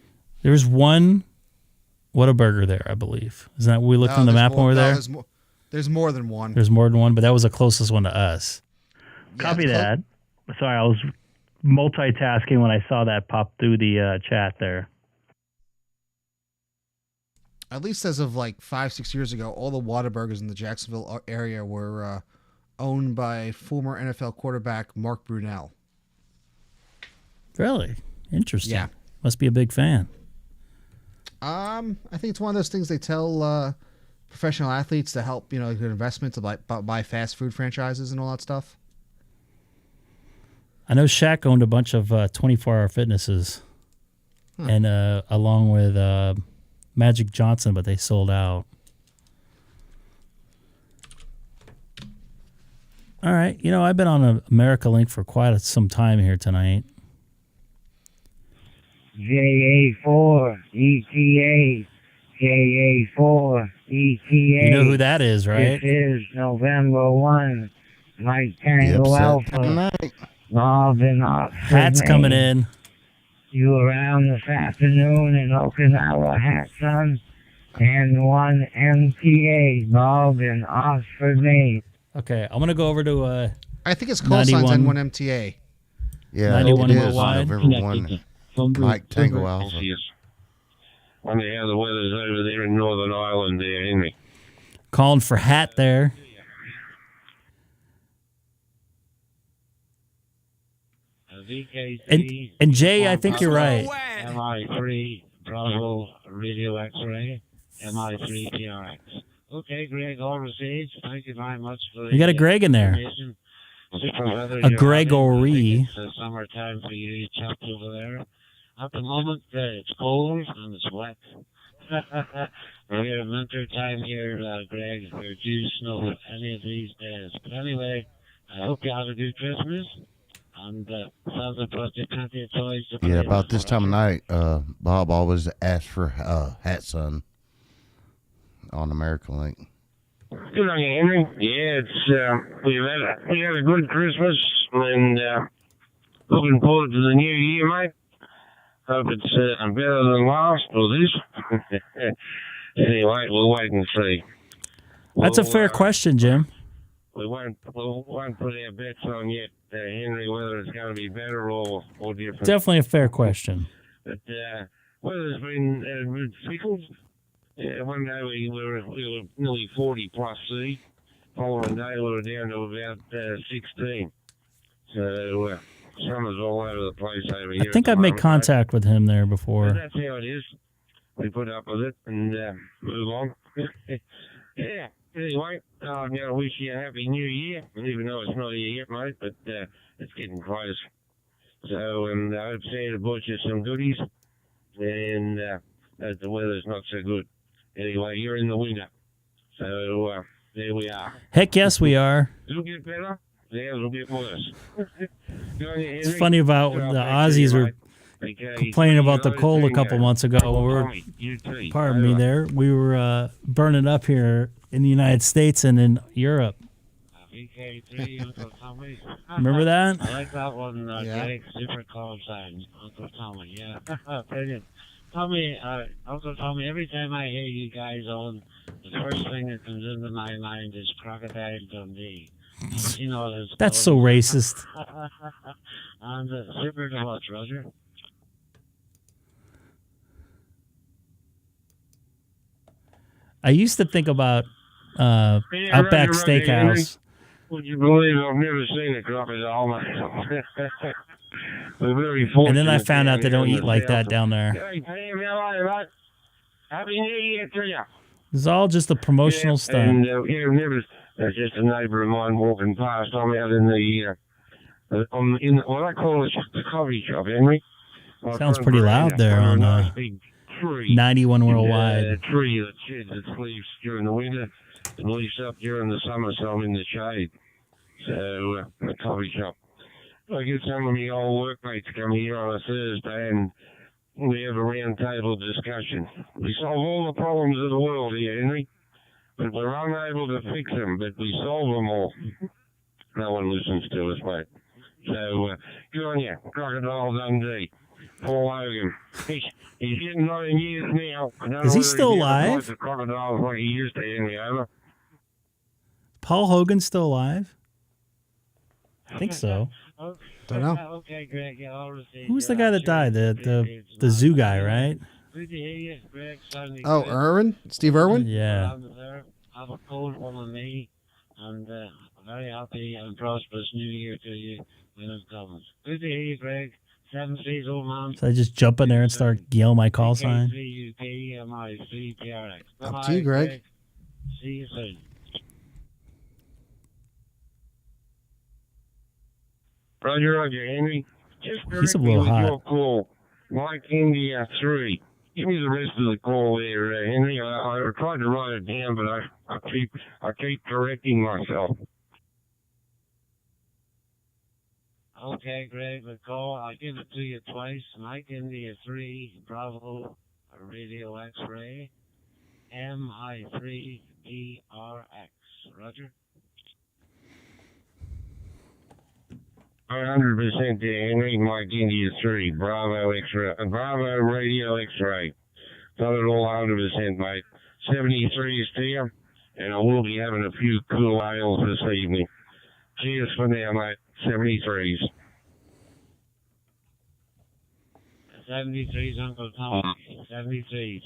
There's one Whataburger there, I believe. Isn't that what we looked on the map when we were there? There's more than one. There's more than one, but that was the closest one to us. Copy that. Sorry, I was multitasking when I saw that pop through the chat there. At least as of like 5-6 years ago, all the Whataburgers in the Jacksonville area were owned by former NFL quarterback Mark Brunell. Really? Interesting. Yeah. Must be a big fan. I think it's one of those things they tell professional athletes to help, get investment to buy fast food franchises and all that stuff. I know Shaq owned a bunch of 24-hour fitnesses, and along with Magic Johnson, but they sold out. All right. I've been on America Link for quite some time here tonight. JA4 ETA. JA4 ETA. You know who that is, right? This is November 1. Mike Tango Alpha. Robin Pat's coming in. You around this afternoon in Okinawa, Hatson. And 1 MTA. Robin Oxford, Maine. Okay, I'm going to go over to... I think it's call signs N1 MTA. Yeah, 91 it is worldwide. November 1. Mike Tango Alpha. When they have the weathers over there in Northern Ireland there, isn't it? Calling for hat there. And Jay, I think you're right. MI3 Bravo Radio X-ray, MI3 PRX. Okay, Greg, all received. Thank you very much for You got a Greg in there. information. Super weather A you're Gregory. having. I think it's summertime for you chaps over there. At the moment, it's cold and it's wet. We're in winter time here, Greg. We're due snow any of these days. But anyway, I hope you have a good Christmas. And Santa brought you plenty of toys to play Yeah, with. about this time of night, Bob always asks for Hat Son on American Link. Good on you, Henry. Yeah, it's we had a good Christmas and looking forward to the new year, mate. Hope it's better than last or this. Anyway, we'll wait and see. That's a fair question, Jim. We won't put our bets on yet, Henry, whether it's going to be better or different. Definitely a fair question. But weather's been fickle. Yeah, one day we were nearly 40 plus C. Following day we were down to about 16. So summer's all over the place over here. I think I've made contact with him there before. But that's how it is. We put up with it and move on. Yeah. Anyway, I'm going to wish you a happy new year, even though it's not here yet, mate, but it's getting close. So, I hope Santa bought you some goodies, and as the weather's not so good. Anyway, you're in the winter. So, there we are. Heck yes, we are. It'll get better. Yeah, it'll get worse. It's funny about the Aussies were complaining about the cold a couple months ago. Pardon me there. We were burning up here in the United States and in Europe. Remember that? I like that one, getting super call sign, Uncle Tommy. Yeah, brilliant. Tommy, Uncle Tommy, every time I hear you guys on, the first thing that comes into my mind is Crocodile Dundee. You know, That's so racist. And super to watch, Roger. I used to think about Outback Steakhouse. Would you believe I've never seen a crocodile, mate? We're very fortunate. And then I found out they don't eat like that down there. Hey, how are you, mate? Happy New Year to you. It's all just a promotional stunt. And never. There's just a neighbour of mine walking past. I'm out in the what I call a coffee shop, Henry. Sounds pretty loud there on nice big tree. 91 worldwide. A tree that sheds its leaves during the winter and leaves up during the summer, so I'm in the shade. So, a coffee shop. I get some of my old workmates come here on a Thursday and we have a round table discussion. We solve all the problems of the world here, Henry, but we're unable to fix them, but we solve them all. No one listens to us, mate. So, good on you, Crocodile Dundee. Paul Hogan. He's getting on in years now. Is he still alive? The crocodiles like he used to, Henry, over. Paul Hogan's still alive? I think so. Don't know. Okay, Greg, yeah, I'll receive. Who's the guy that died? The zoo guy, right? Good to hear you, Greg. Oh, Irwin? Steve Irwin? Yeah. Have a cold one on me, and a very happy and prosperous New Year to you when it comes. Good to hear you, Greg. 7 3 old man. So I just jump in there and start yelling my call sign? Up to you, Greg. See you soon. Roger, Henry. Just He's a little hot. Your call. Mike India 3. Give me the rest of the call there, Henry. I tried to write it down, but I keep correcting myself. Okay, Greg, the call. I'll give it to you twice. Mike India 3, Bravo, Radio X-ray, MI3 PRX. Roger. 100% there, Henry. Mike India 3, Bravo X-ray, Bravo Radio X-ray. Got it all 100%, mate. 73 is there, and I will be having a few cool ales this evening. Cheers for now, mate. 73s. 73s, Uncle Tom. 73s.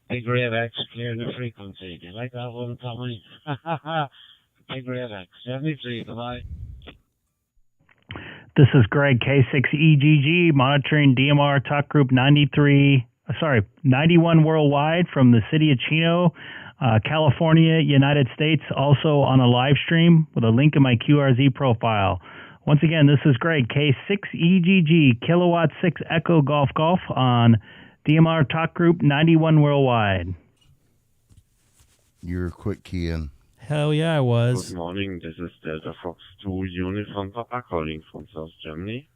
Big Red X, clear the frequency. Do you like that one, Tommy? Big Red X, 73, bye-bye. This is Greg, K6EGG, monitoring DMR Talk Group 91 worldwide from the city of Chino, California, United States, also on a live stream with a link in my QRZ profile. Once again, this is Greg, K6EGG, Kilowatt 6 Echo Golf Golf on DMR Talk Group 91 worldwide. You're quick keying. Hell yeah, I was. Good morning, this is Delta Fox 2 Uniform Papa calling from South Germany.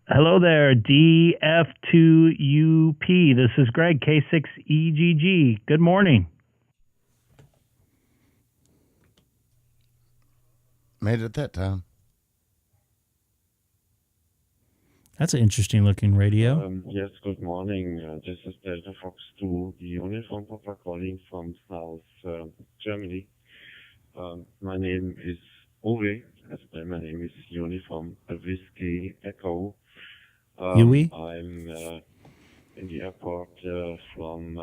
Hello there, DF2UP. This is Greg, K6EGG. Good morning. Made it that time. That's an interesting looking radio. Yes, good morning. This is Delta Fox 2, the Uniform Papa calling from South Germany. My name is Uwe. My name is Uniform Whiskey Echo. Huey? I'm in the airport from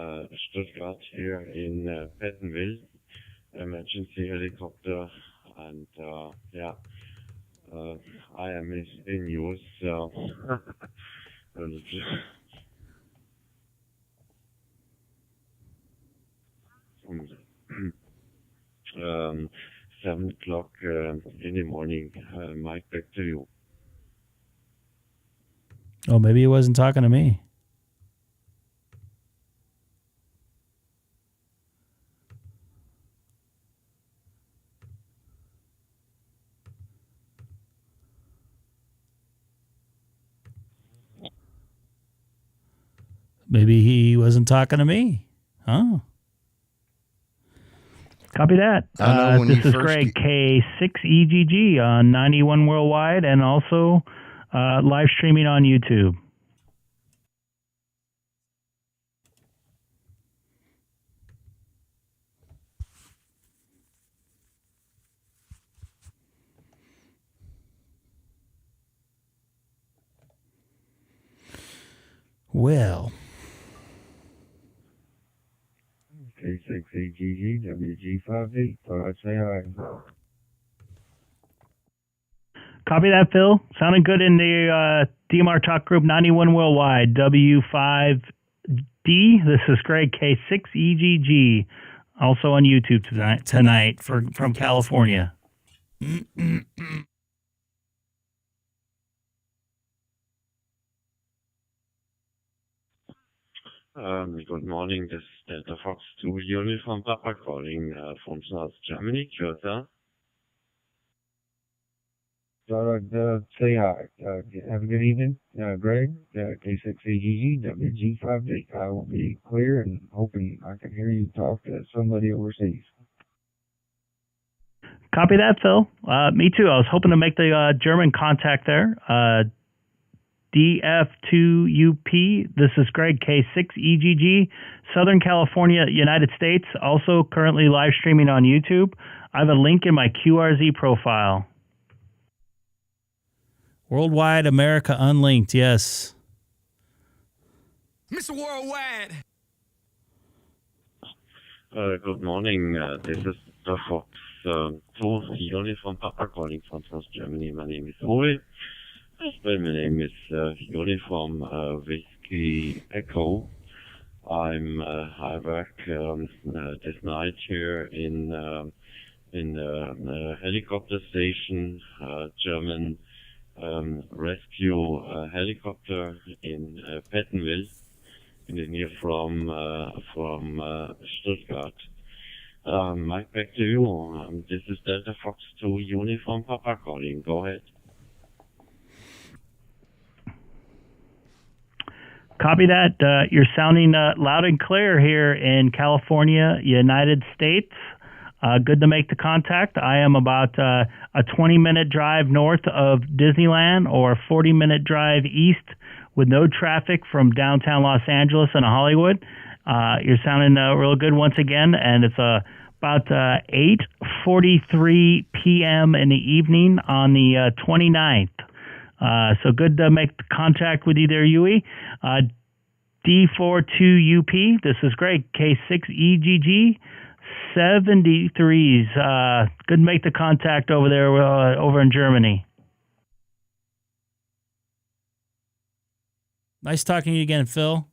Stuttgart here in Pettenwil. Emergency helicopter. And I am in use. Um, 7 o'clock in the morning. Mike, back to you. Oh, maybe he wasn't talking to me. Maybe he wasn't talking to me. Oh. Copy that. This is Greg, K6EGG on 91 worldwide and also live streaming on YouTube. Well. K6EGG, WG58, thought I'd say hi. Copy that, Phil. Sounding good in the DMR Talk Group 91 worldwide, W5D. This is Greg, K6EGG, also on YouTube tonight from California. Good morning, this is Delta Fox 2 Uniform Papa calling from South Germany, Kyoto. Thought I'd say hi. Have a good evening, Greg, K6EGG, WG58. I will be clear and hoping I can hear you talk to somebody overseas. Copy that, Phil. Me too. I was hoping to make the German contact there. DF2UP. This is Greg, K6EGG, Southern California, United States. Also currently live streaming on YouTube. I have a link in my QRZ profile. Worldwide America Unlinked, yes. Mr. Worldwide. Good morning. This is the Fox 2 Uniform Papa calling from South Germany. My name is Uwe. Well, my name is Uniform Whiskey Echo. I work this night here in the helicopter station, German rescue helicopter in Pettenwil, in the near from Stuttgart. Mike, back to you. This is Delta Fox 2 Uniform Papa calling. Go ahead. Copy that. You're sounding loud and clear here in California, United States. Good to make the contact. I am about a 20-minute drive north of Disneyland or a 40-minute drive east with no traffic from downtown Los Angeles and Hollywood. You're sounding real good once again, and it's about 8:43 p.m. in the evening on the 29th. So good to make contact with you there, Yui. D42UP. This is Greg, K6EGG 73s. Good to make the contact over there, over in Germany. Nice talking to you again, Phil.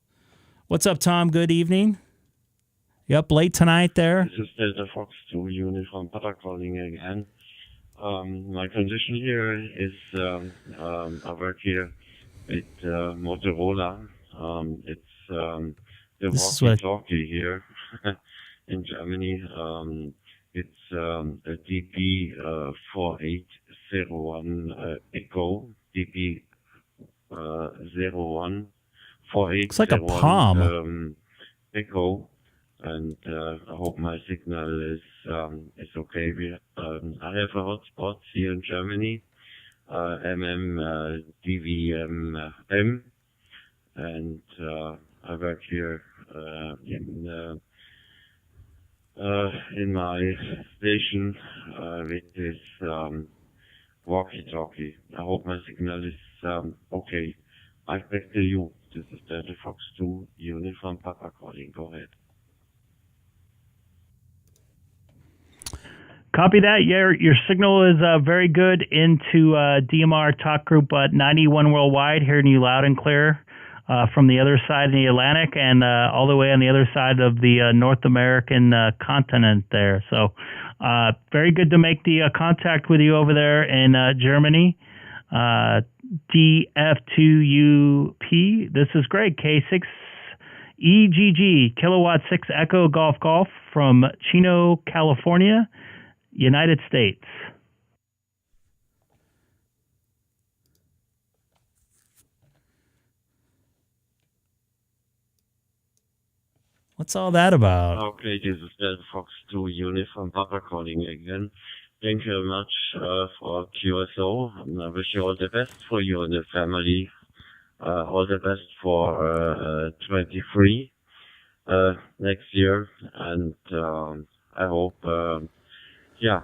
What's up, Tom? Good evening. You up late tonight there? This is Delta Fox 2 unit from Papa calling again. My condition here is I work here with Motorola. It's the walkie-talkie here in Germany. It's a DP4801 Echo, DP014801 Looks like a palm. Echo. And I hope my signal is okay. I have a hotspot here in Germany, DVM-M, and I work here in my station with this walkie-talkie. I hope my signal is okay. I'm back to you. This is Delta Fox 2 unit from Papa calling. Go ahead. Copy that. Your signal is very good into DMR Talk Group 91 worldwide, hearing you loud and clear from the other side of the Atlantic and all the way on the other side of the North American continent there. So very good to make the contact with you over there in Germany. DF2UP. This is Greg, K6EGG, Kilowatt 6 Echo Golf Golf from Chino, California, United States. What's all that about? Okay, this is Delta Fox 2 unit from Papa calling again. Thank you very much for QSO. And I wish you all the best for you and the family. All the best for 23 next year. And I hope, yeah.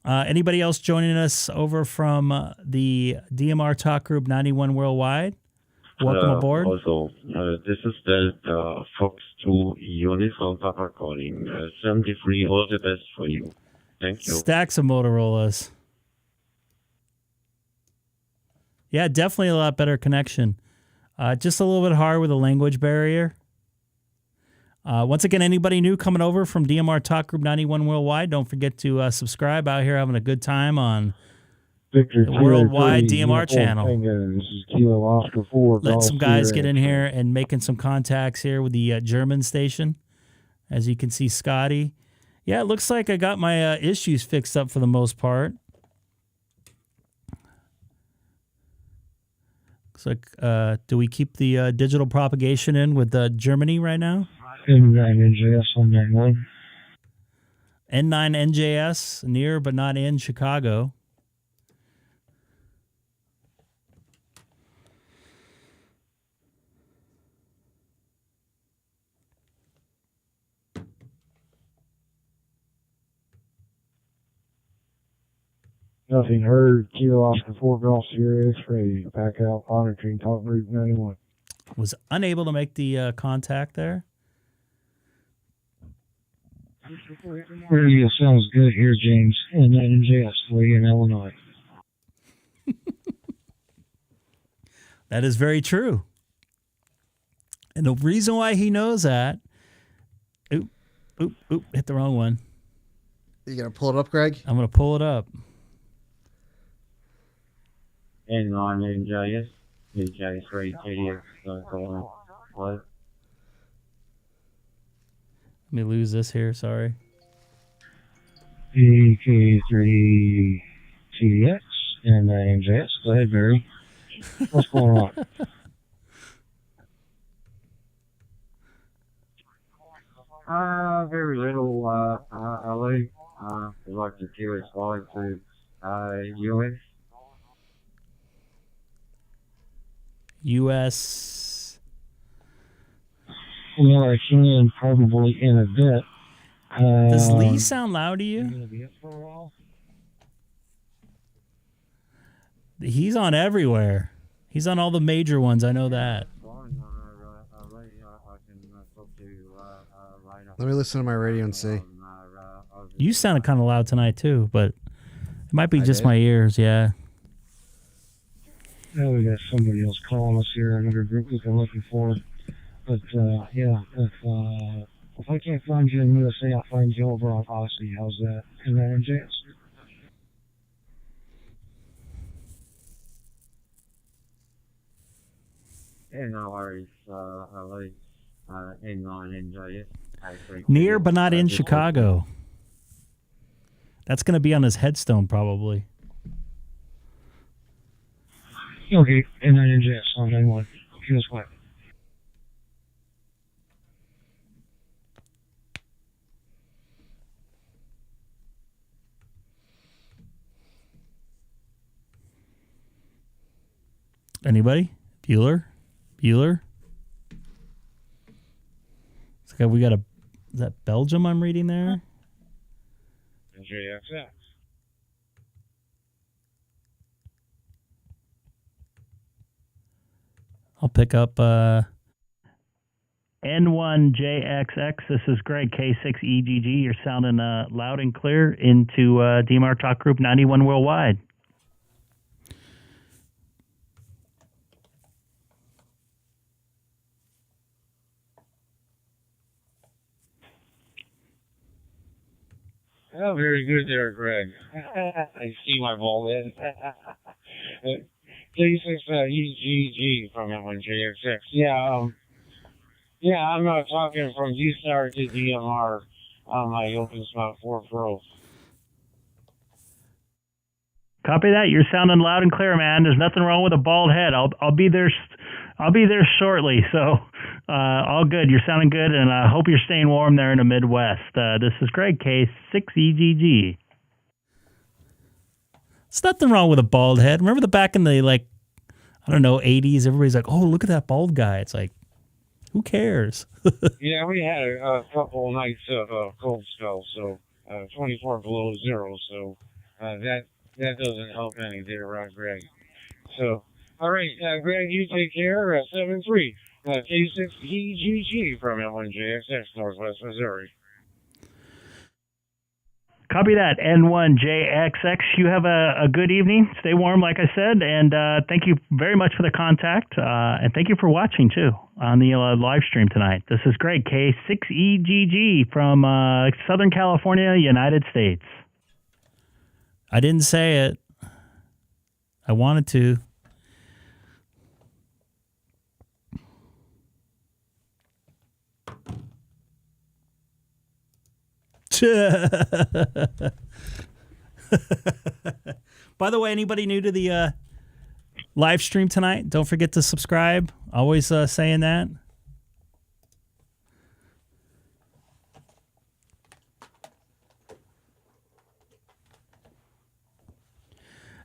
Anybody else joining us over from the DMR Talk Group 91 Worldwide? Welcome aboard. Also, this is Delta Fox 2 unit from Papa calling. 73, all the best for you. Thank you. Stacks of Motorola's. Yeah, definitely a lot better connection. Just a little bit hard with the language barrier. Once again, anybody new coming over from DMR Talk Group 91 Worldwide, don't forget to subscribe out here, having a good time on Victor the Worldwide DMR channel. This is Kilo Oscar 4. Let some guys get in here and making some contacts here with the German station. As you can see, Scotty. Yeah, it looks like I got my issues fixed up for the most part. Looks like, do we keep the digital propagation in with Germany right now? N9 NJS on that one. N9 NJS, near but not in Chicago. Nothing heard. Kilo Oscar 4 Golf Sierra X-ray. Back out monitoring Talk Group 91. Was unable to make the contact there. Radio sounds good here, James. And that NJS for you in Illinois. That is very true. And the reason why he knows that... Oop, hit the wrong one. You going to pull it up, Greg? I'm going to pull it up. N9 NJS, PJ3 TDX, what? Let me lose this here, sorry. PK3 TDX and NJS. Go ahead, Barry. What's going on? Very little, Ali. I'd like to do is fly to US. US. Well, I can probably in a bit. Does Lee sound loud to you? He's on everywhere. He's on all the major ones. I know that. Let me listen to my radio and see. You sounded kind of loud tonight too, but it might be I just did? my ears. Yeah. Now we got somebody else calling us here, another group we've been looking for. But, yeah, if I can't find you in USA, I'll find you over on Odyssey. How's that? Is that in chance? Yeah, no worries. I'll hang on and enjoy it. Near but not in Chicago. That's going to be on his headstone probably. Okay, and then in chance on 9-1. Here's what. Anybody? Bueller? It's like we got a. Is that Belgium I'm reading there? JXX. I'll pick up. N1JXX. This is Greg, K6EGG. You're sounding loud and clear into DMR Talk Group 91 Worldwide. Oh, very good there, Greg. I see my ball in. K6EGG from N1JXX. Yeah, I'm talking from DStar to DMR on my OpenSmart 4 Pro. Copy that. You're sounding loud and clear, man. There's nothing wrong with a bald head. I'll be there. I'll be there shortly. So all good. You're sounding good, and I hope you're staying warm there in the Midwest. This is Greg, K6EGG. There's nothing wrong with a bald head. Remember the back in the I don't know 80s. Everybody's like, oh, look at that bald guy. It's like, who cares? Yeah, we had a couple nights of cold spells, so 24 below zero. So that doesn't help any there, Greg. So. All right, Greg, you take care. 7-3, K6EGG from N1JXX, Northwest Missouri. Copy that, N1JXX. You have a good evening. Stay warm, like I said, and thank you very much for the contact, and thank you for watching, too, on the live stream tonight. This is Greg, K6EGG from Southern California, United States. I didn't say it. I wanted to. By the way, anybody new to the live stream tonight, don't forget to subscribe. Always saying that.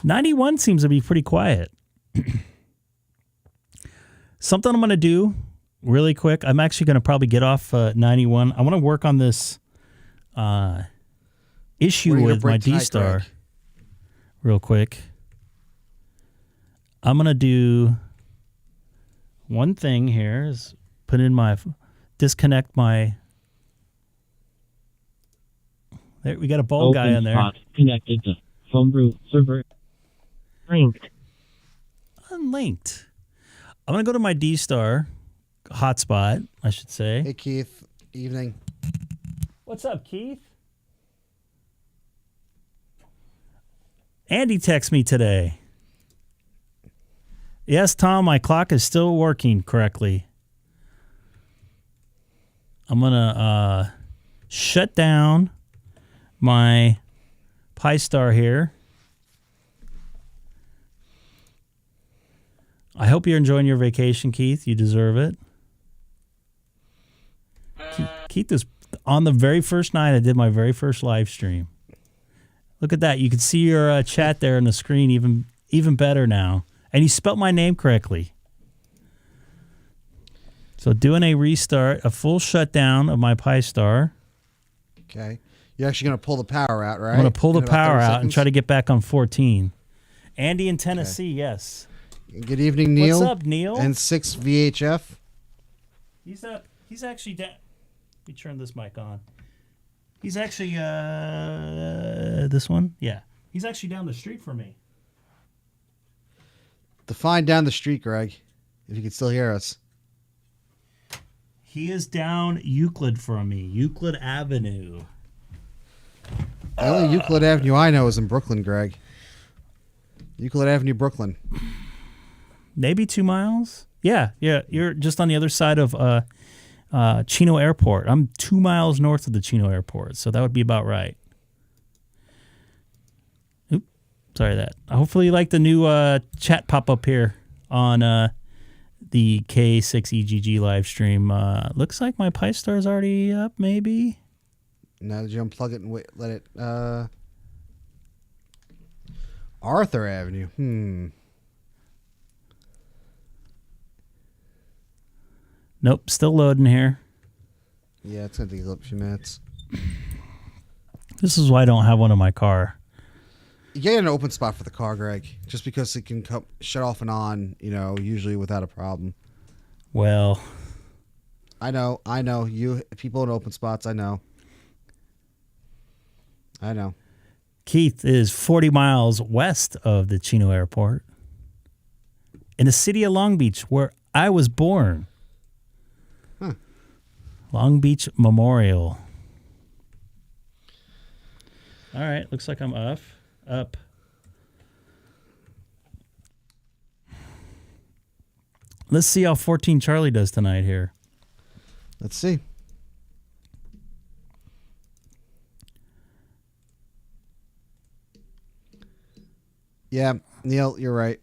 '91 seems to be pretty quiet. Something I'm going to do really quick. I'm actually going to probably get off 91. I want to work on this issue with my DStar real quick. I'm going to do one thing here is put in my disconnect my there we got a bald guy in there. Connected to phone group server. Linked. Unlinked. I'm going to go to my DStar hotspot, I should say. Hey Keith, evening. What's up, Keith? Andy texted me today. Yes, Tom, my clock is still working correctly. I'm going to shut down my Pi-Star here. I hope you're enjoying your vacation, Keith. You deserve it. Keith was on the very first night I did my very first live stream. Look at that. You can see your chat there on the screen even better now. And you spelt my name correctly. So doing a restart, a full shutdown of my Pi-Star. Okay. You're actually going to pull the power out, right? I'm going to pull the In about power 30 out and seconds? try to get back on 14. Andy in Tennessee, yes. Good evening, Neil. What's up, Neil? And 6 VHF. He's up. He's actually down. Let me turn this mic on. He's actually this one. Yeah, he's actually down the street from me. Define down the street, Greg. If you can still hear us. He is down Euclid from me. Euclid Avenue. The only Euclid Avenue I know is in Brooklyn, Greg. Euclid Avenue, Brooklyn. Maybe 2 miles. Yeah. You're just on the other side of Chino Airport. I'm 2 miles north of the Chino Airport, so that would be about right. Oop, sorry that. Hopefully you like the new chat pop up here on the K6EGG live stream. Looks like my Pi-Star is already up, maybe. Now did you unplug it and wait, let it... Arthur Avenue. Nope, still loading here. Yeah, it's going to take a few minutes. This is why I don't have one in my car. You get an open spot for the car, Greg, just because it can shut off and on, usually without a problem. Well, I know. You people in open spots, I know. Keith is 40 miles west of the Chino Airport in the city of Long Beach, where I was born. Huh. Long Beach Memorial. All right, looks like I'm up. Let's see how 14 Charlie does tonight here. Let's see. Yeah, Neil, you're right.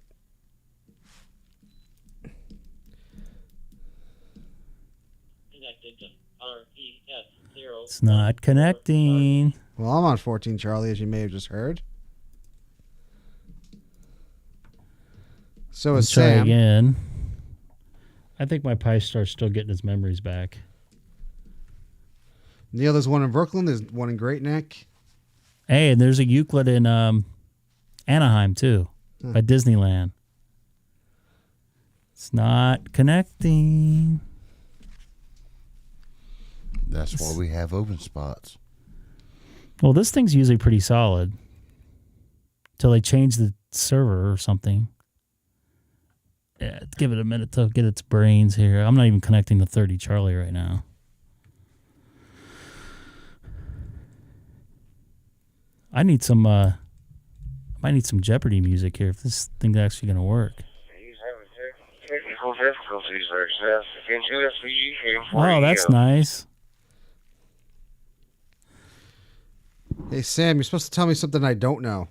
It's not connecting. Well, I'm on 14 Charlie, as you may have just heard. So is Let's try Sam. again. I think my Pi-Star's still getting his memories back. Neil, there's one in Brooklyn. There's one in Great Neck. Hey, and there's a Euclid in Anaheim, too, by Disneyland. It's not connecting. That's why we have open spots. Well, this thing's usually pretty solid until they change the server or something. Yeah, give it a minute to get its brains here. I'm not even connecting to 30 Charlie right now. I need some might need some Jeopardy music here if this thing's actually going to work. Technical difficulties are against USB. Oh, that's nice. Hey, Sam, you're supposed to tell me something I don't know.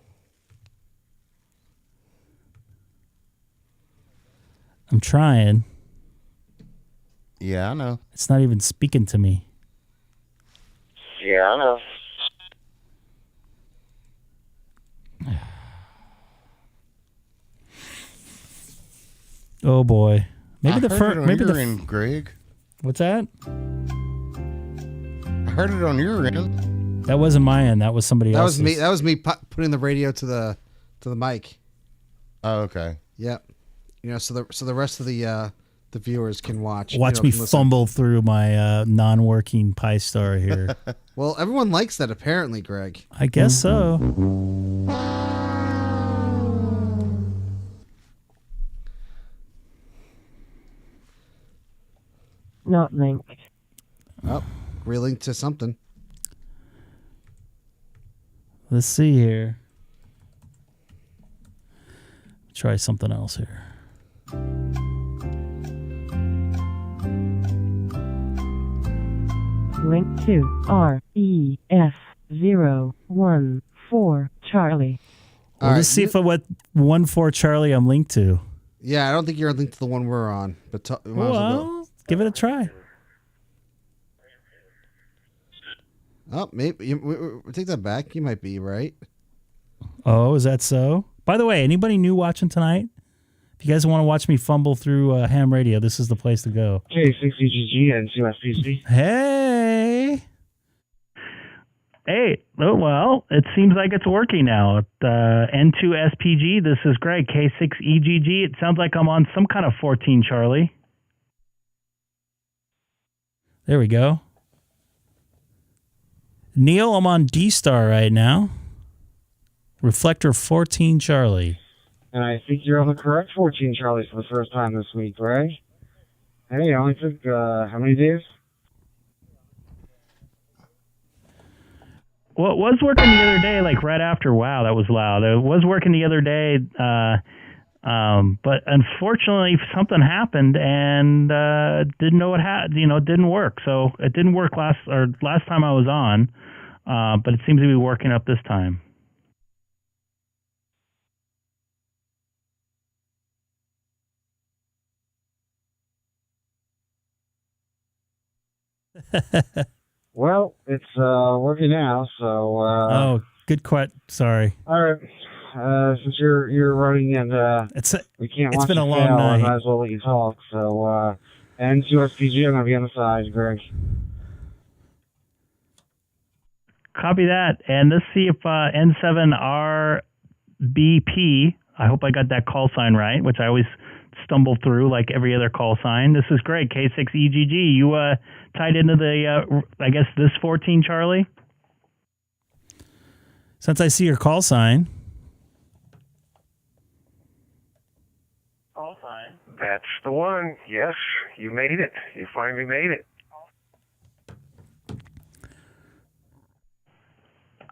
I'm trying. Yeah, I know. It's not even speaking to me. Yeah, I know. Oh boy. Maybe I the heard first. it on Maybe your the. end, Greg. What's that? I heard it on your end. That wasn't my end. That was somebody else's. That was me putting the radio to the mic. Oh, okay. Yep. So the rest of the viewers can watch. Watch me fumble through my non-working Pi-Star here. Well, everyone likes that apparently, Greg. I guess so. Not linked. Oh, relinked to something. Let's see here. Try something else here. Link to REF014 Charlie. Well, let's see if what 1-4 Charlie I'm linked to. Yeah, I don't think you're linked to the one we're on, but well, give it a try. Oh, maybe take that back. You might be right. Oh, is that so? By the way, anybody new watching tonight? If you guys want to watch me fumble through ham radio, this is the place to go. K6EGG and CSPC. Hey! Hey, oh, well, it seems like it's working now. N2SPG, this is Greg, K6EGG. It sounds like I'm on some kind of 14, Charlie. There we go. Neil, I'm on DStar right now. Reflector 14 Charlie. And I think you're on the correct 14 Charlie for the first time this week, right? Hey, it only took, how many days? Well, it was working the other day, like right after. Wow, that was loud. It was working the other day, but unfortunately something happened and didn't know what it didn't work. So it didn't work last time I was on, but it seems to be working up this time. Well, it's working now, so oh, good sorry. All right. Since you're running and we can't watch been you a long fail, I night. might as well let you talk. So N2SPG, I'm gonna be on the side, Greg. Copy that. And let's see if N7RBP, I hope I got that call sign right, which I always stumble through like every other call sign. This is Greg, K6EGG. You tied into the, I guess, this 14, Charlie? Since I see your call sign. Call sign. That's the one. Yes, you made it. You finally made it.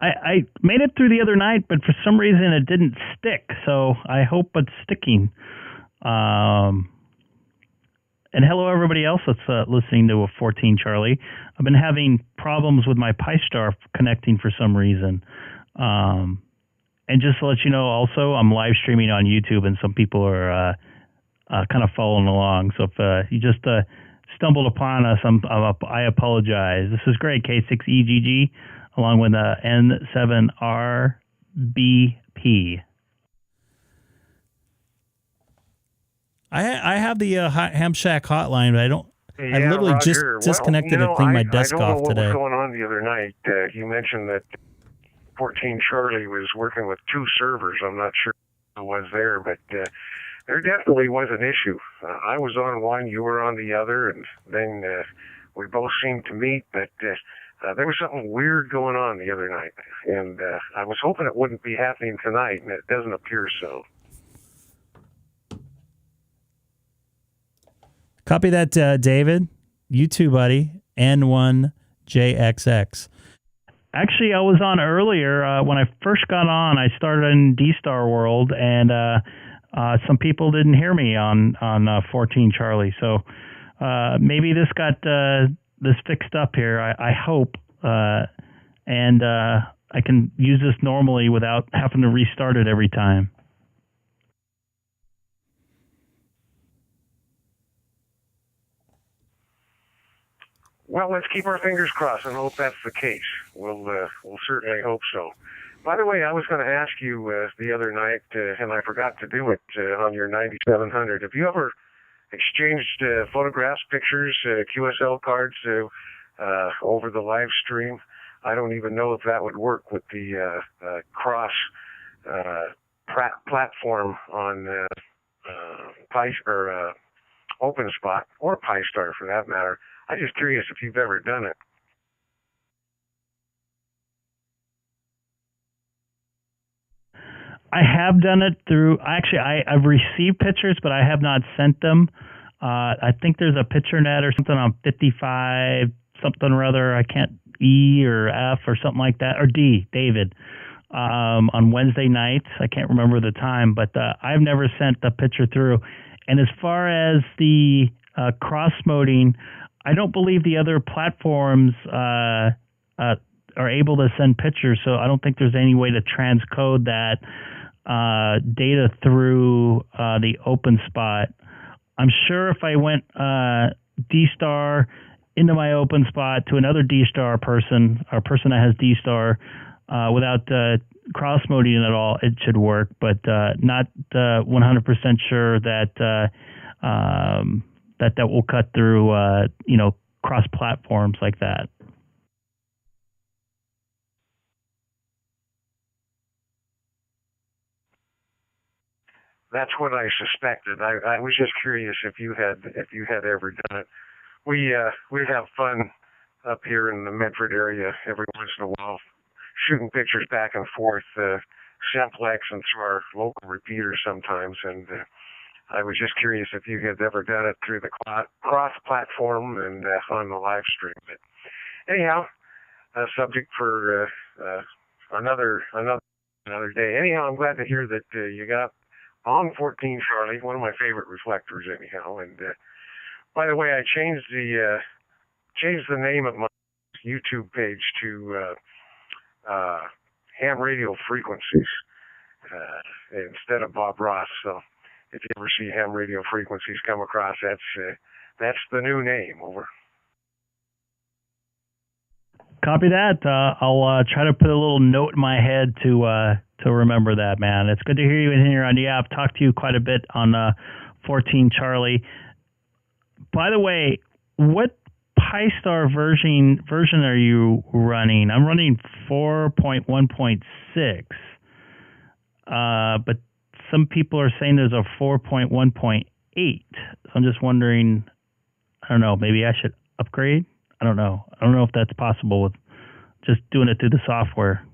I made it through the other night, but for some reason it didn't stick. So I hope it's sticking. And hello, everybody else that's listening to a 14 Charlie. I've been having problems with my Pi-Star connecting for some reason. And just to let you know, also, I'm live streaming on YouTube, and some people are kind of following along. So if you just stumbled upon us, I apologize. This is Greg, K6EGG, along with N7RBP. I have the Ham Shack hotline, but I don't. Yeah, I literally Roger. just disconnected well, and cleaned my desk I don't know off what today. was going on the other night. You mentioned that 14 Charlie was working with two servers. I'm not sure who was there, but there definitely was an issue. I was on one, you were on the other, and then we both seemed to meet, but there was something weird going on the other night, and I was hoping it wouldn't be happening tonight, and it doesn't appear so. Copy that, David. You too, buddy. N1JXX. Actually, I was on earlier. When I first got on, I started in DStar World, and some people didn't hear me on 14 Charlie. So maybe this got this fixed up here. I hope. And I can use this normally without having to restart it every time. Well, let's keep our fingers crossed and hope that's the case. We'll certainly hope so. By the way, I was going to ask you the other night, and I forgot to do it on your 9700. Have you ever exchanged photographs, pictures, QSL cards over the live stream? I don't even know if that would work with the cross platform on OpenSpot or Pi-Star for that matter. I'm just curious if you've ever done it. I have done it through. Actually, I've received pictures, but I have not sent them. I think there's a picture net or something on 55 something or other. I can't E or F or something like that, or D, David, on Wednesday nights. I can't remember the time, but I've never sent the picture through. And as far as the cross-moding, I don't believe the other platforms are able to send pictures, so I don't think there's any way to transcode that data through the OpenSpot. I'm sure if I went DStar into my OpenSpot to another DStar person, or person that has DStar, without cross-moding at all, it should work, but not 100% sure that that will cut through, cross-platforms like that. That's what I suspected. I was just curious if you had ever done it. We have fun up here in the Medford area every once in a while, shooting pictures back and forth, Simplex and through our local repeaters sometimes. And I was just curious if you had ever done it through the cross-platform and on the live stream. But anyhow, a subject for another day. Anyhow, I'm glad to hear that you got on 14 Charlie, one of my favorite reflectors. Anyhow, and by the way, I changed the name of my YouTube page to Ham Radio Frequencies instead of Bob Ross. So if you ever see Ham Radio Frequencies come across, that's the new name. Over. Copy that. I'll try to put a little note in my head to remember that, man. It's good to hear you in here on the app. Talked to you quite a bit on 14 Charlie. By the way, what Pi-Star version are you running? I'm running 4.1.6, but some people are saying there's a 4.1.8. So I'm just wondering, I don't know, maybe I should upgrade? I don't know. I don't know if that's possible with just doing it through the software.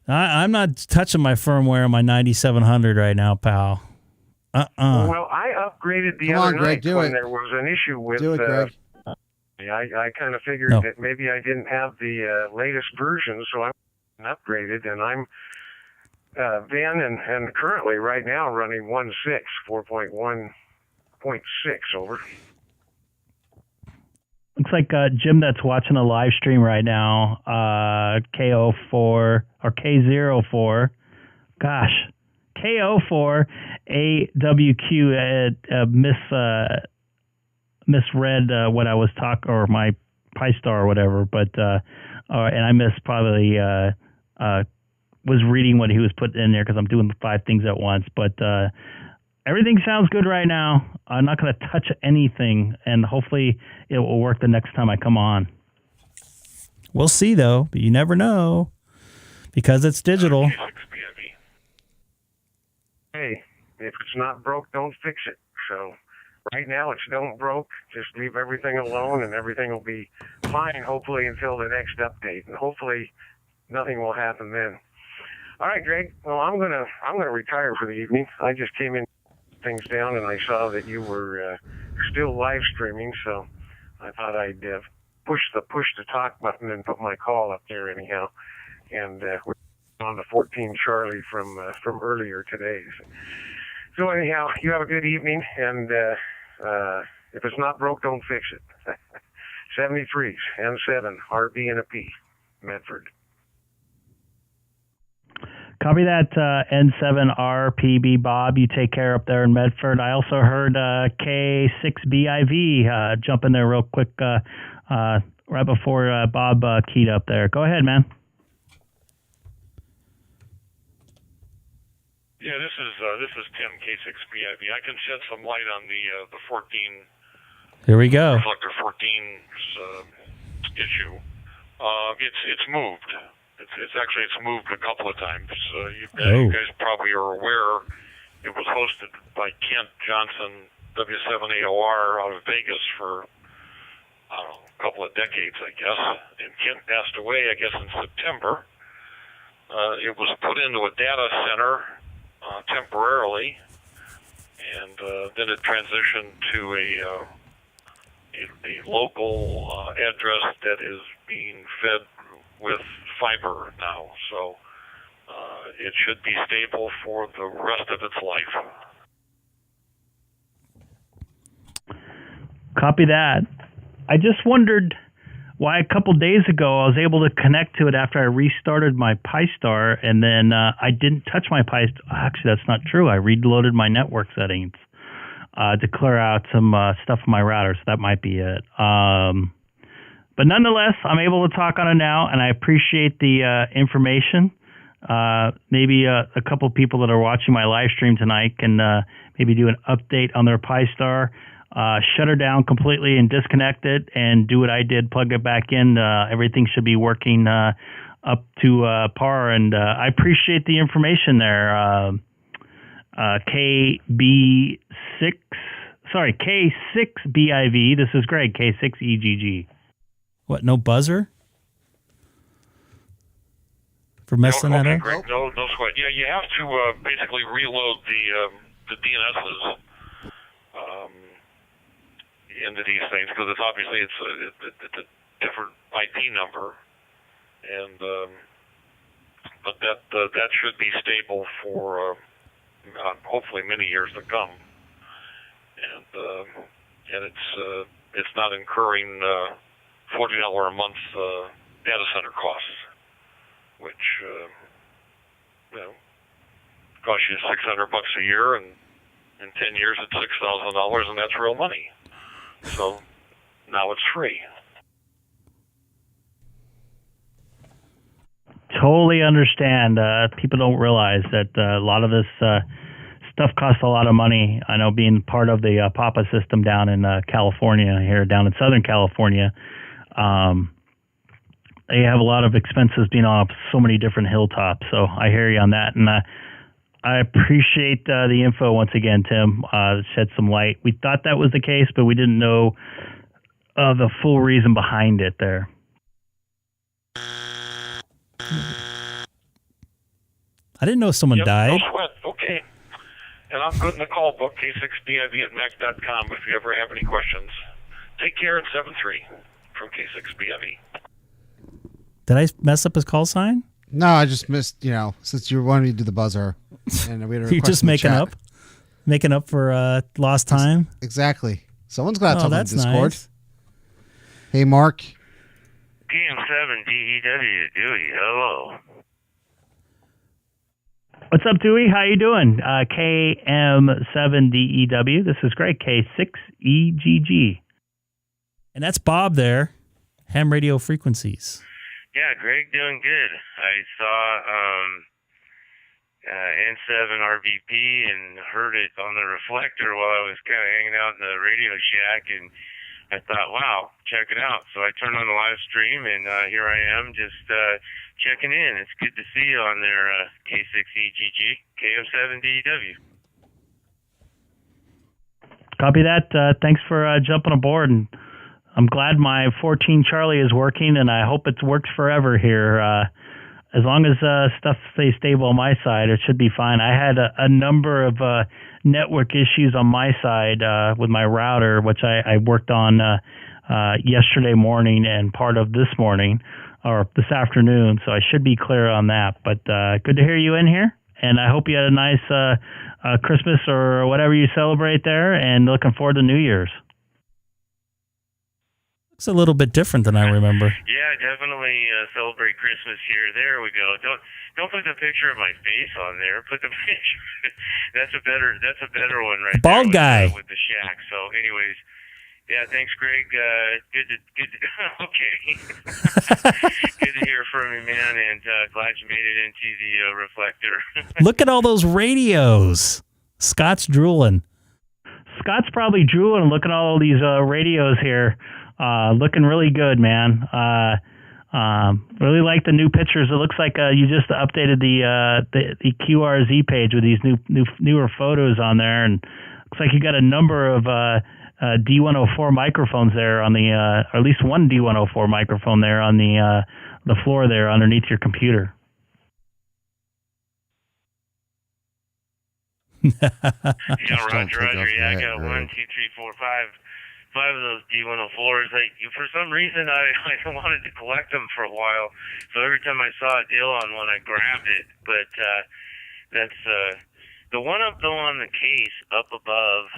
I'm not touching my firmware on my 9700 right now, pal. Well, I upgraded the other Greg, night when there was an issue with. Do it, Greg. I kind of figured that maybe I didn't have the latest version, so I upgraded, and I'm then and currently right now running 4.1.6 over. Looks like Jim that's watching a live stream right now, K04 or K04. Gosh, K04 AWQ misread what I was talking, or my Pi-Star or whatever, but and I missed probably was reading what he was putting in there because I'm doing 5 things at once, but everything sounds good right now. I'm not going to touch anything, and hopefully it will work the next time I come on. We'll see, though, but you never know because it's digital. Hey, if it's not broke, don't fix it. So right now it's don't broke. Just leave everything alone, and everything will be fine, hopefully, until the next update. And hopefully nothing will happen then. All right, Greg. Well, I'm gonna retire for the evening. I just came in things down, and I saw that you were still live streaming, so I thought I'd push the talk button and put my call up there anyhow. And we're on the 14 Charlie from earlier today. So anyhow, you have a good evening, and if it's not broke, don't fix it. 73s, N7, RB and a P, Medford. Copy that, N7RPB Bob. You take care up there in Medford. I also heard K6BIV jump in there real quick right before Bob keyed up there. Go ahead, man. Yeah, this is Tim, K6BIV. I can shed some light on the 14. Here we go. Reflector 14's issue. It's moved. It's moved a couple of times. You guys probably are aware it was hosted by Kent Johnson, W7AOR, out of Vegas for, I don't know, a couple of decades, I guess. And Kent passed away, I guess, in September. It was put into a data center temporarily, and then it transitioned to a local address that is being fed with fiber now, so it should be stable for the rest of its life. Copy that. I just wondered why a couple days ago I was able to connect to it after I restarted my Pi-Star, and then I didn't touch my Pi-Star. Actually, that's not true. I reloaded my network settings to clear out some stuff on my router, so that might be it. But nonetheless, I'm able to talk on it now, and I appreciate the information. Maybe a couple people that are watching my live stream tonight can maybe do an update on their Pi-Star, shut her down completely and disconnect it, and do what I did, plug it back in. Everything should be working up to par, and I appreciate the information there. K6BIV. This is Greg, K6EGG. What, no buzzer? For messing that up? Greg, no sweat. Yeah, you have to basically reload the DNSs into these things because it's obviously it's a different IP number, and but that should be stable for hopefully many years to come, and it's not incurring $40 a month data center costs, which costs you $600 a year, and in 10 years it's $6,000, and that's real money. So now it's free. Totally understand. People don't realize that a lot of this stuff costs a lot of money. I know, being part of the PAPA system down in California, here down in Southern California, they have a lot of expenses being off so many different hilltops. So I hear you on that, and I appreciate the info once again, Tim. Shed some light. We thought that was the case, but we didn't know the full reason behind it there. I didn't know someone died. No sweat. Okay. And I'm good in the call book, K6BIV@mac.com, if you ever have any questions. Take care at 7-3 from K6BIV. Did I mess up his call sign? No, I just missed, since you wanted me to do the buzzer. And we had a You're request just in the making chat. up? Making up for lost time? Exactly. Someone's got to tell that's them Discord. nice. Hey, Mark. PM7DEW, Dewey, hello. What's up, Dewey? How you doing? KM7DEW. This is Greg, K6EGG. And that's Bob there. Ham radio frequencies. Yeah, Greg doing good. I saw N7 RVP and heard it on the reflector while I was kind of hanging out in the Radio Shack, and I thought, wow, check it out. So I turned on the live stream, and here I am just checking in. It's good to see you on there, K6EGG, KM7DEW. Copy that. Thanks for jumping aboard, and I'm glad my 14 Charlie is working, and I hope it works forever here. As long as stuff stays stable on my side, it should be fine. I had a number of network issues on my side with my router, which I worked on yesterday morning and part of this morning or this afternoon, so I should be clear on that. But good to hear you in here, and I hope you had a nice Christmas or whatever you celebrate there, and looking forward to New Year's. It's a little bit different than I remember. Yeah, definitely celebrate Christmas here. There we go. Don't put the picture of my face on there. Put the picture. That's a better one right Bald there. guy. With the shack. So, anyways, yeah. Thanks, Greg. Good to okay. Good to hear from you, man. And glad you made it into the reflector. Look at all those radios. Scott's drooling. Scott's probably drooling looking at all these radios here. Looking really good, man. Really like the new pictures. It looks like you just updated the QRZ page with these newer photos on there, and looks like you got a number of D104 microphones there on the, or at least one D104 microphone there on the floor there underneath your computer. Yeah, Roger. Yeah, I got 1, 2, 3, 4, 5 of those D104s. For some reason, I wanted to collect them for a while, so every time I saw a deal on one, I grabbed it. But that's the one up though on the case up above,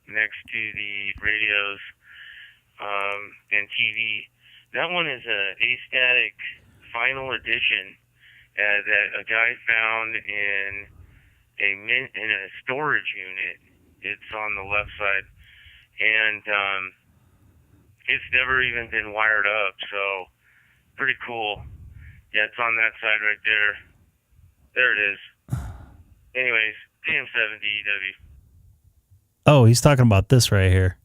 next to the radios and TV. That one is a Astatic Final Edition that a guy found in a storage unit. It's on the left side. And it's never even been wired up, so pretty cool. Yeah, it's on that side right there. There it is. Anyways, PM7DEW. Oh, he's talking about this right here.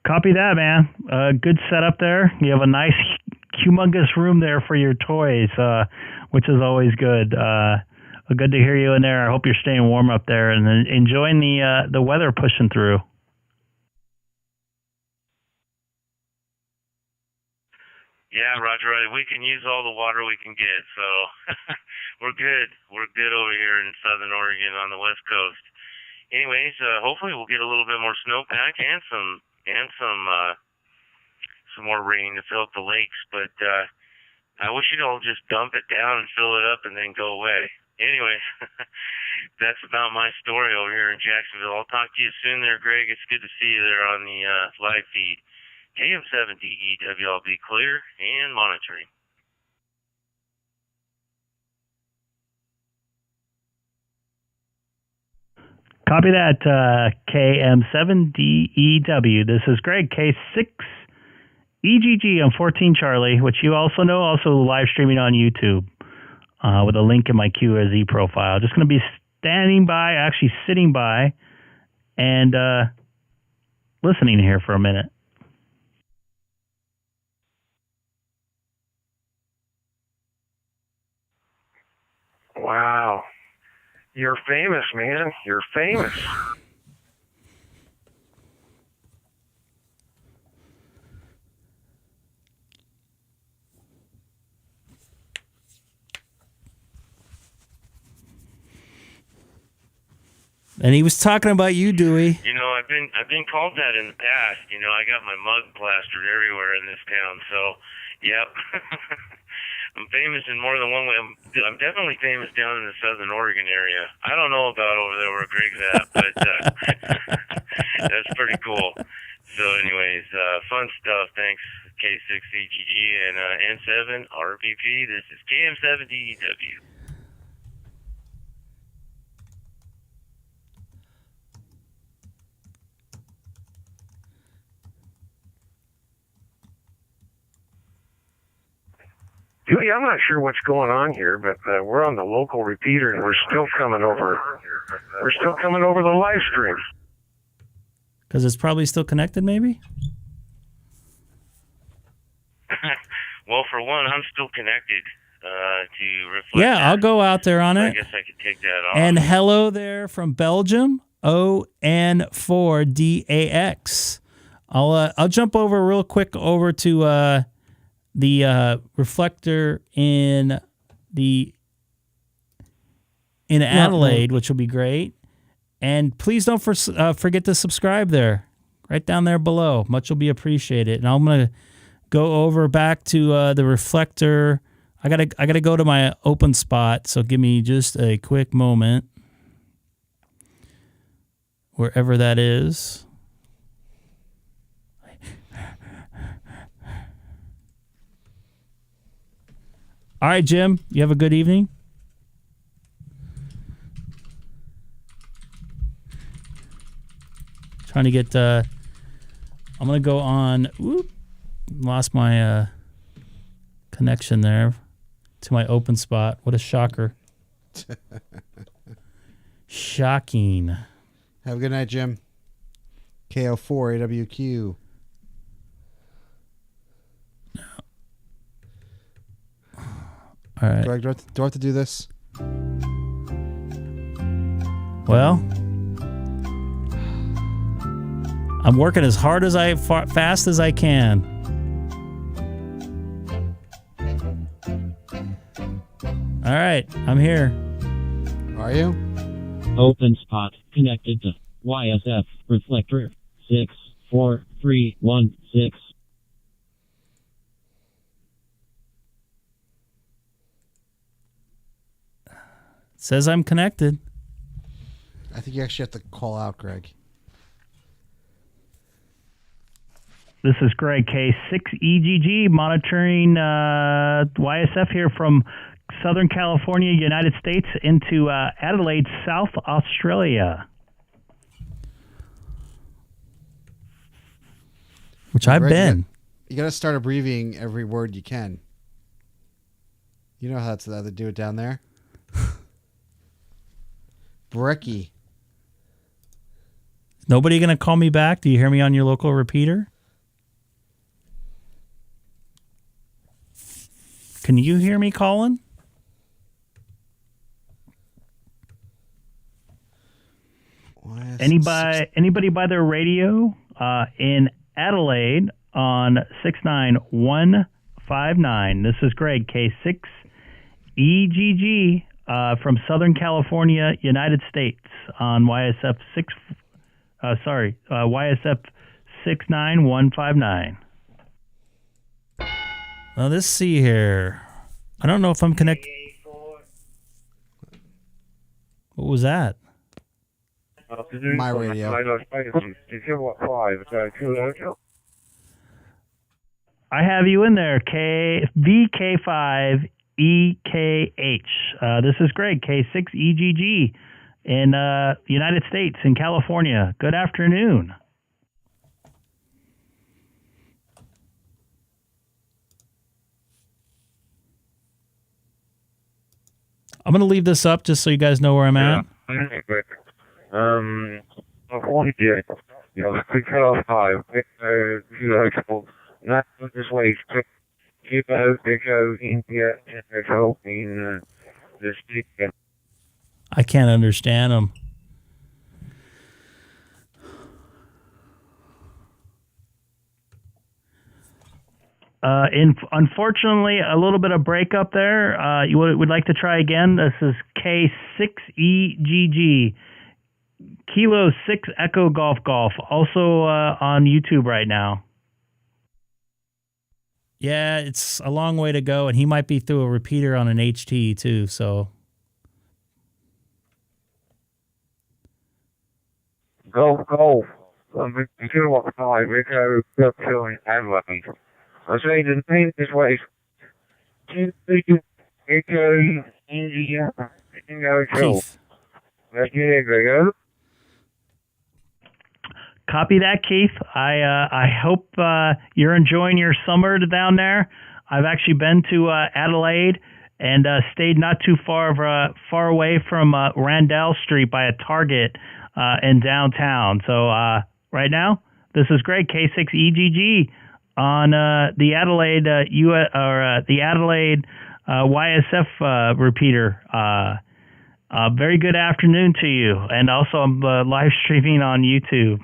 Copy that, man. Good setup there. You have a nice, humongous room there for your toys, which is always good. Good to hear you in there. I hope you're staying warm up there and enjoying the weather pushing through. Yeah, Roger. We can use all the water we can get, so we're good. We're good over here in Southern Oregon on the West Coast. Anyways, hopefully we'll get a little bit more snowpack and some more rain to fill up the lakes. But I wish you'd all just dump it down and fill it up and then go away. Anyways, that's about my story over here in Jacksonville. I'll talk to you soon there, Greg. It's good to see you there on the live feed. KM7DE, WLB clear and monitoring. Copy that, KM7DEW. This is Greg, K6EGG on 14 Charlie, which you also know, also live streaming on YouTube with a link in my QSE profile. Just going to be standing by, actually sitting by, and listening here for a minute. Wow. You're famous, man. You're famous. And he was talking about you, Dewey. You know, I've been called that in the past. You know, I got my mug plastered everywhere in this town. So, yep. I'm famous in more than one way. I'm definitely famous down in the Southern Oregon area. I don't know about over there where Greg's at, but that's pretty cool. So anyways, fun stuff. Thanks, K6EGG and N7 RVP. This is KM7DEW. Dewey, I'm not sure what's going on here, but we're on the local repeater, and we're still coming over. We're still coming over the live stream. Because it's probably still connected, maybe? Well, for one, I'm still connected to Reflector. Yeah, I'll go out there on it. I guess I could take that off. And hello there from Belgium, ON4DAX. I'll jump over real quick over to the reflector in Adelaide, which will be great. And please don't forget to subscribe there, right down there below. Much will be appreciated. And I'm gonna go over back to the reflector. I gotta go to my open spot. So give me just a quick moment, wherever that is. All right, Jim, you have a good evening. Trying to get, I'm going to go on, lost my connection there to my open spot. What a shocker. Shocking. Have a good night, Jim. KO4AWQ. All right. Do I have to do this? Well, I'm working as hard as fast as I can. All right, I'm here. Are you? Open spot connected to YSF reflector 64316. Says I'm connected. I think you actually have to call out, Greg. This is Greg, K6EGG, monitoring YSF here from Southern California, United States, into Adelaide, South Australia. Which I've Greg, been. You got to start abbreviating every word you can. You know how to do it down there? Brecky. Nobody going to call me back? Do you hear me on your local repeater? Can you hear me, Colin? Anybody by their radio in Adelaide on 69159. This is Greg, K6EGG from Southern California, United States on YSF 69159. Now let's see here. I don't know if I'm connected. What was that? My radio. I have you in there, VK5EKH. This is Greg, K6EGG in United States, in California. Good afternoon. I'm going to leave this up just so you guys know where I'm at. This way, keep out because India is helping the speaker. I can't understand them. Unfortunately, a little bit of breakup there. You would like to try again? This is K6EGG. Kilo 6 Echo Golf Golf. Also on YouTube right now. Yeah, it's a long way to go, and he might be through a repeater on an HT too, so. Go. I'm sure what I because I'm feeling I'm I say the name this way. Keith. Copy that, Keith. I hope you're enjoying your summer down there. I've actually been to Adelaide and stayed not too far away from Randall Street by a Target in downtown. So right now, this is Greg, K6EGG on the Adelaide the Adelaide YSF repeater. Very good afternoon to you, and also I'm live streaming on YouTube.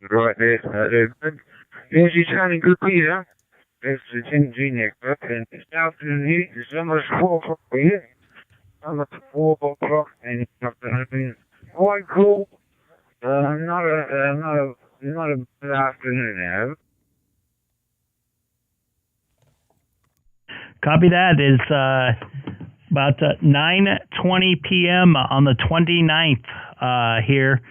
Right there. This is sounding good, Peter. This is engineer, and it's afternoon here. It's almost 4 o'clock here. I'm at 4 o'clock, and it's been quite cool. Not a good afternoon now. Copy that. It's about 9:20 p.m. on the 29th here.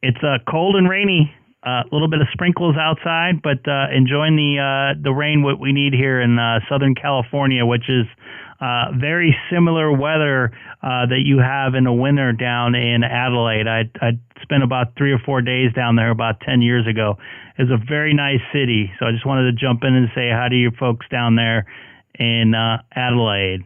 It's cold and rainy. A little bit of sprinkles outside, but enjoying the rain what we need here in Southern California, which is very similar weather that you have in the winter down in Adelaide. I spent about 3 or 4 days down there about 10 years ago. It's a very nice city, so I just wanted to jump in and say hi to you folks down there in Adelaide.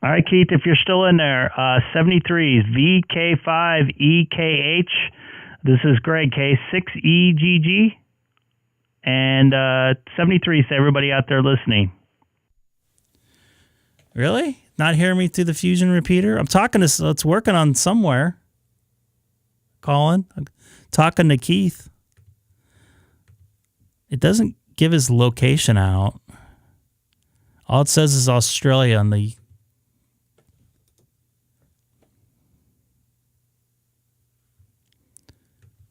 All right, Keith, if you're still in there, 73 VK5EKH. This is Greg, K6EGG. And 73 to everybody out there listening. Really? Not hearing me through the Fusion repeater? I'm talking to, it's working on somewhere. Colin, I'm talking to Keith. It doesn't give his location out. All it says is Australia on the...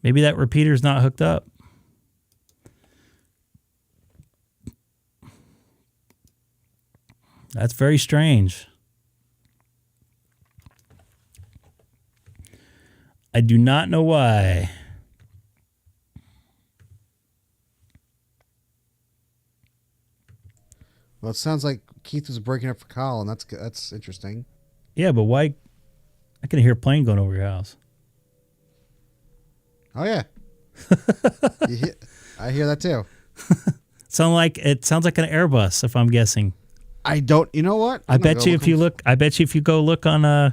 Maybe that repeater's not hooked up. That's very strange. I do not know why. Well, it sounds like Keith was breaking up for Colin. That's interesting. Yeah, but why? I can hear a plane going over your house. Oh yeah, I hear that too. It sounds like an Airbus, if I'm guessing. I don't. You know what? I bet you if you go look on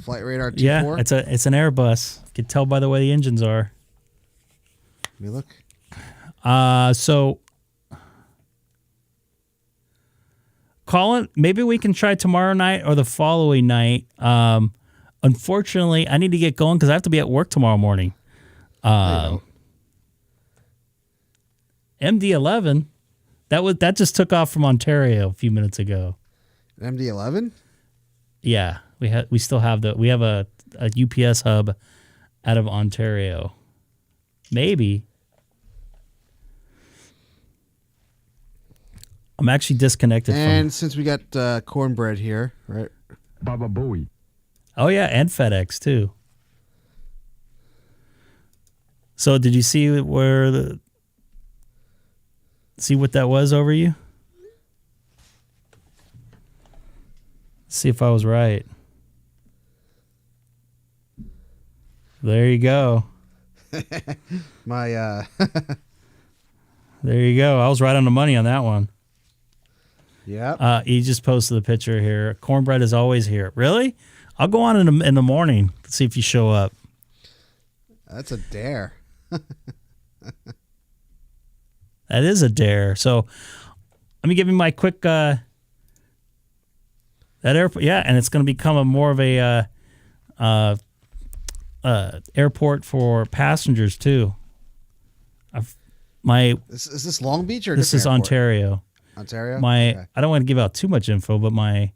Flight Radar 2.4. Yeah, it's an Airbus. You can tell by the way the engines are. Let me look. So, Colin, maybe we can try tomorrow night or the following night. Unfortunately, I need to get going because I have to be at work tomorrow morning. MD-11, that just took off from Ontario a few minutes ago. MD-11? Yeah, we have a UPS hub out of Ontario. Maybe. I'm actually disconnected and since we got cornbread here, right? Baba Booey. Oh yeah, and FedEx too. So did you see what that was over you? See if I was right. There you go. There you go. I was right on the money on that one. Yeah. He just posted the picture here. Cornbread is always here. Really? I'll go on in the morning to see if you show up. That's a dare. That is a dare. So let me give you my quick that airport. Yeah, and it's going to become more of a airport for passengers too. Is this Long Beach or this is airport? Ontario? Ontario. Okay. I don't want to give out too much info, but my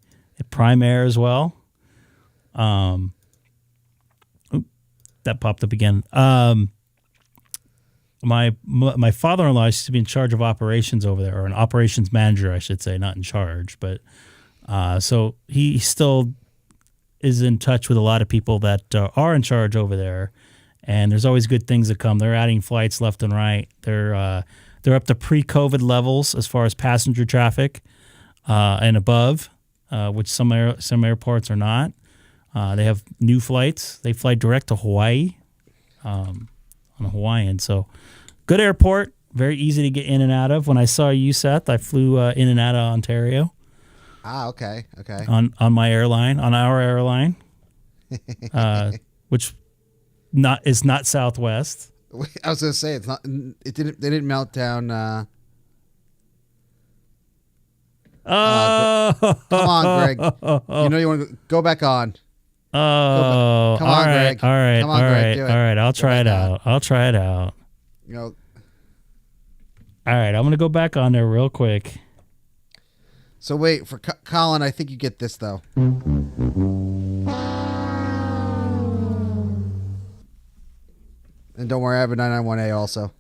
Prime Air as well. That popped up again. My father-in-law used to be in charge of operations over there, or an operations manager, I should say, not in charge. But so he still is in touch with a lot of people that are in charge over there, and there's always good things that come. They're adding flights left and right. They're up to pre-COVID levels as far as passenger traffic and above, which some airports are not. They have new flights. They fly direct to Hawaii on a Hawaiian. So good airport, very easy to get in and out of. When I saw you, Seth, I flew in and out of Ontario. Okay. On my airline, on our airline, which is not Southwest. I was gonna say it's not. They didn't melt down. Come on, Greg. You know you want to go back on. Oh, come on, Greg. All right, come on, Greg. Do it. All right. I'll try it out. You know. All right, I'm gonna go back on there real quick. So wait for Colin. I think you get this though. And don't worry, I have a 991A also.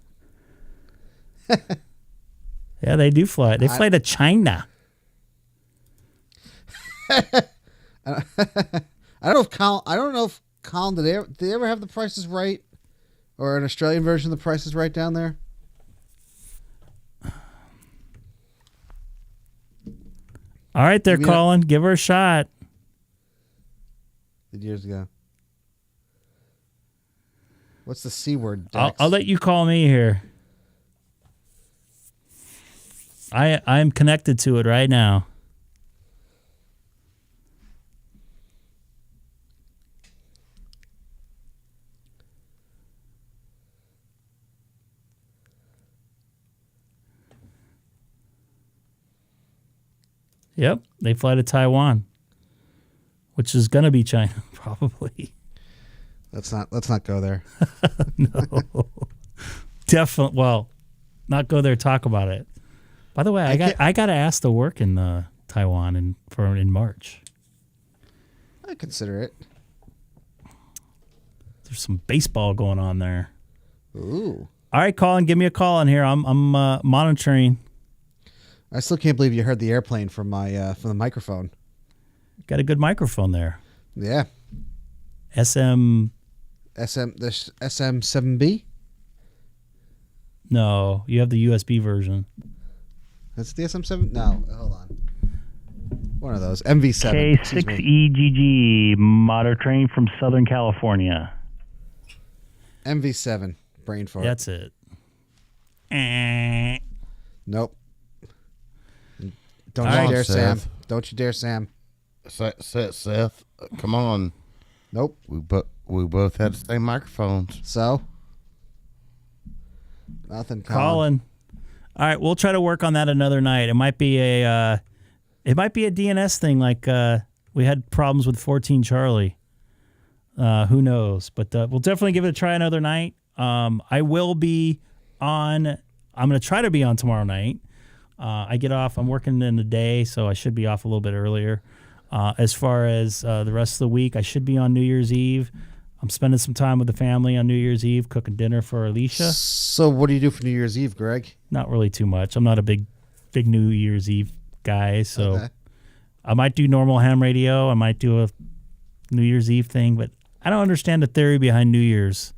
Yeah, they do fly. They fly to China. I don't know if Colin did they ever have The Price is Right, or an Australian version of The Price is Right down there? All right, there, Colin. Give her a shot. Did years ago. What's the C word? I'll let you call me here. I'm connected to it right now. Yep, they fly to Taiwan, which is going to be China probably. Let's not go there. No. Definitely. Well, not go there. Talk about it. By the way, I got to ask to work in Taiwan in March. I consider it. There's some baseball going on there. Ooh. All right, Colin, give me a call in here. I'm monitoring. I still can't believe you heard the airplane from the microphone. Got a good microphone there. Yeah. SM7B? No, you have the USB version. That's the DSM-7? No, hold on. One of those. MV7. K6EGG, motor train from Southern California. MV7. Brain fart. That's it. Nope. Don't Come you on, dare, Sam. Seth. Don't you dare, Sam. Seth, come on. Nope. We both had the same microphones. So? Nothing. Colin. All right, we'll try to work on that another night. It might be a DNS thing, like we had problems with 14 Charlie. Who knows? But we'll definitely give it a try another night. I will be on. I'm going to try to be on tomorrow night. I get off. I'm working in the day, so I should be off a little bit earlier. As far as the rest of the week, I should be on New Year's Eve. I'm spending some time with the family on New Year's Eve, cooking dinner for Alicia. So what do you do for New Year's Eve, Greg? Not really too much. I'm not a big New Year's Eve guy, so Okay. I might do normal ham radio. I might do a New Year's Eve thing, but I don't understand the theory behind New Year's.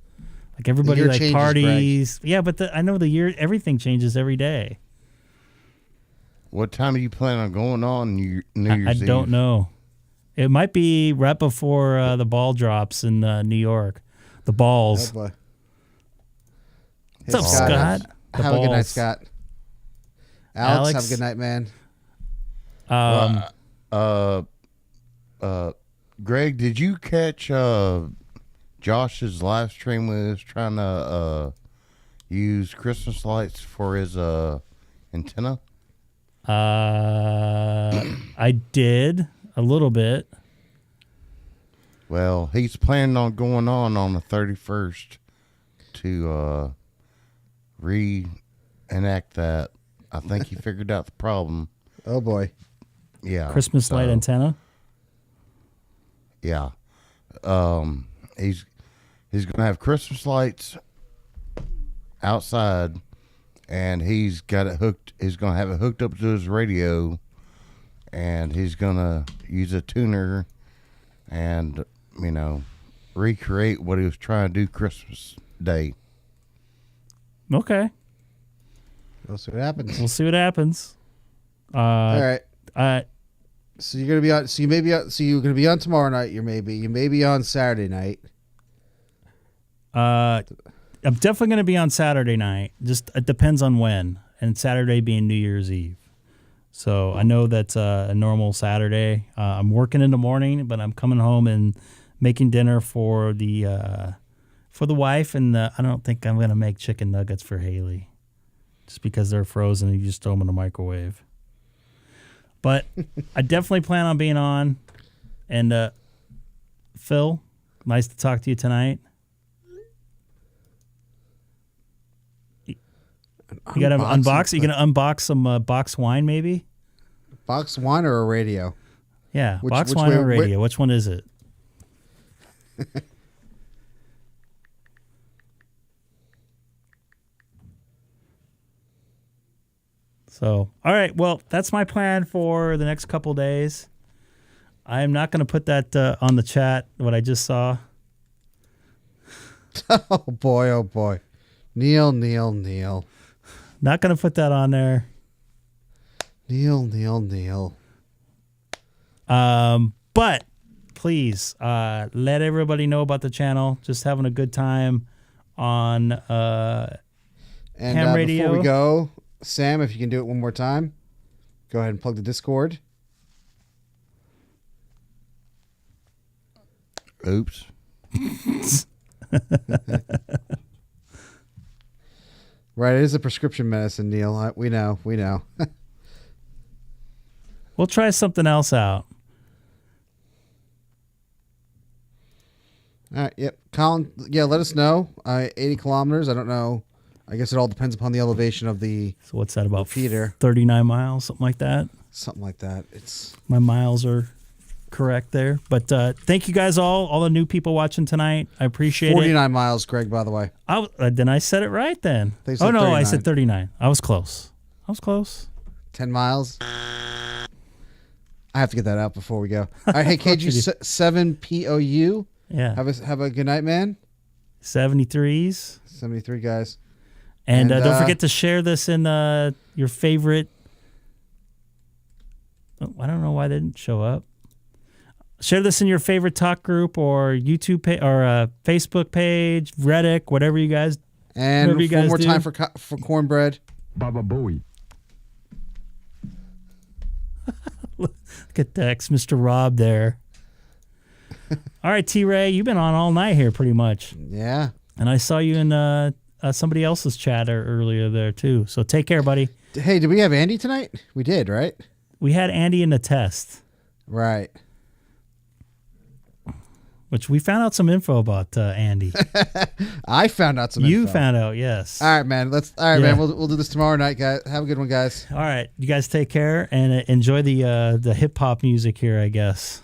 Like everybody year like changes, parties. Yeah, but I know the year, everything changes every day. What time do you plan on going on New Year's Eve? I don't know. It might be right before the ball drops in New York. The balls. Oh, boy. What's up, Scott? The Have a good night, balls. Scott. Alex, have a good night, man. Greg, did you catch Josh's live stream when he was trying to use Christmas lights for his antenna? I did a little bit. Well, he's planning on going on the 31st to reenact that. I think he figured out the problem. Oh, boy. Yeah. Christmas light antenna. Yeah. He's gonna have Christmas lights outside, and he's got it hooked. He's gonna have it hooked up to his radio, and he's gonna use a tuner, and recreate what he was trying to do Christmas Day. Okay. We'll see what happens. We'll see what happens. All right. So you're gonna be on. So you may be. So you're gonna be on tomorrow night. You may be on Saturday night. I'm definitely going to be on Saturday night. Just it depends on when, and Saturday being New Year's Eve. So I know that's a normal Saturday. I'm working in the morning, but I'm coming home and making dinner for the wife, and I don't think I'm going to make chicken nuggets for Haley, just because they're frozen and you just throw them in the microwave. But I definitely plan on being on. And Phil, nice to talk to you tonight. You got to unbox. You gonna unbox some box wine, maybe? Box wine or a radio? Yeah, box wine or radio. Which one is it? So, all right. Well, that's my plan for the next couple days. I am not going to put that on the chat. What I just saw. Oh boy! Oh boy! Neil. Not going to put that on there. Neil. But please let everybody know about the channel. Just having a good time on ham radio. Before we go, Sam, if you can do it one more time, go ahead and plug the Discord. Oops. Right, it is a prescription medicine, Neil. We know. We'll try something else out. All right, yep. Colin, yeah, let us know. 80 kilometers, I don't know. I guess it all depends upon the elevation of the So what's that, about repeater. 39 miles, something like that? Something like that. It's My miles are correct there. But thank you guys all the new people watching tonight. I appreciate 49 miles, Greg, by the way. Then I said it right then. They said Oh, no, 39. I said 39. I was close. 10 miles. I have to get that out before we go. All right, hey, KG7POU. Yeah. Have a good night, man. 73s. 73 guys. And don't forget to share this in your favorite I don't know why they didn't show up. Share this in your favorite talk group or YouTube or Facebook page, Reddit, whatever you guys. And you one guys more do. time for cornbread. Baba Booey. Look at Dex, Mr. Rob there. All right, T-Ray, you've been on all night here pretty much. Yeah. And I saw you in somebody else's chat earlier there too. So take care, buddy. Hey, did we have Andy tonight? We did, right? We had Andy in the test. Right. Which we found out some info about Andy. I found out some You info. found out, yes. All right, man. Man. We'll do this tomorrow night, guys. Have a good one, guys. All right. You guys take care and enjoy the hip-hop music here, I guess.